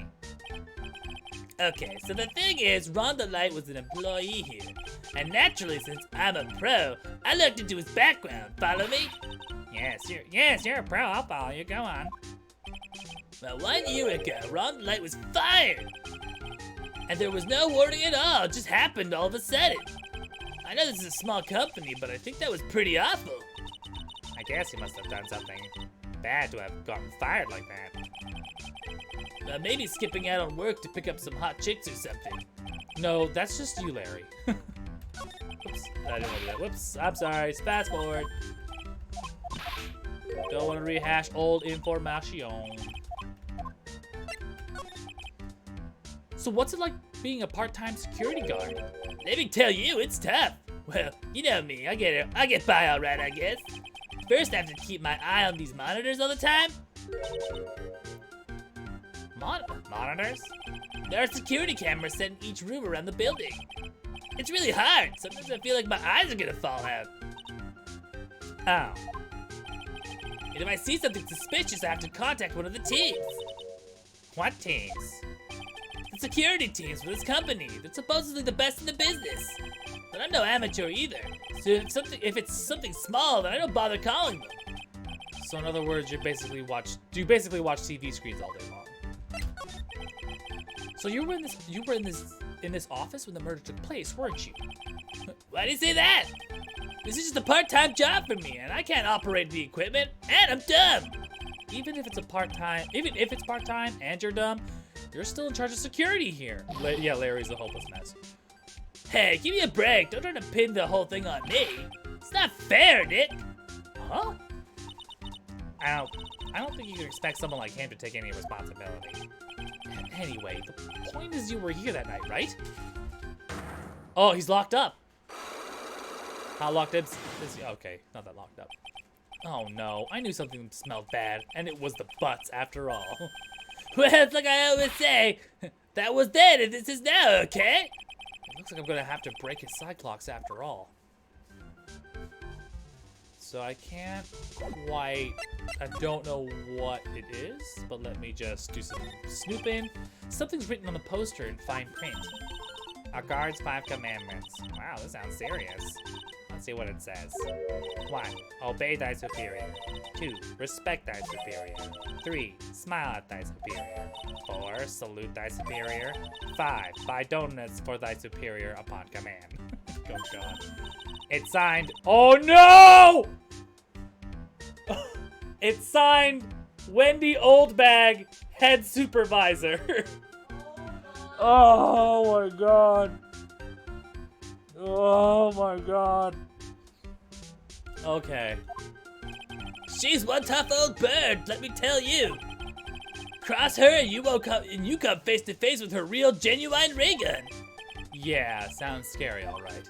Okay, so the thing is, Rhonda Light was an employee here. And naturally, since I'm a pro, I looked into his background. Follow me? Yes, you're a pro. I'll follow you. Go on. Well, 1 year ago, Rhonda Light was fired. And there was no warning at all. It just happened all of a sudden. I know this is a small company, but I think that was pretty awful. I guess he must have done something bad to have gotten fired like that. Maybe skipping out on work to pick up some hot chicks or something. No, that's just you, Larry. Oops, I didn't want to do that. Whoops, I'm sorry. Fast forward. Don't want to rehash old information. So what's it like being a part-time security guard? Let me tell you, it's tough. Well, you know me, I get by all right, I guess. First, I have to keep my eye on these monitors all the time. Monitors? There are security cameras set in each room around the building. It's really hard. Sometimes I feel like my eyes are gonna fall out. Oh. And if I see something suspicious, I have to contact one of the teams. What teams? The security teams for this company. They're supposedly the best in the business. But I'm no amateur either. So if it's something small, then I don't bother calling them. So in other words, you basically watch TV screens all day long. So you were in this office when the murder took place, weren't you? Why do you say that? This is just a part-time job for me, and I can't operate the equipment, and I'm dumb. Even if it's part-time and you're dumb, you're still in charge of security here. Yeah, Larry's a hopeless mess. Hey, give me a break. Don't try to pin the whole thing on me. It's not fair, Nick. Huh? I don't think you can expect someone like him to take any responsibility. Anyway, the point is you were here that night, right? Oh, he's locked up. How locked up is he? Okay, not that locked up. Oh no, I knew something smelled bad, and it was the butts after all. Well, it's like I always say, that was then and this is now, okay? It looks like I'm gonna have to break his cyclocks after all. So I can't quite, I don't know what it is, but let me just do some snooping. Something's written on the poster in fine print. Our guard's 5 commandments. Wow, this sounds serious. Let's see what it says. 1. Obey thy superior. 2. Respect thy superior. 3. Smile at thy superior. 4. Salute thy superior. 5. Buy donuts for thy superior upon command. Oh god. It's signed. Oh no! It's signed Wendy Oldbag, head supervisor. Oh my god. Oh my god. Okay. She's one tough old bird, let me tell you. Cross her and you come face to face with her real genuine ray gun. Yeah, sounds scary, alright.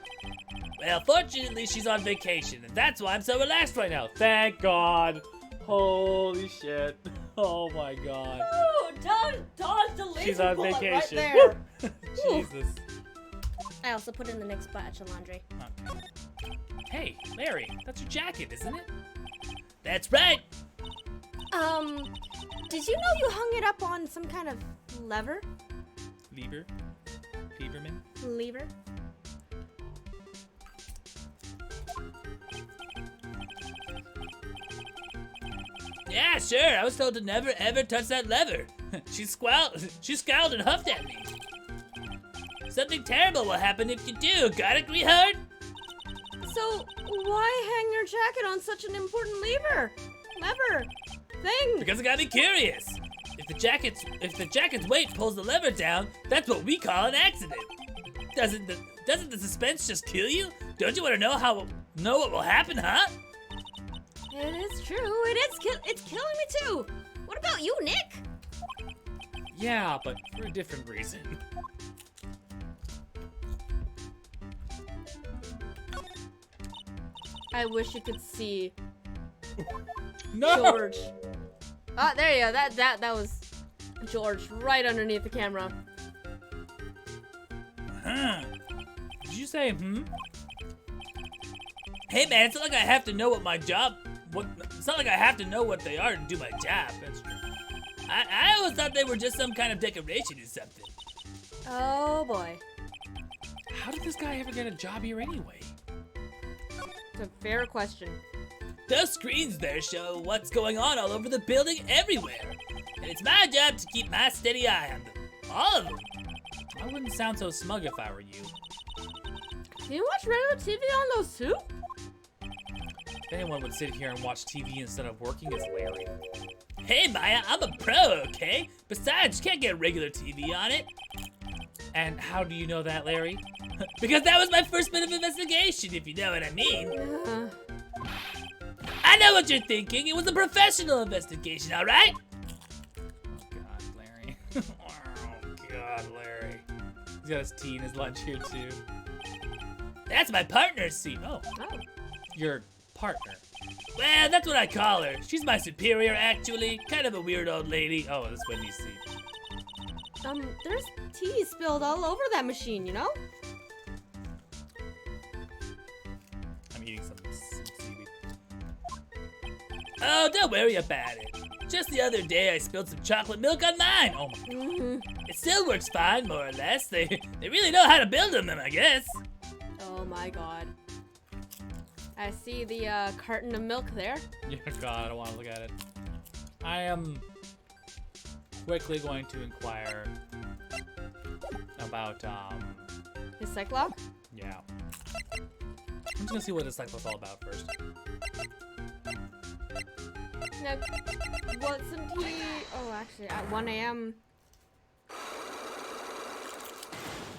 Well, fortunately she's on vacation, and that's why I'm so relaxed right now. Thank God. Holy shit. Oh my god. Ooh, dodge the laser She's on bullet vacation. right there. Jesus. I also put in the next batch of laundry. Okay. Hey, Larry, that's your jacket, isn't it? That's right. Did you know you hung it up on some kind of lever? Lieber? Lieberman? Lever? Yeah, sure. I was told to never ever touch that lever. She scowled and huffed at me. Something terrible will happen if you do. Got it, Greenheart? So why hang your jacket on such an important lever thing? Because it got me curious. If the jacket's weight pulls the lever down, that's what we call an accident. Doesn't the suspense just kill you? Don't you want to know what will happen, huh? It is true. It's killing me too. What about you, Nick? Yeah, but for a different reason. I wish you could see No! George. Oh, there you go. That was George right underneath the camera. Huh. Did you say, Hey man, it's not like I have to know it's not like I have to know what they are to do my job. That's true. I always thought they were just some kind of decoration or something. Oh boy. How did this guy ever get a job here anyway? It's a fair question. Those screens there show what's going on all over the building everywhere. And it's my job to keep my steady eye on them. All of them. I wouldn't sound so smug if I were you. Can you watch regular TV on those too? If anyone would sit here and watch TV instead of working, it's Larry. Hey Maya, I'm a pro, okay? Besides, you can't get regular TV on it. And how do you know that, Larry? Because that was my first bit of investigation, if you know what I mean. Uh, I know what you're thinking. It was a professional investigation, all right? God, Larry. Oh, God, Larry. He's got his tea and his lunch here, too. That's my partner's seat. Oh, oh. your partner. Well, that's what I call her. She's my superior, actually. Kind of a weird old lady. Oh, this is Wendy's seat. There's tea spilled all over that machine, you know? I'm eating some seaweed. Oh, don't worry about it. Just the other day, I spilled some chocolate milk on mine. Oh, my God. Mm-hmm. It still works fine, more or less. They really know how to build them, I guess. Oh my god. I see the carton of milk there. Yeah, God, I don't want to look at it. I am quickly going to inquire about, His psych log? yeah. I'm just gonna see what this cycle's all about first. No. Want some tea? Oh, actually, at 1 a.m.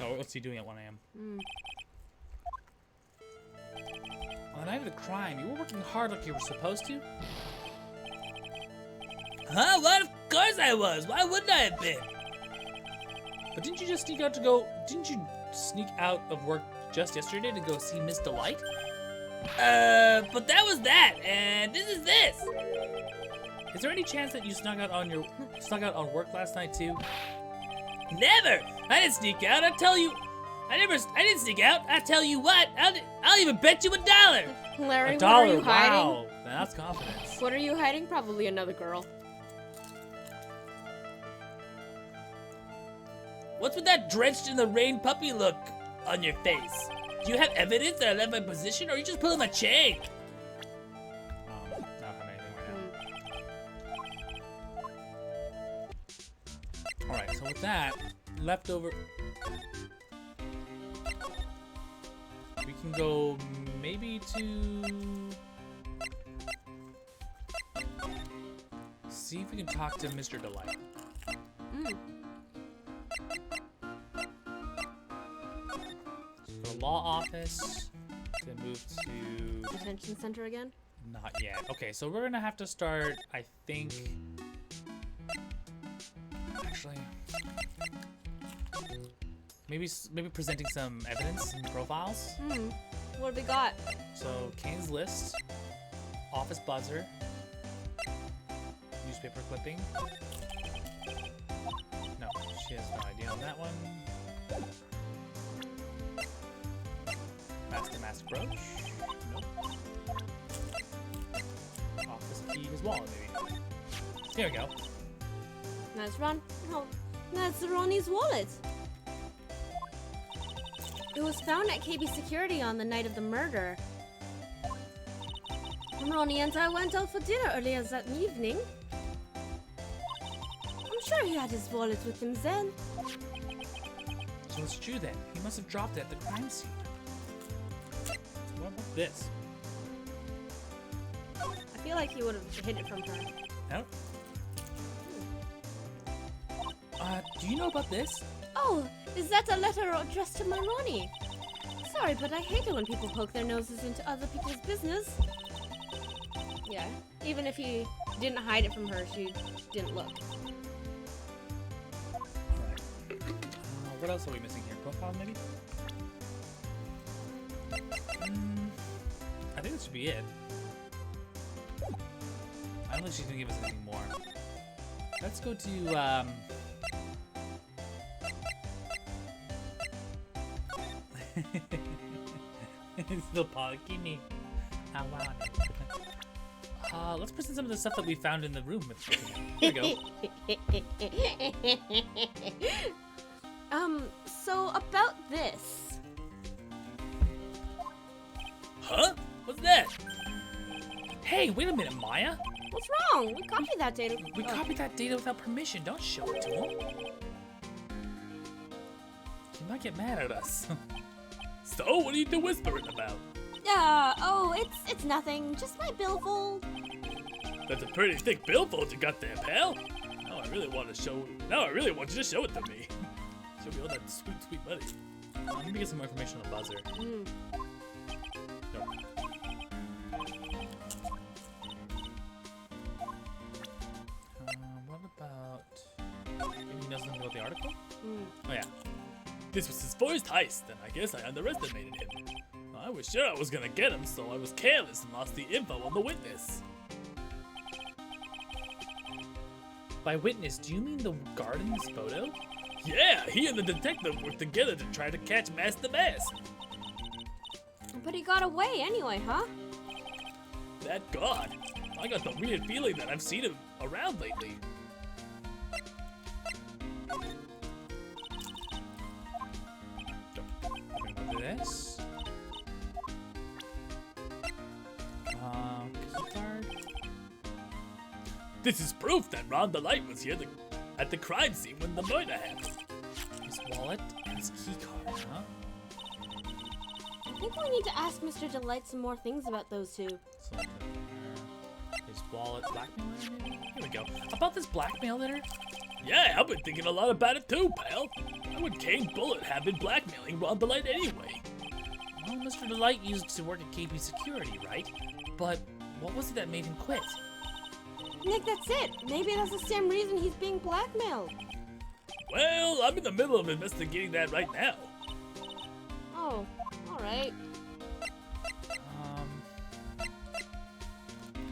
Oh, what's he doing at 1 a.m.? Mm. On the night of the crime, you were working hard like you were supposed to? Huh? What? Of course I was. Why wouldn't I have been? But didn't you just sneak out of work just yesterday to go see Miss Delight? But that was that, and this is this. Is there any chance that you snuck out on work last night too? Never. I didn't sneak out. I tell you. I didn't sneak out. I tell you what. I'll even bet you $1. Larry, $1, what are you hiding? wow. That's confidence. What are you hiding? Probably another girl. What's with that drenched in the rain puppy look on your face? Do you have evidence that I left my position, or are you just pulling my chain? I don't have anything right now. Alright, so with that, leftover... We can go maybe to... See if we can talk to Mr. Delight. So law office, then move to... Detention center again? Not yet. Okay, so we're gonna have to start, I think... Actually... Maybe presenting some evidence and profiles. What have we got? So Kane's list, office buzzer, newspaper clipping. No, she has no idea on that one. Mask brooch. Nope. Office key, his wallet maybe. There we go. That's that's Ronnie's wallet. It was found at KB Security on the night of the murder. Ronnie and I went out for dinner earlier that evening. I'm sure he had his wallet with him then. So it's true then. He must have dropped it at the crime scene. What about this? I feel like he would have hid it from her. No. Do you know about this? Oh, is that a letter addressed to my Ronnie? Sorry, but I hate it when people poke their noses into other people's business. Yeah, even if he didn't hide it from her, she didn't look. Alright. What else are we missing here? Profile maybe? I think this should be it. I don't think she's gonna give us anything more. Let's go to, It's still poking me. I want it. Let's present some of the stuff that we found in the room. Here we go. So about this. Huh? What's that? Hey, wait a minute, Maya. What's wrong? We copied that data. We copied that data without permission. Don't show it to him. He might get mad at us. So, what are you two whispering about? It's nothing. Just my billfold. That's a pretty thick billfold you got there, pal. Now I really want you to show it to me. Show me all that sweet, sweet money. Let me get some more information on the buzzer. Nope. What about... Maybe he knows something about the article? Oh yeah. This was his first heist, and I guess I underestimated him. I was sure I was gonna get him, so I was careless and lost the info on the witness. By witness, do you mean the garden's photo? Yeah, he and the detective worked together to try to catch Master Mask. But he got away anyway, huh? That god. I got the weird feeling that I've seen him around lately. This. Keycard. This is proof that Ron the Light was here at the crime scene when the murder happened. His wallet and his keycard, huh? I think we need to ask Mr. Delight some more things about those two. So, his wallet, blackmail letter, maybe? Here we go. About this blackmail letter? Yeah, I've been thinking a lot about it too, pal. Why would Kane Bullet have been blackmailing Ron the Light anyway? Well, Mr. Delight used to work at KP Security, right? But what was it that made him quit? Nick, that's it. Maybe that's the same reason he's being blackmailed. Well, I'm in the middle of investigating that right now. Oh, alright.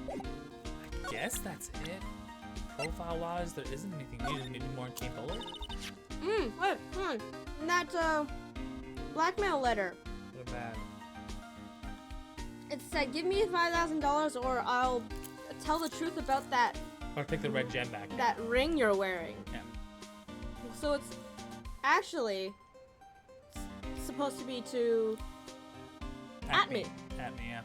I guess that's it. Profile-wise, there isn't anything new. Maybe more in Kane Bullet? Wait, hold on. That, blackmail letter. What about It said, give me $5,000 or I'll tell the truth about that or take the red gem back. that ring you're wearing. Yeah. So it's actually supposed to be to At me. At me, yeah.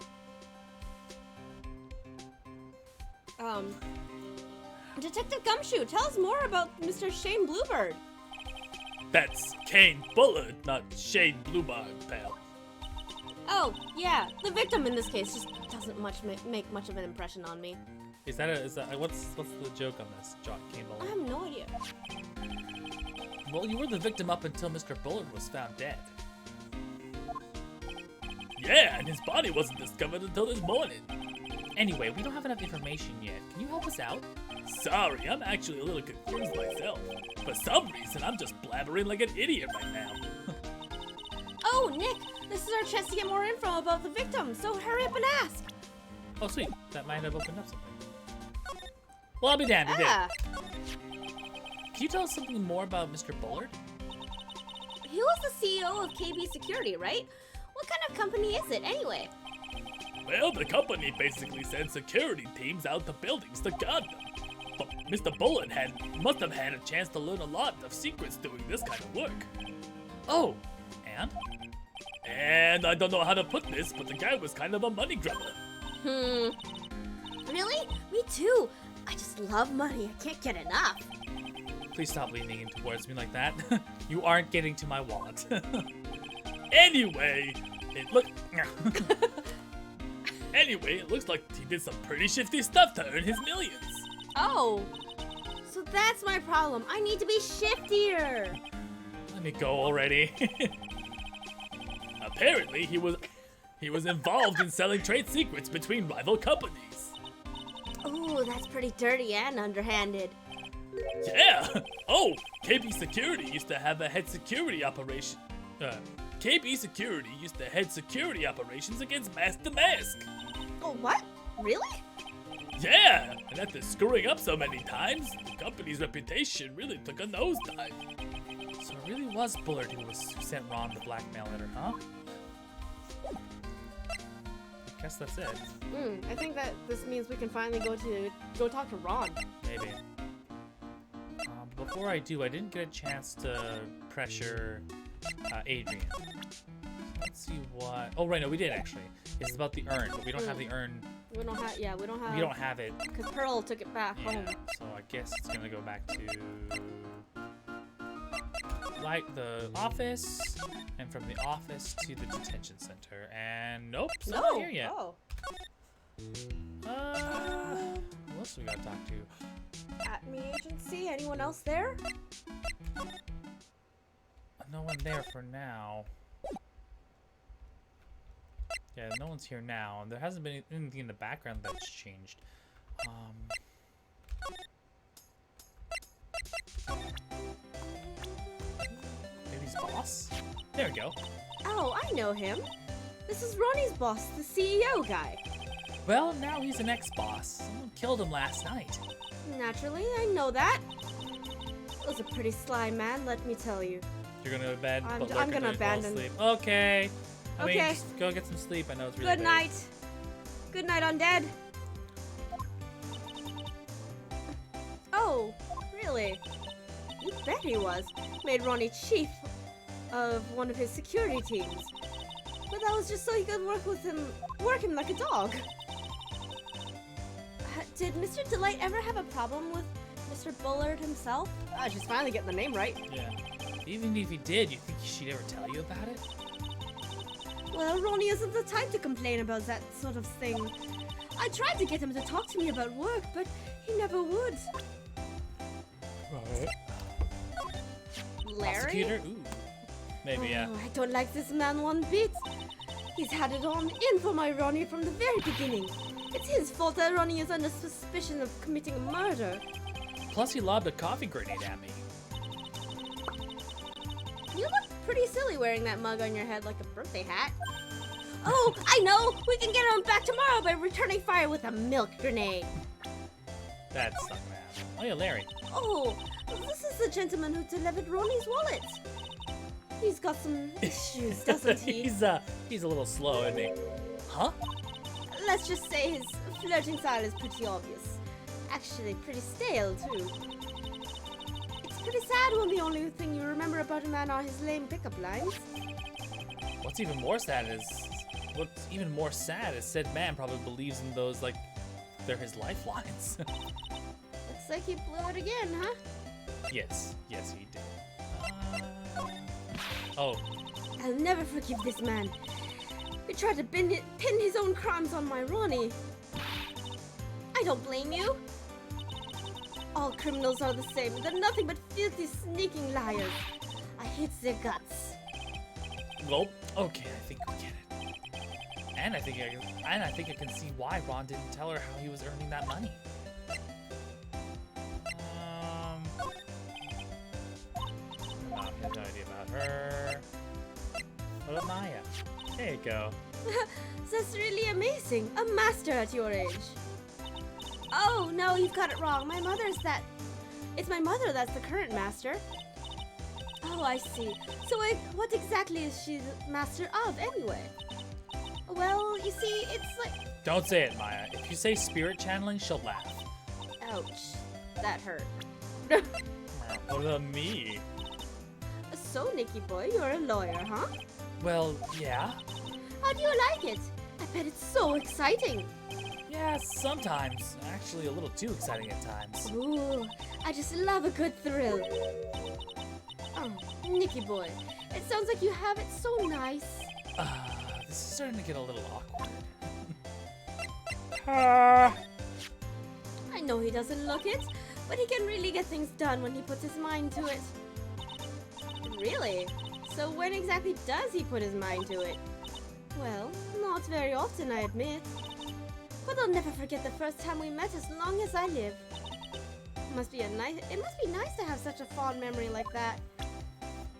Detective Gumshoe, tell us more about Mr. Shane Bluebird. That's Kane Bullard, not Shane Bluebird, pal. Oh, yeah. The victim in this case just doesn't make much of an impression on me. Is that what's the joke on this, Jock Campbell? I have no idea. Well, you were the victim up until Mr. Bullard was found dead. Yeah, and his body wasn't discovered until this morning. Anyway, we don't have enough information yet. Can you help us out? Sorry, I'm actually a little confused myself. For some reason, I'm just blabbering like an idiot right now. Oh, Nick, this is our chance to get more info about the victim, so hurry up and ask. Oh, sweet. That might have opened up something. Well, I'll be damned. It did. Ah, Can you tell us something more about Mr. Bullard? he was the CEO of KB Security, right? What kind of company is it, anyway? Well, the company basically sends security teams out to buildings to guard them. But Mr. Bullard must have had a chance to learn a lot of secrets doing this kind of work. Oh, and? And I don't know how to put this, but the guy was kind of a money grubber. Really? Me too. I just love money. I can't get enough. Please stop leaning in towards me like that. You aren't getting to my wallet. Anyway, it looks like he did some pretty shifty stuff to earn his millions. Oh, so that's my problem. I need to be shiftier. Let me go already. Apparently, he was involved in selling trade secrets between rival companies. Ooh, that's pretty dirty and underhanded. Yeah. Oh, KB Security used to have a head security operation. KB Security used to head security operations against Mask to Mask. Oh, what? Really? Yeah, and after screwing up so many times, the company's reputation really took a nosedive. So it really was Bullard who sent Ron the blackmail letter, huh? I guess that's it. I think that this means we can finally go talk to Ron. Maybe. Before I do, I didn't get a chance to pressure Adrian. Let's see what. Oh, right, no, we did actually. It's about the urn, but we don't have the urn. We don't have. Yeah, we don't have. We don't have it. Because Pearl took it back Yeah, home. so I guess it's gonna go back to the office, and from the office to the detention center. And nope, it's not here yet. Oh. Who else do we gotta talk to? At me agency. Anyone else there? No one there for now. Yeah, no one's here now, and there hasn't been anything in the background that's changed. Maybe his boss? There we go. Oh, I know him. This is Ronnie's boss, the CEO guy. Well, now he's an ex-boss. Someone killed him last night. Naturally, I know that. Was a pretty sly man, let me tell you. You're gonna go to bed, I'm but gonna Lurker abandon. fall asleep. Okay. I mean, Okay. just go get some sleep. I know it's really Good late. night. Good night, undead. Oh, really? You bet he was. Made Ronnie chief of one of his security teams. But that was just so he could work him like a dog. Did Mr. Delight ever have a problem with Mr. Bullard himself? Ah, she's finally getting the name right. Yeah. Even if he did, you think she'd ever tell you about it? Well, Ronnie isn't the type to complain about that sort of thing. I tried to get him to talk to me about work, but he never would. Right. Larry? Prosecutor? Ooh. Maybe, yeah. Oh, I don't like this man one bit. He's had it on in for my Ronnie from the very beginning. It's his fault that Ronnie is under suspicion of committing a murder. Plus, he lobbed a coffee grenade at me. You look pretty silly wearing that mug on your head like a birthday hat. Oh, I know! We can get him back tomorrow by returning fire with a milk grenade. That's not gonna happen. Oh, yeah, Larry. Oh, this is the gentleman who delivered Ronnie's wallet. He's got some issues, doesn't he? He's a little slow, isn't he? Huh? Let's just say his flirting style is pretty obvious. Actually, pretty stale, too. It's pretty sad when the only thing you remember about a man are his lame pickup lines. What's even more sad is what's even more sad is said man probably believes in those like they're his lifelines. Looks like you blew it again, huh? Yes, he did. Oh, I'll never forgive this man. He tried to pin his own crimes on my Ronnie. I don't blame you. All criminals are the same. They're nothing but filthy, sneaking liars. I hate their guts. well, okay, I think we get it. And I think I can see why Ron didn't tell her how he was earning that money. Not his idea about her. What about Maya? There you go. That's really amazing. A master at your age. Oh, no, you've got it wrong. It's my mother that's the current master. Oh, I see. So what exactly is she the master of, anyway? Well, you see, it's like... Don't say it, Maya. If you say spirit channeling, she'll laugh. Ouch. That hurt. What about me? So, Nicky boy, you're a lawyer, huh? Well, yeah. How do you like it? I bet it's so exciting. Yeah, sometimes. Actually, a little too exciting at times. Ooh, I just love a good thrill. Oh, Nicky boy, it sounds like you have it so nice. This is starting to get a little awkward. I know he doesn't look it, but he can really get things done when he puts his mind to it. Really? So when exactly does he put his mind to it? Well, not very often, I admit. But I'll never forget the first time we met as long as I live. It must be nice to have such a fond memory like that.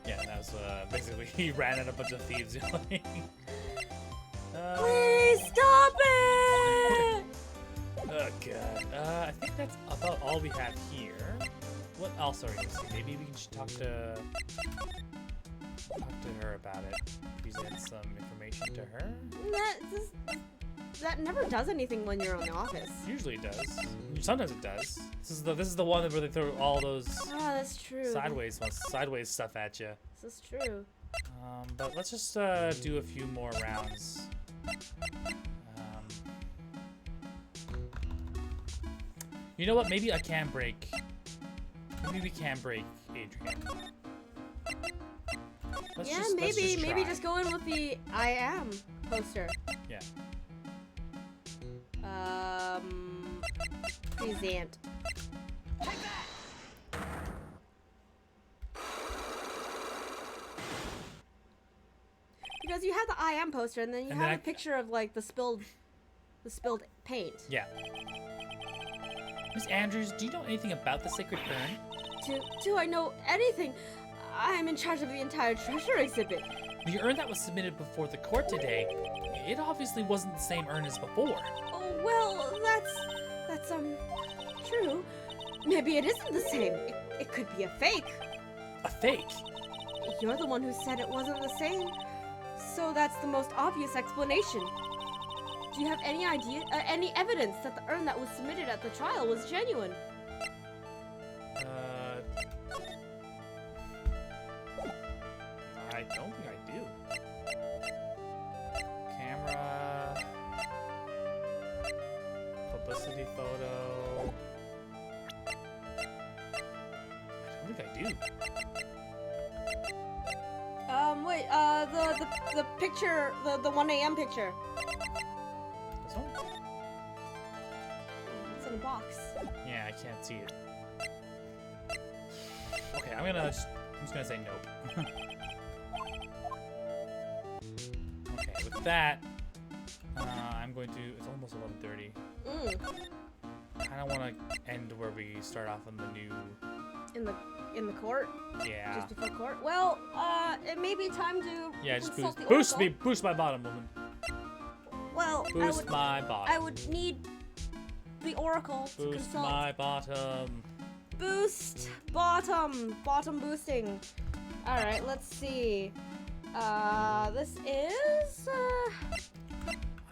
Yeah, that was basically he ran at a bunch of thieves. Please stop it! Oh god. I think that's about all we have here. What else are we gonna see? Maybe we should talk to her about it. Present some information to her. That never does anything when you're in the office. Usually it does. Sometimes it does. This is the one where they throw all those That's true. sideways stuff at you. This is true. But let's just do a few more rounds. You know what? Maybe I can break. Maybe we can break Adrian. Let's maybe try. just go in with the I am poster. Yeah. Present. Because you have the I am poster, and then you have a picture of like the spilled paint. Yeah. Miss Andrews, do you know anything about the sacred urn? Do I know anything? I'm in charge of the entire treasure exhibit. The urn that was submitted before the court today, it obviously wasn't the same urn as before. Oh, well, that's true. Maybe it isn't the same. It could be a fake. A fake? You're the one who said it wasn't the same. So that's the most obvious explanation. Do you have any idea, any evidence that the urn that was submitted at the trial was genuine? I don't think I do. Camera. Publicity photo. I don't think I do. Wait, the picture, the 1 a.m. picture. This one? It's in a box. Yeah, I can't see it. Okay, I'm just gonna say nope. Okay, with that, I'm going to. It's almost 11:30. I don't want to end where we start off on the new. In the court. Yeah. Just before court. Well, it may be time to. Yeah, just consult the boost oracle. boost my bottom, woman. Well, Boost my bottom. I would need the oracle to Boost consult. my bottom. Boost bottom boosting. All right, let's see. This is.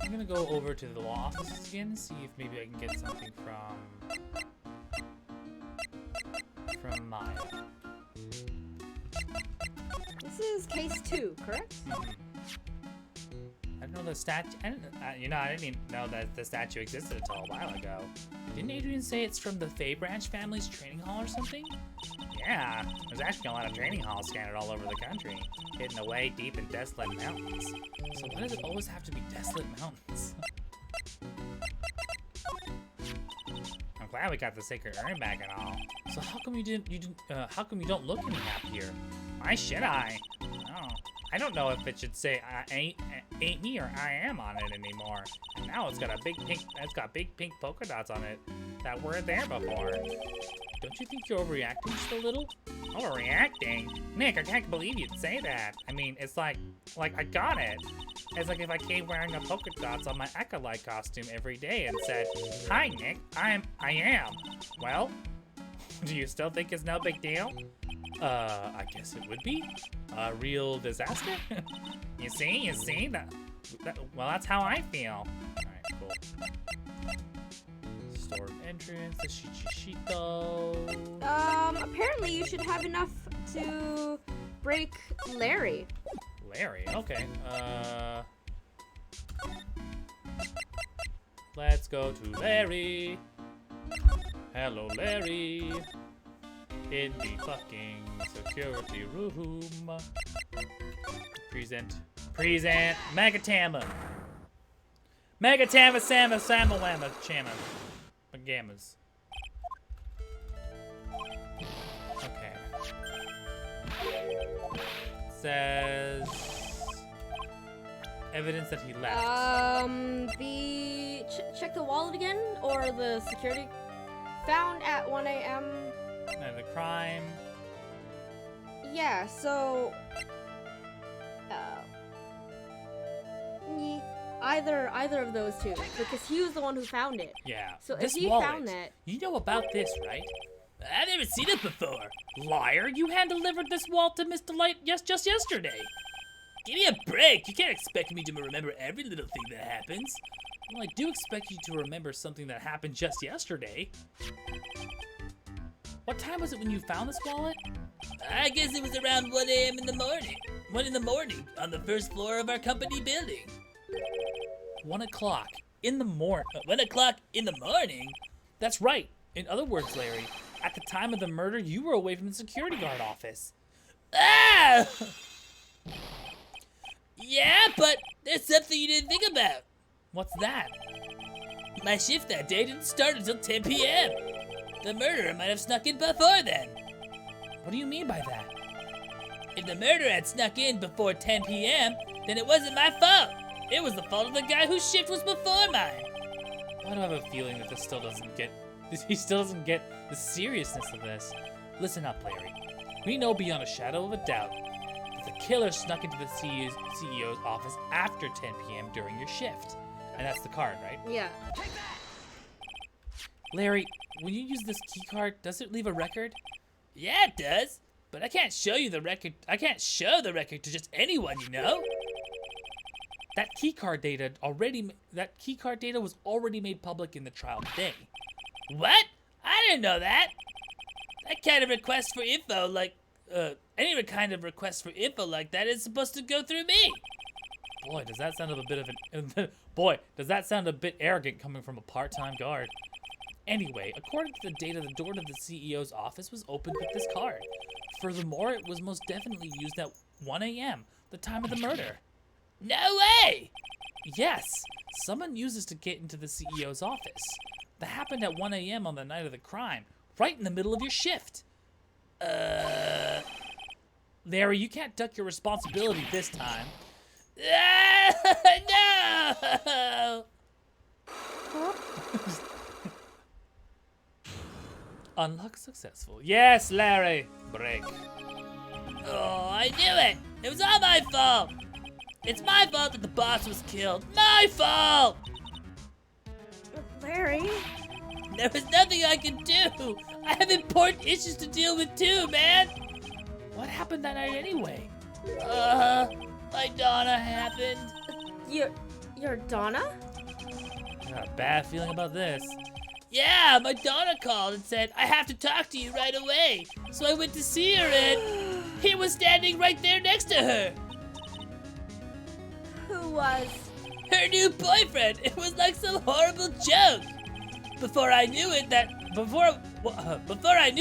I'm gonna go over to the law offices again and see if maybe I can get something from Maya. This is case 2, correct? I know the statue. You know, I didn't even know that the statue existed until a while ago. Didn't Adrian say it's from the Fey Branch family's training hall or something? Yeah, there's actually a lot of training halls scattered all over the country, hidden away deep in desolate mountains. So why does it always have to be desolate mountains? I'm glad we got the sacred urn back and all. So how come how come you don't look any happier? Why should I? Oh, I don't know if it should say ain't me or I am on it anymore. And now it's got big pink polka dots on it that weren't there before. Don't you think you're overreacting just a little? Overreacting? Nick, I can't believe you'd say that. I mean, it's like I got it. It's like if I came wearing a polka dots on my acolyte costume every day and said, "Hi, Nick, I am." Well, do you still think it's no big deal? I guess it would be a real disaster. You see, well, that's how I feel. All right, cool. Store entrance, the Shichishito. Apparently you should have enough to break Larry. Larry, okay. Let's go to Larry. Hello, Larry. In the fucking security room. Present. Megatama. Sama Wamma Chama. Gammas. Okay. Says evidence that he left. Check the wallet again, or the security found at 1 a.m. Night of the crime. Yeah, so either of those two, because he was the one who found it. Yeah. So this if he wallet, found that, you know about this, right? I've never seen it before. Liar! You hand-delivered this wallet to Mr. Light just yesterday. Give me a break. You can't expect me to remember every little thing that happens. Well, I do expect you to remember something that happened just yesterday. What time was it when you found this wallet? I guess it was around 1 a.m. in the morning. 1 in the morning on the first floor of our company building. 1 o'clock in the morning. 1 o'clock in the morning? That's right. In other words, Larry, at the time of the murder, you were away from the security guard office. Ah! Yeah, but there's something you didn't think about. What's that? My shift that day didn't start until 10 p.m. The murderer might have snuck in before then. What do you mean by that? If the murderer had snuck in before 10 p.m., then it wasn't my fault. It was the fault of the guy whose shift was before mine. Why do I have a feeling that he still doesn't get the seriousness of this? Listen up, Larry. We know beyond a shadow of a doubt that the killer snuck into the CEO's office after 10 p.m. during your shift. And that's the card, right? yeah. Larry, when you use this key card, does it leave a record? Yeah, it does. But I can't show you the record. I can't show the record to just anyone, you know? That keycard data was already made public in the trial today. What? I didn't know that. That kind of request for info, any kind of request for info like that is supposed to go through me. Boy, does that sound a bit arrogant coming from a part-time guard. Anyway, according to the data, the door to the CEO's office was opened with this card. Furthermore, it was most definitely used at 1 a.m., the time of the murder. No way! Yes, someone used this to get into the CEO's office. That happened at 1 a.m. on the night of the crime, right in the middle of your shift. Larry, you can't duck your responsibility this time. No! Unlock successful. Yes, Larry. Break. Oh, I knew it! It was all my fault! It's my fault that the boss was killed. My fault! Larry? There was nothing I could do. I have important issues to deal with too, man. What happened that night anyway? My Donna happened. Your Donna? I got a bad feeling about this. Yeah, my Donna called and said, I have to talk to you right away. So I went to see her and he was standing right there next to her. Who was Her new boyfriend. It was like some horrible joke. Before I knew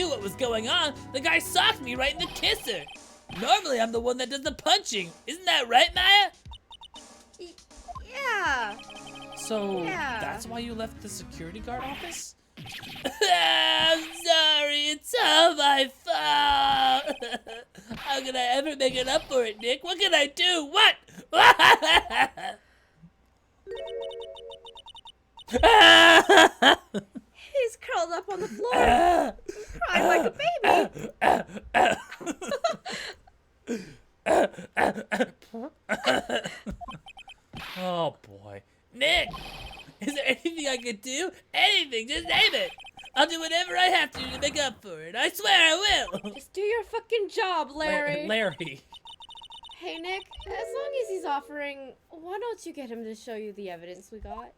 what was going on, the guy socked me right in the kisser. Normally, I'm the one that does the punching. Isn't that right, Maya? Yeah. So Yeah. that's why you left the security guard office? I'm sorry, it's all my fault. How can I ever make it up for it, Nick? What can I do? What? He's curled up on the floor, crying like a baby. Oh boy. Nick, is there anything I can do? Anything, just name it. I'll do whatever I have to make up for it. I swear I will. Just do your fucking job, Larry. Larry. Hey, Nick, as long as he's offering, why don't you get him to show you the evidence we got?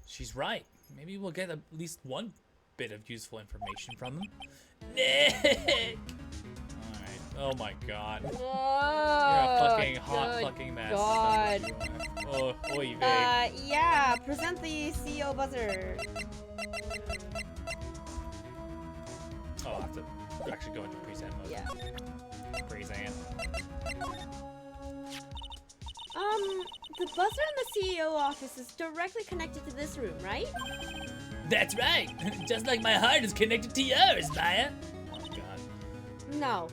She's right. Maybe we'll get at least one bit of useful information from him. Nick. Alright. Oh my god. You're Oh, a fucking hot good fucking mess. God. That's what you are. Oh, oy vey. Yeah, present the CEO buzzer. Oh, I'll have to actually go into present mode. Yeah. Present. The buzzer in the CEO office is directly connected to this room, right? That's right. Just like my heart is connected to yours, Maya. Oh god. No.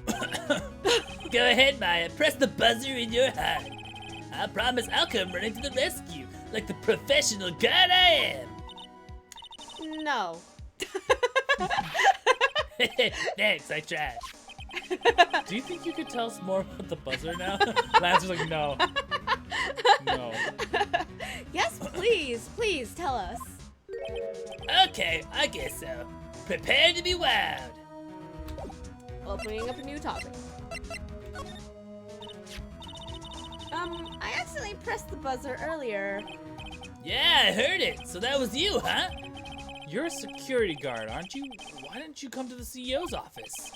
Go ahead, Maya. Press the buzzer in your heart. I promise I'll come running to the rescue, like the professional guard I am. No. Thanks, I tried. Do you think you could tell us more about the buzzer now? Lancer's like, no. No. Yes, please tell us. Okay, I guess so. Prepare to be wowed. Opening up a new topic. I accidentally pressed the buzzer earlier. Yeah, I heard it. So that was you, huh? You're a security guard, aren't you? Why didn't you come to the CEO's office?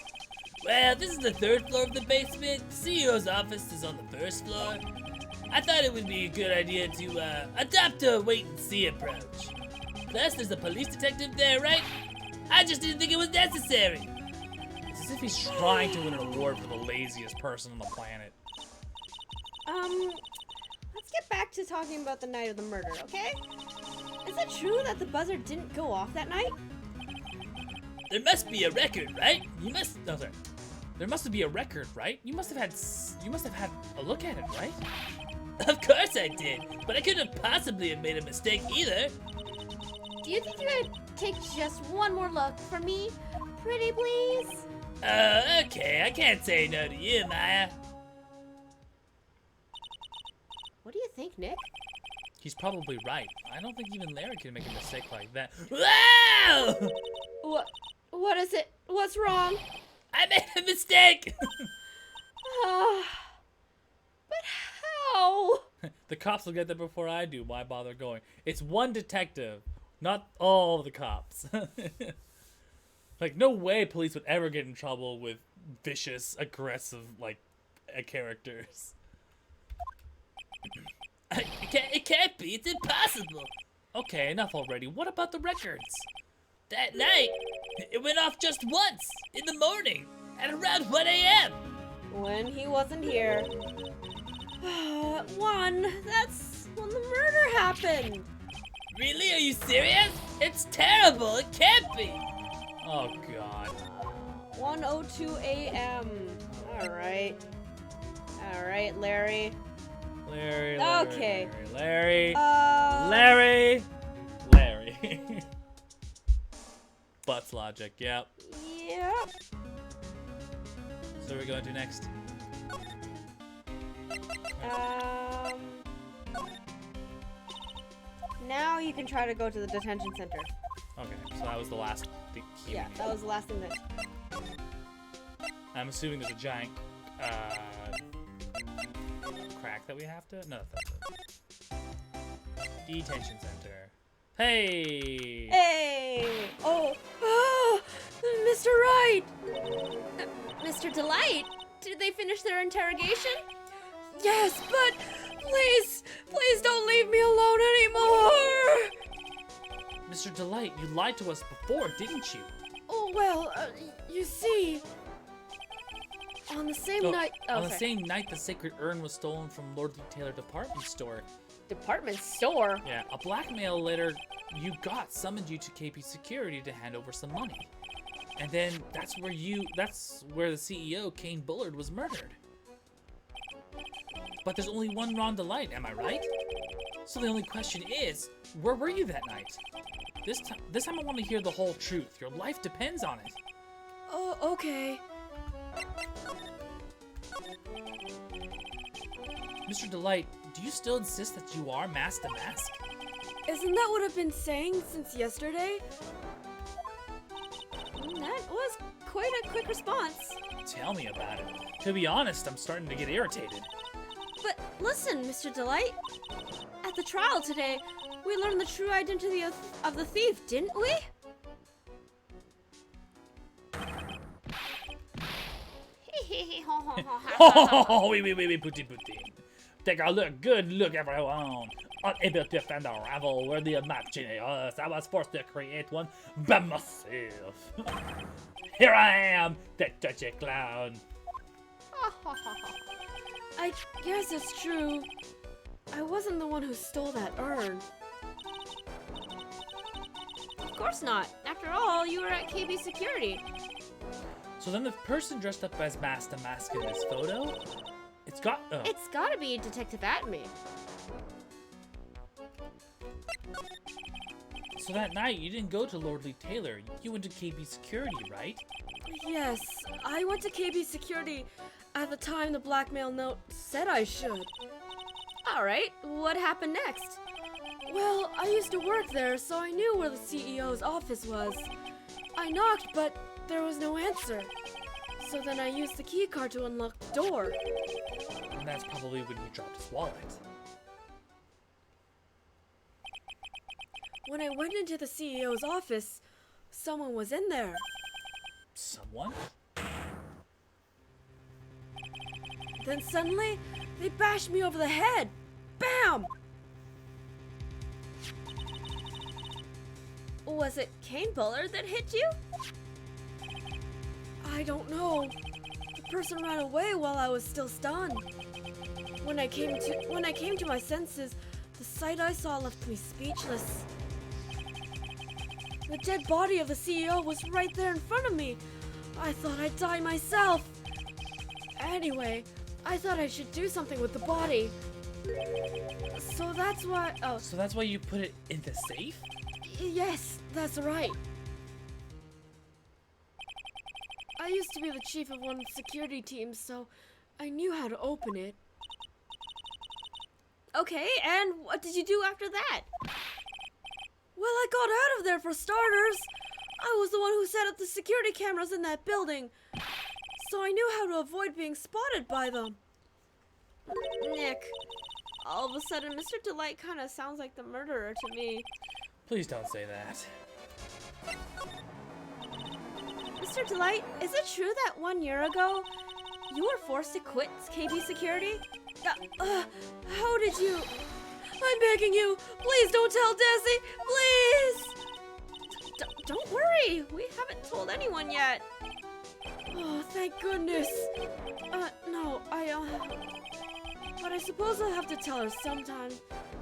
Well, this is the 3rd floor of the basement. The CEO's office is on the 1st floor. I thought it would be a good idea to adopt a wait-and-see approach. Plus, there's a police detective there, right? I just didn't think it was necessary. It's as if he's trying to win an award for the laziest person on the planet. Let's get back to talking about the night of the murder, okay? Is it true that the buzzer didn't go off that night? There must be a record, right? You must. No, sorry. There must be a record, right? You must have had a look at it, right? Of course I did, but I couldn't possibly have made a mistake either. Do you think you could take just one more look for me? Pretty please? Okay, I can't say no to you, Maya. What do you think, Nick? He's probably right. I don't think even Larry can make a mistake like that. Wow! What is it? What's wrong? I made a mistake! But how? The cops will get there before I do. Why bother going? It's one detective, not all of the cops. Like, no way police would ever get in trouble with vicious, aggressive, characters. It can't be. It's impossible. Okay, enough already. What about the records? That night, it went off just once, in the morning, at around 1 a.m. When he wasn't here. That's when the murder happened. Really? Are you serious? It's terrible. It can't be. Oh, God. 1:02 a.m. All right, Larry. Larry. Okay. Larry. Larry. Larry. Butts logic, yep. Yep. So what are we going to do next? Now you can try to go to the detention center. Okay, so that was the last thing. Yeah, that was the last thing that. I'm assuming there's a giant crack that we have to. No, that's it. Detention center. Hey. Hey! Oh, Mr. Wright! Mr. Delight, did they finish their interrogation? Yes, but Please, please don't leave me alone anymore. Mr. Delight, you lied to us before, didn't you? Oh, well, you see, on the same night... On the same night, the sacred urn was stolen from Lord Taylor department store. Department store? Yeah, a blackmail letter you got summoned you to KP Security to hand over some money. And then that's where the CEO, Kane Bullard, was murdered. But there's only one Ron Delight, am I right? So the only question is, where were you that night? This time I want to hear the whole truth. Your life depends on it. Oh, okay. Mr. Delight, do you still insist that you are Mask the Mask? Isn't that what I've been saying since yesterday? That was quite a quick response. Tell me about it. To be honest, I'm starting to get irritated. But listen, Mr. Delight. At the trial today, we learned the true identity of the thief, didn't we? Oh, wait, Pooty. Take a good look, everyone. Unable to find a rival worthy of matching us, I was forced to create one by myself. Here I am, the touchy clown. I guess it's true. I wasn't the one who stole that urn. Of course not. After all, you were at KB Security. So then the person dressed up as Mask the Mask in this photo, it's gotta be Detective Atme. So that night, you didn't go to Lordly Taylor, you went to KB Security, right? Yes, I went to KB Security at the time the blackmail note said I should. Alright, what happened next? Well, I used to work there, so I knew where the CEO's office was. I knocked, but there was no answer. So then I used the key card to unlock the door. And that's probably when he dropped his wallet. When I went into the CEO's office, someone was in there. Someone? Then suddenly, they bashed me over the head. Bam! Was it Kane Bullard that hit you? I don't know. The person ran away while I was still stunned. When I came to my senses, the sight I saw left me speechless. The dead body of the CEO was right there in front of me. I thought I'd die myself. Anyway, I thought I should do something with the body. So that's why... Oh, So that's why you put it in the safe? yes, that's right. I used to be the chief of one of the security teams, so I knew how to open it. Okay, and what did you do after that? Well, I got out of there for starters. I was the one who set up the security cameras in that building, so I knew how to avoid being spotted by them. Nick, all of a sudden, Mr. Delight kind of sounds like the murderer to me. Please don't say that. Mr. Delight, is it true that 1 year ago, you were forced to quit KB Security? How did you... I'm begging you, please don't tell Desi, please! Don't worry, we haven't told anyone yet. Oh, thank goodness. No, but I suppose I'll have to tell her sometime.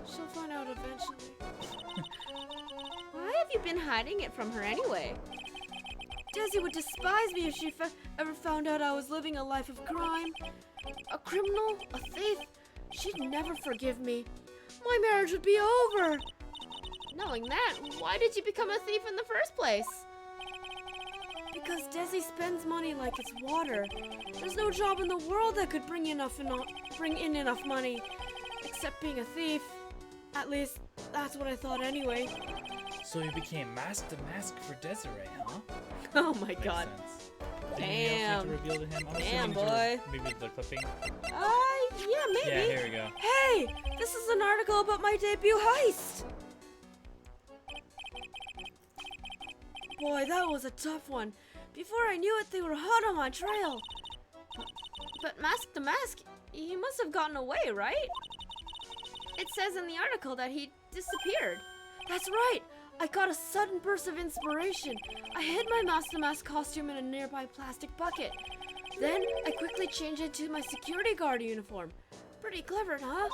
She'll find out eventually. Why have you been hiding it from her anyway? Desi would despise me if she ever found out I was living a life of crime. A criminal, a thief. She'd never forgive me. My marriage would be over. Knowing that, why did you become a thief in the first place? Because Desi spends money like it's water. There's no job in the world that could bring in enough money, except being a thief. At least, that's what I thought anyway. So you became Mask the Mask for Desiree, huh? Oh my Makes god. sense. Damn. Anything else you need to reveal to him? I'm Damn, assuming boy. Maybe the clipping. Yeah, maybe. Yeah, here we go. Hey, this is an article about my debut heist. Boy, that was a tough one. Before I knew it, they were hot on my trail. But Mask the Mask, he must have gotten away, right? It says in the article that he disappeared. That's right. I got a sudden burst of inspiration. I hid my Master Mask costume in a nearby plastic bucket. Then I quickly changed into my security guard uniform. Pretty clever, huh?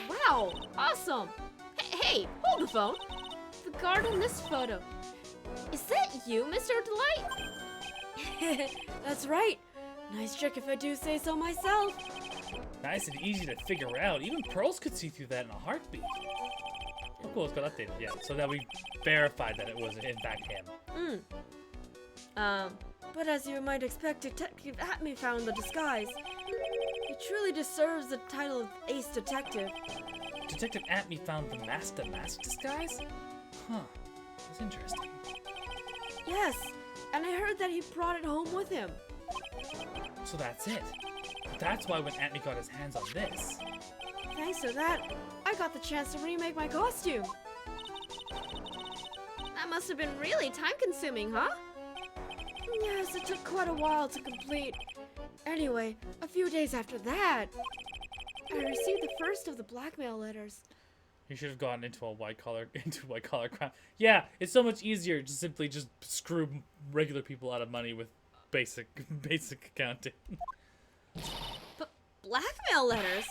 Wow, awesome. Hey, hold the phone. The guard in this photo. Is that you, Mr. Delight? That's right. Nice trick if I do say so myself. Nice and easy to figure out. Even pros could see through that in a heartbeat. Oh, cool. It's got updated. Yeah, so that we verified that it was in fact him. But as you might expect, Detective Atme found the disguise. He truly deserves the title of Ace Detective. Detective Atme found the Master Mask disguise? Huh. That's interesting. Yes, and I heard that he brought it home with him. So that's it. That's why when Atme got his hands on this. Thanks to that, I got the chance to remake my costume. That must have been really time-consuming, huh? Yes, it took quite a while to complete. Anyway, a few days after that, I received the first of the blackmail letters. You should have gone into white collar crime. Yeah, it's so much easier to simply just screw regular people out of money with basic accounting. But blackmail letters?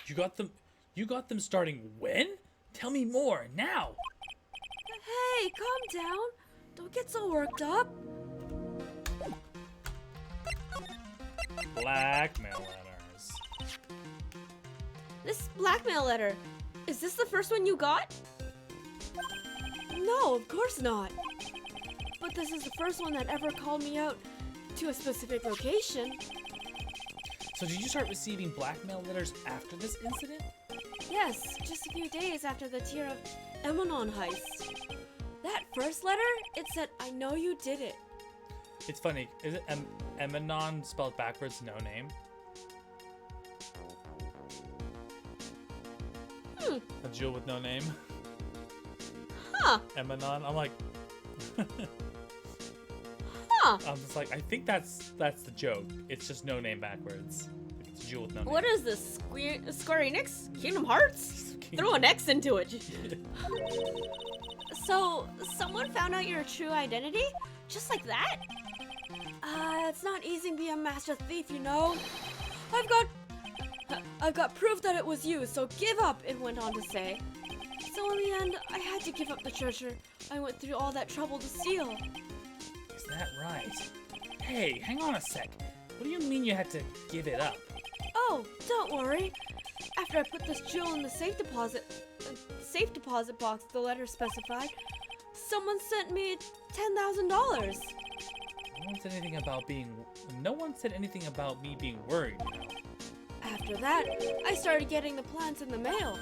You got them starting when? Tell me more now. Hey, calm down. Don't get so worked up. Blackmail letters. This blackmail letter, is this the first one you got? No, of course not. But this is the first one that ever called me out to a specific location. So did you start receiving blackmail letters after this incident? Yes, just a few days after the Tier of Emanon heist. That first letter, it said, I know you did it. It's funny. Is it Emanon spelled backwards, no name? A jewel with no name? Huh. Emanon? I'm like... Huh. I'm just like, I think that's the joke. It's just no name backwards. It's a jewel with no name. What is this? Square Enix? Kingdom Hearts? Throw an X into it. So, someone found out your true identity? Just like that? It's not easy to be a master thief, you know. I've got proof that it was you, so give up, it went on to say. So in the end, I had to give up the treasure I went through all that trouble to steal. Is that right? Hey, hang on a sec. What do you mean you had to give it up? Oh, don't worry. After I put this jewel in the safe deposit box the letter specified, someone sent me $10,000. No one said anything about me being worried, you know. After that, I started getting the plans in the mail.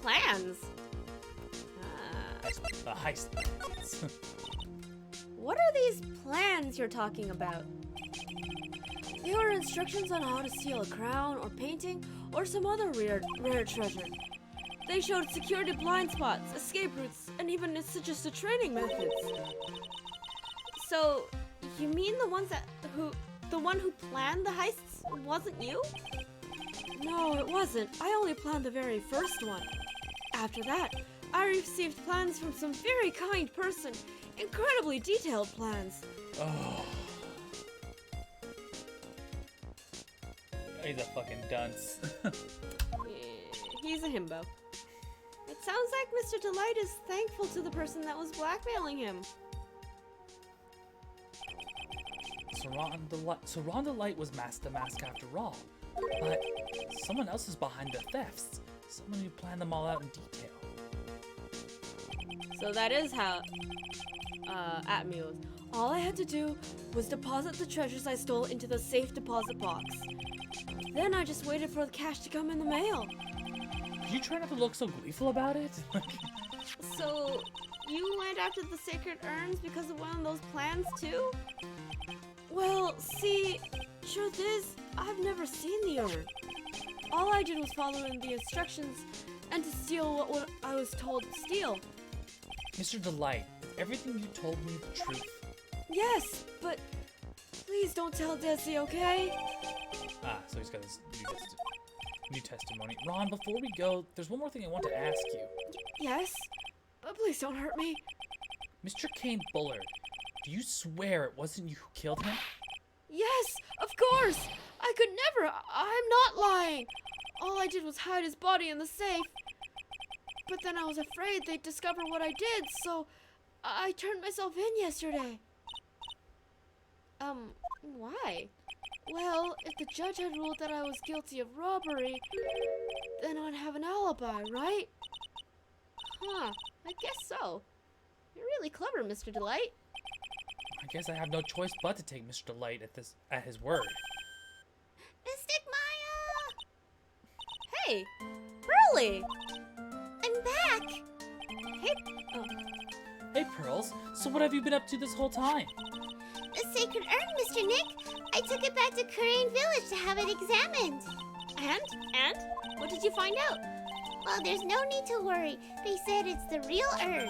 Plans? The heist plans. What are these plans you're talking about? They were instructions on how to steal a crown or painting or some other rare treasure. They showed security blind spots, escape routes, and even suggested training methods. So, you mean the one who planned the heists wasn't you? No, it wasn't. I only planned the very first one. After that, I received plans from some very kind person. Incredibly detailed plans. Oh. He's a fucking dunce. He's a himbo. It sounds like Mr. Delight is thankful to the person that was blackmailing him. So Ron Delight was Master Mask after all. But someone else is behind the thefts. Someone who planned them all out in detail. So that is how Atme was. All I had to do was deposit the treasures I stole into the safe deposit box. Then I just waited for the cash to come in the mail. Are you trying not to look so gleeful about it? So, you went after the sacred urns because of one of those plans too? Well, see, truth is, I've never seen the urn. All I did was follow in the instructions and to steal what I was told to steal. Mr. Delight, is everything you told me the truth? Yes, but please don't tell Desi, okay? Ah, so he's got his... new testimony. Ron, before we go, there's one more thing I want to ask you. Yes? But please don't hurt me. Mr. Kane Bullard, do you swear it wasn't you who killed him? Yes, of course. I could never. I'm not lying. All I did was hide his body in the safe. But then I was afraid they'd discover what I did, so I turned myself in yesterday. Why? Well, if the judge had ruled that I was guilty of robbery, then I'd have an alibi, right? Huh, I guess so. You're really clever, Mr. Delight. I guess I have no choice but to take Mr. Delight at his word. Mystic Maya! Hey, Burley! I'm back! Hey, Pearls, so what have you been up to this whole time? The sacred urn, Mr. Nick! I took it back to Korean Village to have it examined. And? What did you find out? Well, there's no need to worry. They said it's the real urn.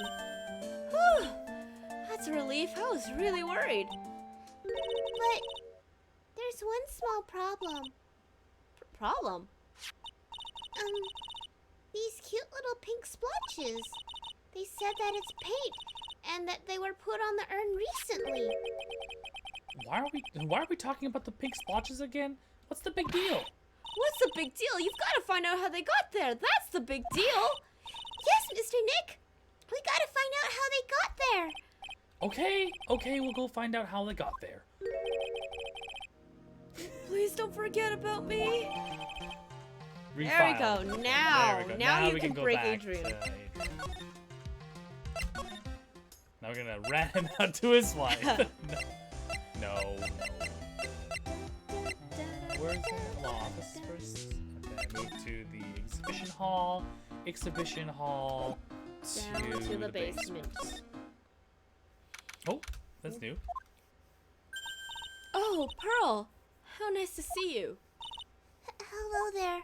Whew, that's a relief. I was really worried. But there's one small problem. Problem? These cute little pink splotches. They said that it's paint and that they were put on the urn recently. Why are we talking about the pink splotches again? What's the big deal? What's the big deal? You've got to find out how they got there. That's the big deal. Yes, Mr. Nick. We gotta find out how they got there. Okay, we'll go find out how they got there. Please don't forget about me. There we go. Now, There we go. now you we can go break back Adrian. to- Now we're gonna rat him out to his wife. No. Where's the law office first? Okay, move to the exhibition hall. Exhibition hall Down to the basement. Oh, that's new. Oh, Pearl. How nice to see you. Hello there.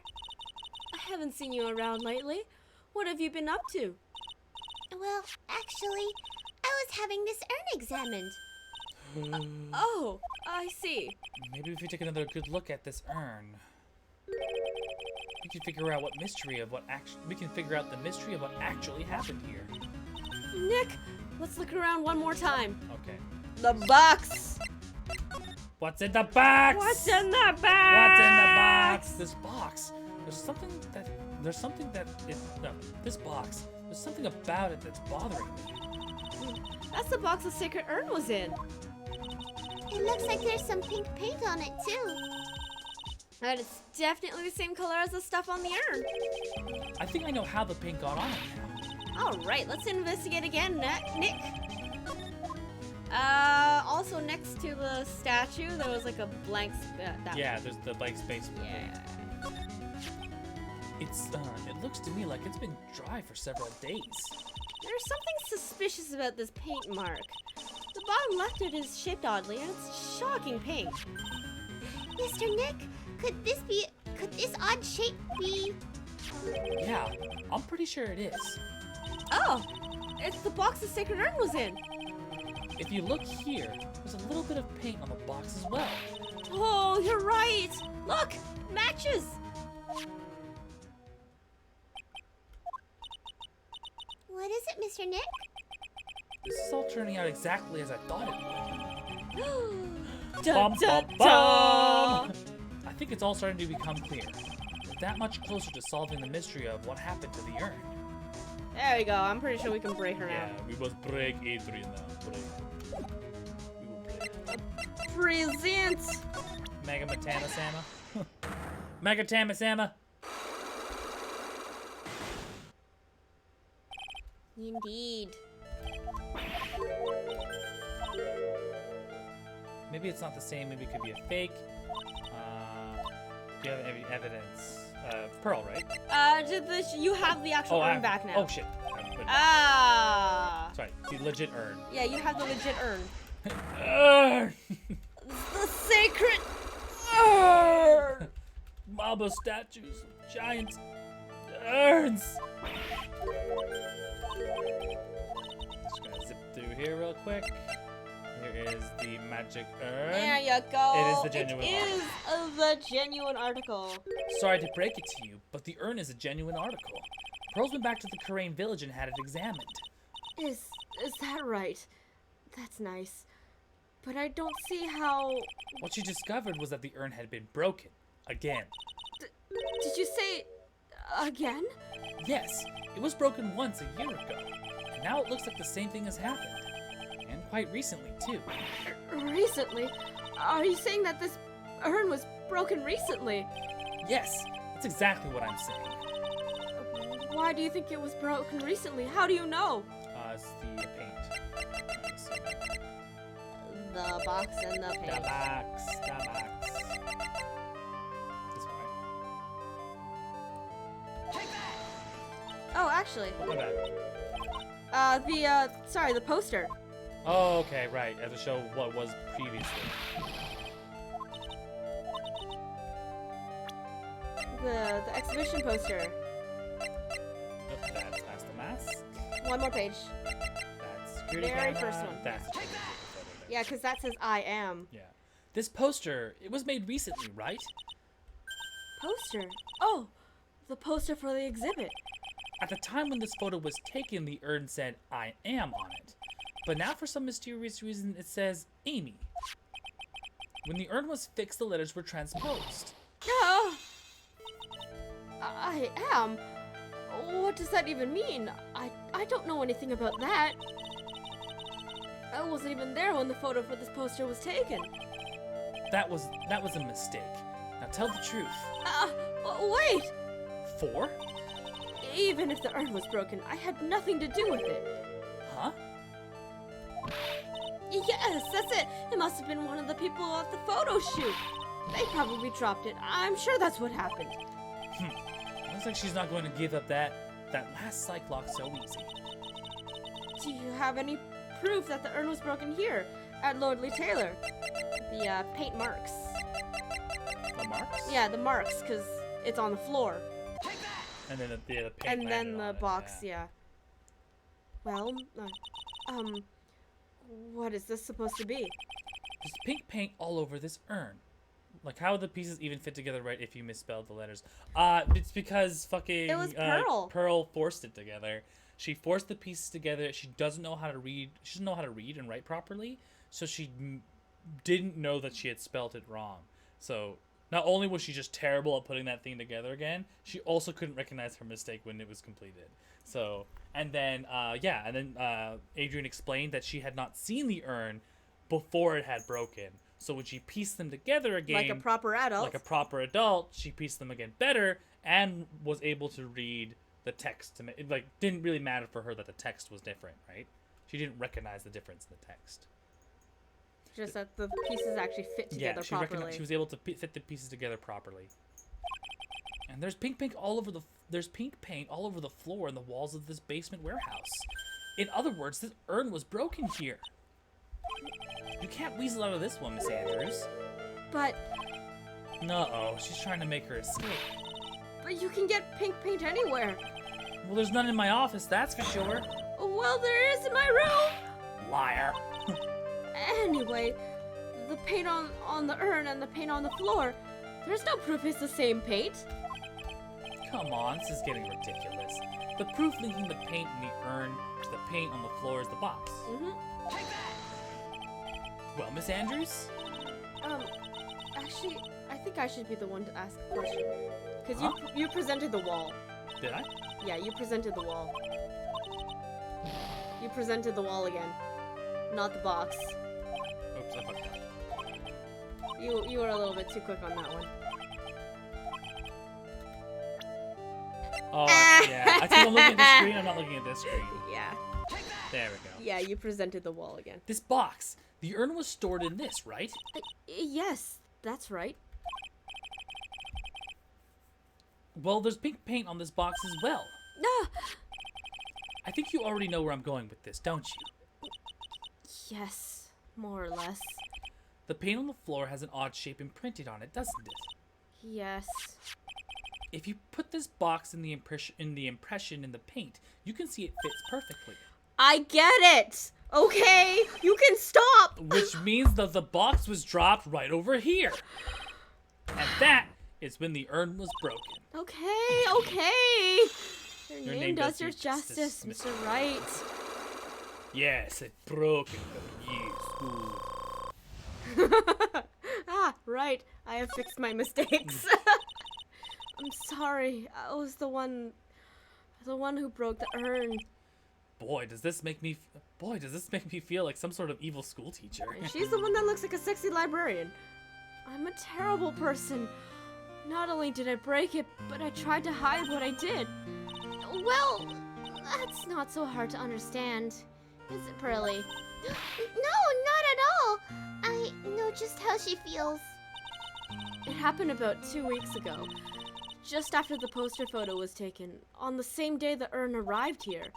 I haven't seen you around lately. What have you been up to? Well, actually, I was having this urn examined. Oh, I see. Maybe if we take another good look at this urn, we can figure out what mystery of what we can figure out the mystery of what actually happened here. Nick, let's look around one more time. Okay. The box. What's in the box? What's in the box? What's in the box? This box. There's something that this box. There's something about it that's bothering me. That's the box the sacred urn was in. It looks like there's some pink paint on it, too. And it's definitely the same color as the stuff on the urn. I think I know how the paint got on it now. All right, let's investigate again, Nick. Also next to the statue, there was like a blank. Yeah, there's the blank space. Yeah. It looks to me like it's been dry for several days. There's something suspicious about this paint mark. The bottom left of it is shaped oddly, and it's shocking pink. Mr. Nick, could this odd shape be... Yeah, I'm pretty sure it is. Oh, it's the box the sacred urn was in. If you look here, there's a little bit of paint on the box as well. Oh, you're right. Look, matches. What is it, Mr. Nick? This is all turning out exactly as I thought it would. Dun, Bum, dun, bum, dun. bum. I think it's all starting to become clear. We're that much closer to solving the mystery of what happened to the urn. There we go. I'm pretty sure we can break her now. we must break Adrian now. Break. We will break. Present. Mega Matana Sama. Mega Tama Sama. Indeed. Maybe it's not the same. Maybe it could be a fake. Do you have any evidence? Pearl, right? You have the actual urn back now. Oh shit. Ah. Sorry, the legit urn. Yeah, you have the legit urn. Urn! The sacred urn. Marble statues, giant urns. Just gonna zip through here real quick. Here is the magic urn. There you go. It is the genuine It is the genuine article. Sorry to break it to you, but the urn is a genuine article. Pearls went back to the Karain village and had it examined. Is that right? That's nice. But I don't see how... What she discovered was that the urn had been broken. Again. Did you say... again? Yes, it was broken once a year ago. And now it looks like the same thing has happened. And quite recently, too. Recently? Are you saying that this urn was broken recently? Yes, that's exactly what I'm saying. Why do you think it was broken recently? How do you know? It's the paint. I'm assuming. The box and the paint. The box. This one, right? Oh, actually. My bad. Sorry, the poster. Oh, okay, right. As to show what was previously. The exhibition poster. Oh, that's the mask. One more page. That's security Very camera. first one. That's the photo there. Yeah, because that says I am. Yeah. This poster, it was made recently, right? Poster? Oh, the poster for the exhibit. At the time when this photo was taken, the urn said, I am on it. But now for some mysterious reason, it says, Amy. When the urn was fixed, the letters were transposed. I am? What does that even mean? I don't know anything about that. I wasn't even there when the photo for this poster was taken. That was a mistake. Now tell the truth. Wait! 4? Even if the urn was broken, I had nothing to do with it. Huh? Yes, that's it. It must have been one of the people at the photo shoot. They probably dropped it. I'm sure that's what happened. Looks like she's not going to give up that last psych lock so easy. Do you have any proof that the urn was broken here at Lordly Taylor? The paint marks. The marks? Yeah, the marks, because it's on the floor. And then the paint And then landed the on it, box, yeah. yeah. Well, what is this supposed to be? There's pink paint all over this urn. Like, how would the pieces even fit together right if you misspelled the letters? It's because fucking... It was Pearl. Pearl forced it together. She forced the pieces together. She doesn't know how to read. She doesn't know how to read and write properly. So she didn't know that she had spelled it wrong. So not only was she just terrible at putting that thing together again, she also couldn't recognize her mistake when it was completed. So, and then Adrian explained that she had not seen the urn before it had broken. So when she pieced them together again, Like a proper adult. she pieced them again better and was able to read the text. It didn't really matter for her that the text was different, right? She didn't recognize the difference in the text. Just that the pieces actually fit together properly. She was able to fit the pieces together properly. And there's pink paint all over the floor and the walls of this basement warehouse. In other words, this urn was broken here. You can't weasel out of this one, Miss Andrews. But She's trying to make her escape. you can get pink paint anywhere. Well, there's none in my office, that's for sure. Well, there is in my room. Liar. Anyway, the paint on the urn and the paint on the floor, there's no proof it's the same paint. Come on, this is getting ridiculous. The proof linking the paint in the urn to the paint on the floor is the box. Well, Miss Andrews? Actually, I think I should be the one to ask the question. Because you presented the wall. Did I? Yeah, you presented the wall. You presented the wall again. Not the box. Oops, I fucked up. You were a little bit too quick on that one. Oh, yeah. I think I'm looking at the screen. I'm not looking at this screen. Yeah. There we go. Yeah, you presented the wall again. This box. The urn was stored in this, right? Yes, that's right. Well, there's pink paint on this box as well. I think you already know where I'm going with this, don't you? Yes, more or less. The paint on the floor has an odd shape imprinted on it, doesn't it? Yes. If you put this box in the impression in the paint, you can see it fits perfectly. I get it! Okay, you can stop! which means that the box was dropped right over here. And that is when the urn was broken. Okay. Your name does your you justice, justice, Mr. Wright. Yes, it broken for you. Ah, right. I have fixed my mistakes. I'm sorry. I was the one who broke the urn. Boy, does this make me feel like some sort of evil school teacher. And she's the one that looks like a sexy librarian. I'm a terrible person. Not only did I break it, but I tried to hide what I did. Well, that's not so hard to understand, is it, Pearly? No, not at all. I know just how she feels. It happened about 2 weeks ago. Just after the poster photo was taken, on the same day the urn arrived here.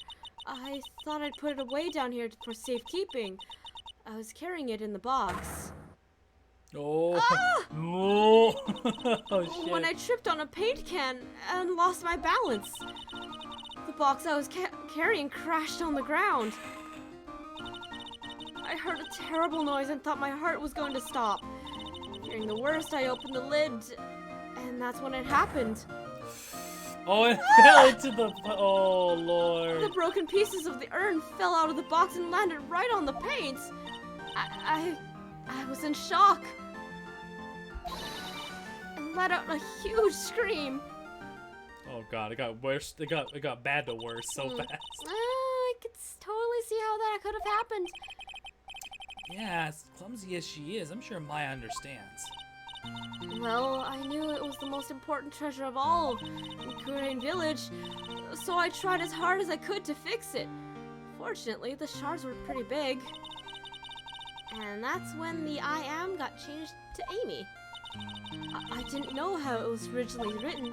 I thought I'd put it away down here for safekeeping. I was carrying it in the box. Oh, no. Oh shit. When I tripped on a paint can and lost my balance, the box I was carrying crashed on the ground. I heard a terrible noise and thought my heart was going to stop. Fearing the worst, I opened the lid, and that's when it happened. Oh, it fell into the... Oh, The Lord. broken pieces of the urn fell out of the box and landed right on the paint. I was in shock and let out a huge scream. Oh, God. It got worse. It got bad to worse so fast. I could totally see how that could have happened. Yeah, as clumsy as she is, I'm sure Maya understands. Well, I knew it was the most important treasure of all in Kurain Village, so I tried as hard as I could to fix it. Fortunately, the shards were pretty big. And that's when the I am got changed to Amy. I didn't know how it was originally written,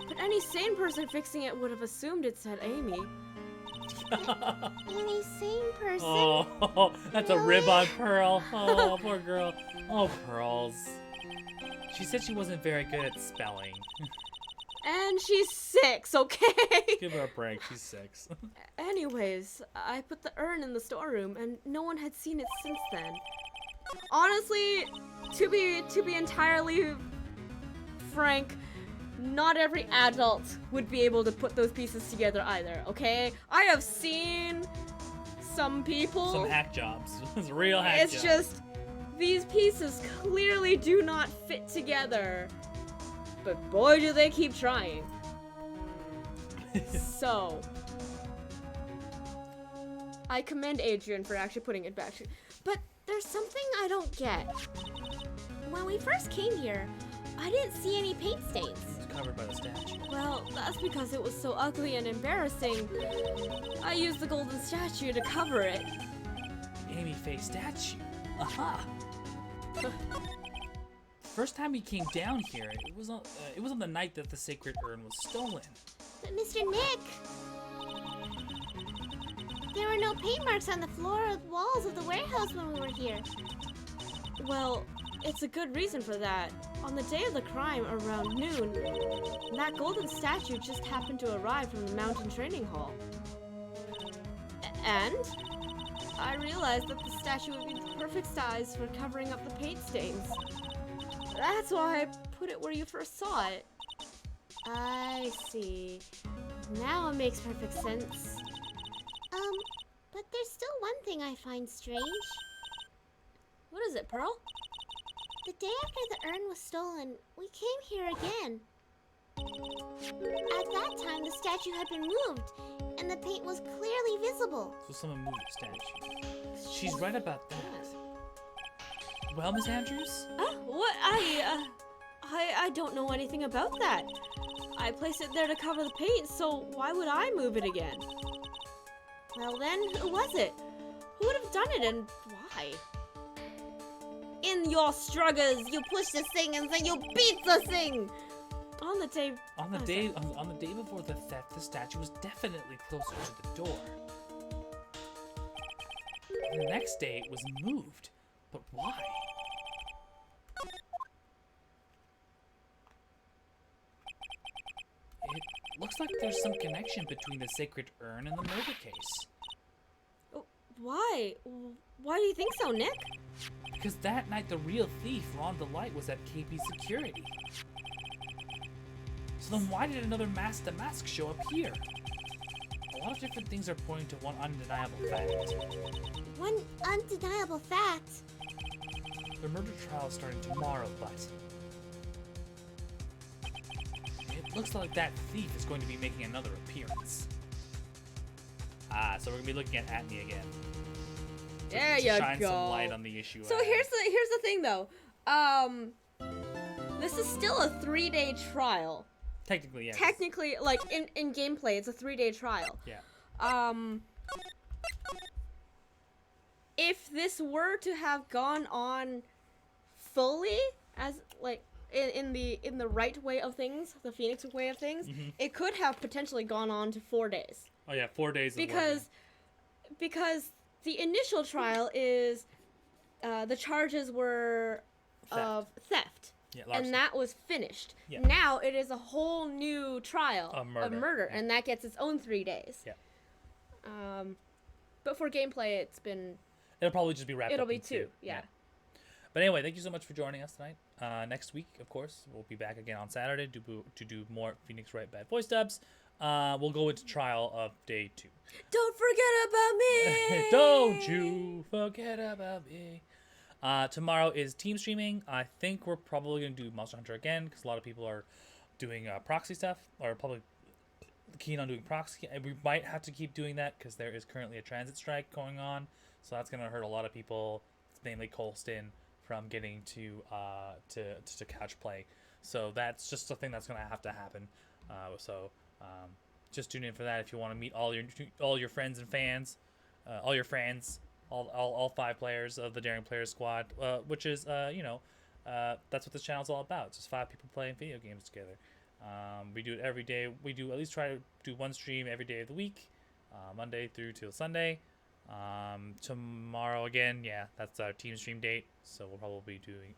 but any sane person fixing it would have assumed it said Amy. Any sane person? Oh, that's a rib on Pearl. Oh, poor girl. Oh, Pearls. She said she wasn't very good at spelling. And she's 6, okay? Give her a break. She's 6. Anyways, I put the urn in the storeroom, and no one had seen it since then. Honestly, to be entirely frank, not every adult would be able to put those pieces together either, okay? I have seen some people. Some hack jobs. It's real hack It's jobs. just, these pieces clearly do not fit together. But boy, do they keep trying. So, I commend Adrian for actually putting it back. But there's something I don't get. When we first came here, I didn't see any paint stains. It's covered by the statue. Well, that's because it was so ugly and embarrassing. I used the golden statue to cover it. Amy face statue. Aha. First time we came down here, it was on the night that the sacred urn was stolen. But Mr. Nick, there were no paint marks on the floor or walls of the warehouse when we were here. Well, it's a good reason for that. On the day of the crime, around noon, that golden statue just happened to arrive from the mountain training hall. And I realized that the statue would be the perfect size for covering up the paint stains. That's why I put it where you first saw it. I see. Now it makes perfect sense. But there's still one thing I find strange. What is it, Pearl? The day after the urn was stolen, we came here again. At that time, the statue had been moved, and the paint was clearly visible. So someone moved the statue. She's right about that. Well, Miss Andrews? What? I don't know anything about that. I placed it there to cover the paint, so why would I move it again? Well then, who was it? Who would have done it and why? In your struggles, you push this thing and then you beat the thing! On the day... On the day before the theft, the statue was definitely closer to the door. And the next day, it was moved. But why? It looks like there's some connection between the sacred urn and the murder case. Why? Why do you think so, Nick? Because that night the real thief, Ron the Light, was at KP Security. So then why did another masked mask show up here? A lot of different things are pointing to one undeniable fact. One undeniable fact. The murder trial is starting tomorrow, but it looks like that thief is going to be making another appearance. So we're gonna be looking at Atney again. There to you shine go. some light on the issue. So here's the thing though. This is still a 3-day trial. Technically, yes. Technically, like in gameplay, it's a 3-day trial. Yeah. If this were to have gone on fully as like in the right way of things, the Phoenix way of things, it could have potentially gone on to 4 days. Oh yeah, 4 days. Of Because the initial trial is the charges were of theft. Yeah, larceny. And that was finished. Yeah. Now it is a whole new trial Of murder. and that gets its own 3 days. Yeah. But for gameplay, It'll probably just be wrapped it'll up be in 2. Yeah. But anyway, thank you so much for joining us tonight. Next week, of course, we'll be back again on Saturday to do more Phoenix Wright Bad Voice dubs. We'll go into trial of day 2. Don't forget about me. Don't you forget about me. Tomorrow is team streaming. I think we're probably going to do Monster Hunter again because a lot of people are doing proxy stuff, or probably keen on doing proxy. And we might have to keep doing that because there is currently a transit strike going on. So that's going to hurt a lot of people, namely Colston, from getting to couch play. So that's just a thing that's going to have to happen. Just tune in for that if you want to meet all your friends and fans, all your friends, all 5 players of the Daring Players Squad, which is that's what this channel's all about. It's just 5 people playing video games together. We do it every day. We do at least try to do one stream every day of the week, Monday through till Sunday. Tomorrow again, yeah, that's our team stream date. So we'll probably be doing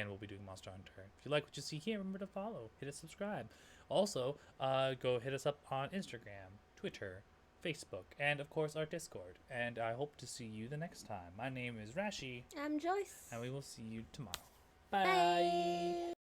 we'll be doing Monster Hunter. If you like what you see here, remember to follow, hit a subscribe. Also, go hit us up on Instagram, Twitter, Facebook, and of course our Discord. And I hope to see you the next time. My name is Rashi, I'm Joyce. and we will see you tomorrow. Bye.